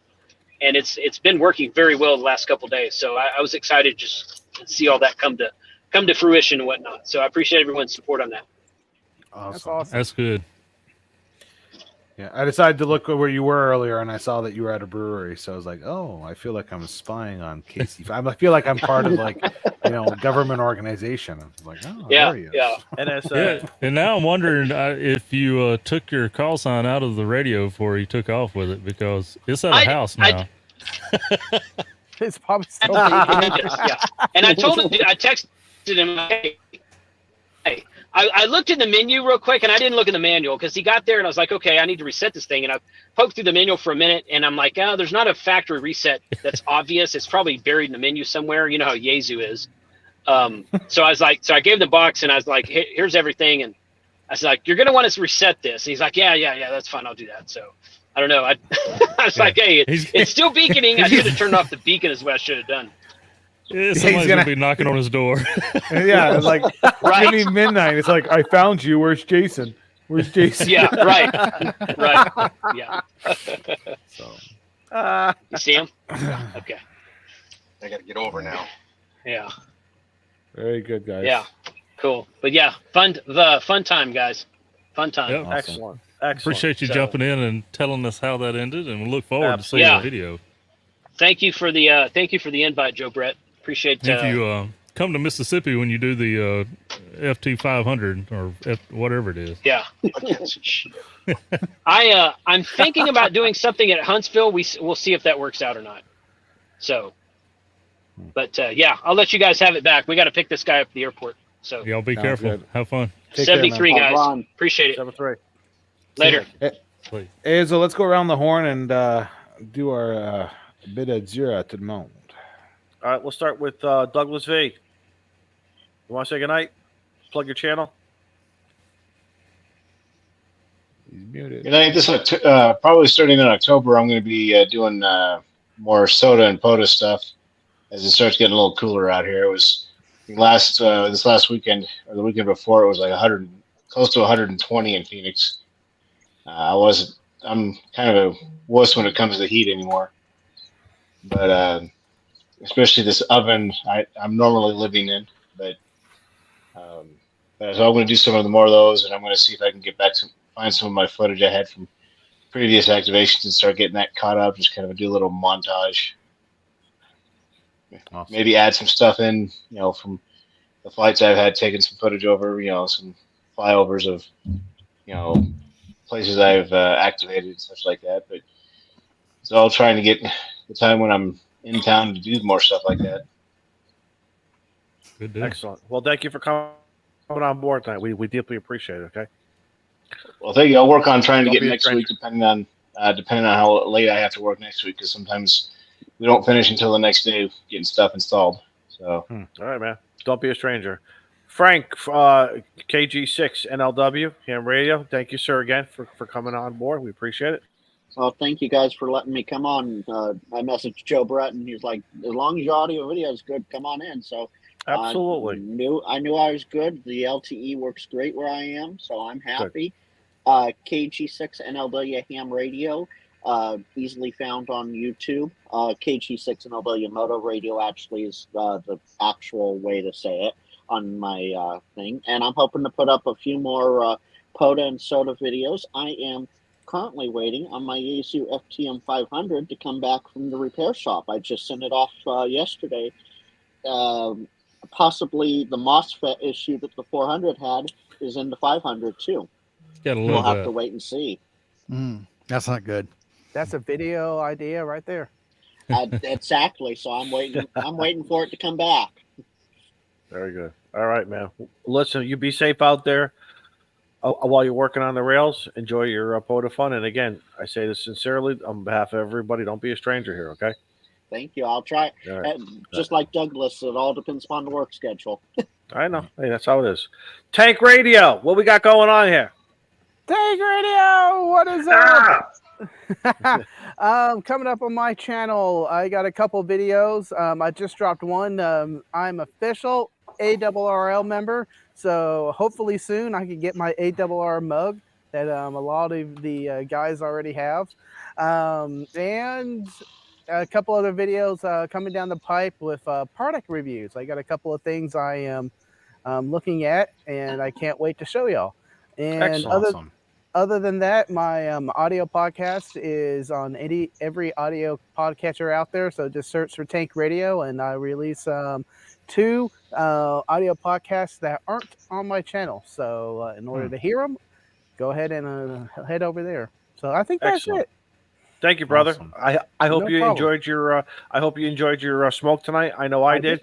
And it's been working very well the last couple of days. So I was excited just to see all that come to fruition and whatnot. So I appreciate everyone's support on that. Awesome. That's awesome. That's good. Yeah, I decided to look where you were earlier, and I saw that you were at a brewery. So I was like, "Oh, I feel like I'm spying on Casey. I feel like I'm part of like, government organization." I was like, "Oh, Yeah, there he is." yeah. NSA. Yeah, and now I'm wondering if you took your call sign out of the radio before you took off with it, because it's at a house now. It's probably still Yeah. And I told him, I texted him, hey, I looked in the menu real quick, and I didn't look in the manual because he got there, and I was like, okay, I need to reset this thing. And I poked through the manual for a minute, and I'm like, oh, there's not a factory reset that's obvious. It's probably buried in the menu somewhere. You know how Yezu is. So I was like, I gave the box, and I was like, here's everything. And I was like, you're going to want us to reset this. And he's like, yeah, that's fine. I'll do that. So I don't know. I was like, hey, it's still beaconing. I should have turned off the beacon is what I should have done. Yeah, somebody's gonna be knocking on his door. Yeah, it's like Right. give me midnight. It's like I found you. Where's Jason? Where's Jason? Yeah, right. Yeah. So, you see him? Okay. I got to get over now. Yeah. very good, guys. Yeah. Cool. But yeah, fun time, guys. Fun time. Yep. Awesome. Excellent. Appreciate you So- jumping in and telling us how that ended, and we look forward to seeing Yeah. the video. Thank you for the invite, Joe Brett. Appreciate If you come to Mississippi when you do the FT 500 or whatever it is. Yeah. I'm thinking about doing something at Huntsville. We'll see if that works out or not. So, but yeah, I'll let you guys have it back. We got to pick this guy up at the airport. So Y'all be careful. good. Have fun. Take care, 73 man. guys. Ron. Appreciate it. 7-3. Later. Hey, so let's go around the horn and do our bit of Zira to the monde. All right, we'll start with Douglas V. You want to say goodnight? Plug your channel. He's muted. Good night. This probably starting in October, I'm going to be doing more soda and POTA stuff as it starts getting a little cooler out here. It was this last weekend or the weekend before, it was like 100, close to 120 in Phoenix. I'm kind of a wuss when it comes to the heat anymore, but especially this oven I'm normally living in. But so I'm going to do some of the more of those, and I'm going to see if I can get back find some of my footage I had from previous activations and start getting that caught up. Just kind of do a little montage. Awesome. Maybe add some stuff in, from the flights I've had, taking some footage over, some flyovers of, places I've activated and such like that. But it's all trying to get the time when I'm in town to do more stuff like that. Good deal. Excellent. Well, thank you for coming on board tonight. We deeply appreciate it. Okay. Well, thank you. I'll work on trying to Don't get be a next stranger. week, depending on how late I have to work next week, because sometimes we don't finish until the next day getting stuff installed. So, All right, man. Don't be a stranger. Frank, KG6 NLW, Ham Radio. Thank you, sir, again for coming on board. We appreciate it. Well, thank you guys for letting me come on. I messaged Joe Brett, and he's like, as long as your audio video is good, come on in. So Absolutely. I knew I was good. The LTE works great where I am, so I'm happy. KG6 NLW Ham Radio, easily found on YouTube. KG6 NLW Moto Radio actually is the actual way to say it on my thing. And I'm hoping to put up a few more POTA and soda videos. I am currently waiting on my Yaesu FTM 500 to come back from the repair shop. I just sent it off yesterday. Possibly the MOSFET issue that the 400 had is in the 500 too. We'll have to wait and see. That's not good. That's a video idea right there. Exactly. So I'm waiting for it to come back. Very good. All right, man. Listen, you be safe out there while you're working on the rails. Enjoy your POTA fun. And again, I say this sincerely on behalf of everybody. Don't be a stranger here, okay? Thank you. I'll try. All right. Just like Douglas, it all depends upon the work schedule. I know. Hey, that's how it is. Tank Radio. What we got going on here? Tank Radio, what is up? Coming up on my channel, I got a couple videos. I just dropped one. I'm official ARRL member, so hopefully soon I can get my ARRL mug that a lot of the guys already have. And a couple other videos coming down the pipe with product reviews. I got a couple of things I am looking at, and I can't wait to show y'all. And other than that, my audio podcast is on every audio podcatcher out there. So just search for Tank Radio, and I release 2 audio podcasts that aren't on my channel. So in order to hear them, go ahead and head over there. So I think that's it. Thank you, brother. Awesome. I hope No you problem. enjoyed your smoke tonight. I know I did.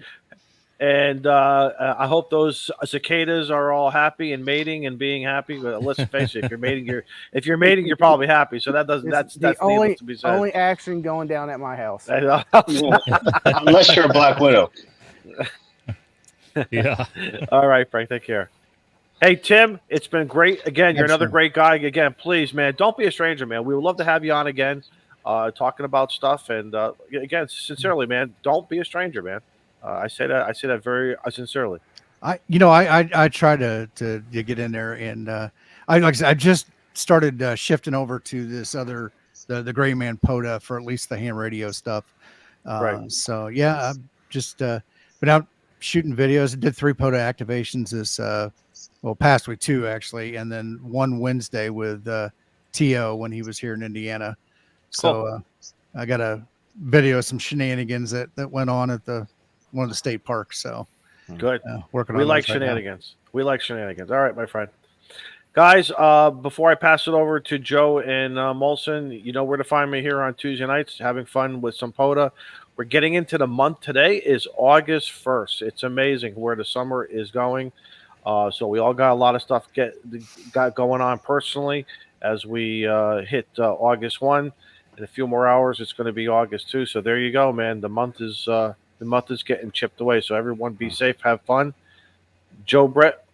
And I hope those cicadas are all happy and mating and being happy. But let's face it, if you're mating, you're probably happy. So that's the only needless to be said. only action going down at my house. Unless you're a Black Widow. Yeah. All right, Frank. Take care. Hey, Tim, it's been great. Again, you're another great guy. Again, please, man, don't be a stranger, man. We would love to have you on again, talking about stuff. And again, sincerely, man, don't be a stranger, man. I say that very sincerely. I try to get in there, and like I said, I just started shifting over to this other the Gray Man POTA for at least the ham radio stuff. Right. So yeah, I'm just been out shooting videos. I did 3 POTA activations this past week, 2 actually, and then 1 Wednesday with T.O. when he was here in Indiana. So I got a video of some shenanigans that went on at one of the state parks. So good. Working We on like those right now. shenanigans. We like shenanigans. All right, my friend. Guys, before I pass it over to Joe and Molson, you know where to find me here on Tuesday nights, having fun with some POTA. We're getting into the month. Today is August 1st. It's amazing where the summer is going. So we all got a lot of stuff got going on personally as we hit August 1. In a few more hours, it's going to be August 2. So there you go, man. The month is getting chipped away. So everyone be safe, have fun. Joe Brett,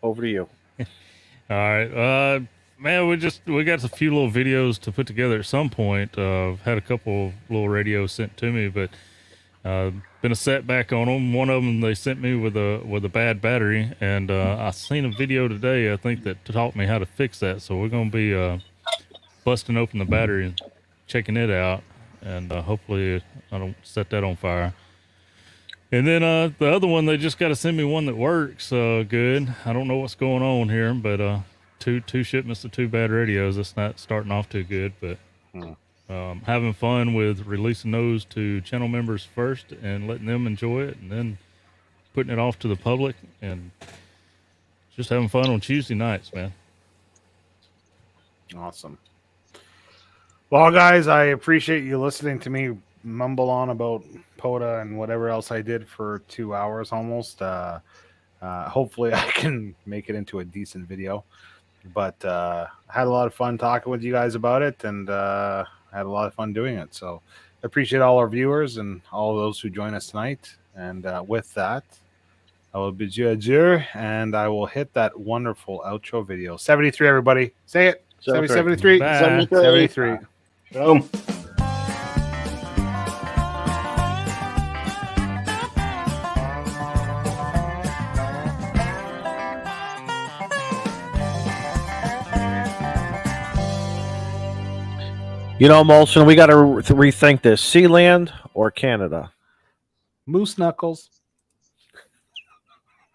over to you. All right. Man, we got a few little videos to put together at some point. Had a couple of little radios sent to me, but been a setback on them. One of them they sent me with a bad battery, and I seen a video today, I think, that taught me how to fix that. So we're going to be busting open the battery and checking it out, and hopefully I don't set that on fire. And then the other one, they just got to send me one that works good. I don't know what's going on here, but two shipments of 2 bad radios. That's not starting off too good, but having fun with releasing those to channel members first and letting them enjoy it, and then putting it off to the public, and just having fun on Tuesday nights, man. Awesome. Well, guys, I appreciate you listening to me mumble on about POTA and whatever else I did for 2 hours almost. Hopefully I can make it into a decent video, but I had a lot of fun talking with you guys about it, and I had a lot of fun doing it. So I appreciate all our viewers and all those who join us tonight. And with that, I will bid you adieu, and I will hit that wonderful outro video. 73, everybody. Say it. 73. 73. Boom. You know, Molson, we got to rethink this. Sealand or Canada? Moose knuckles.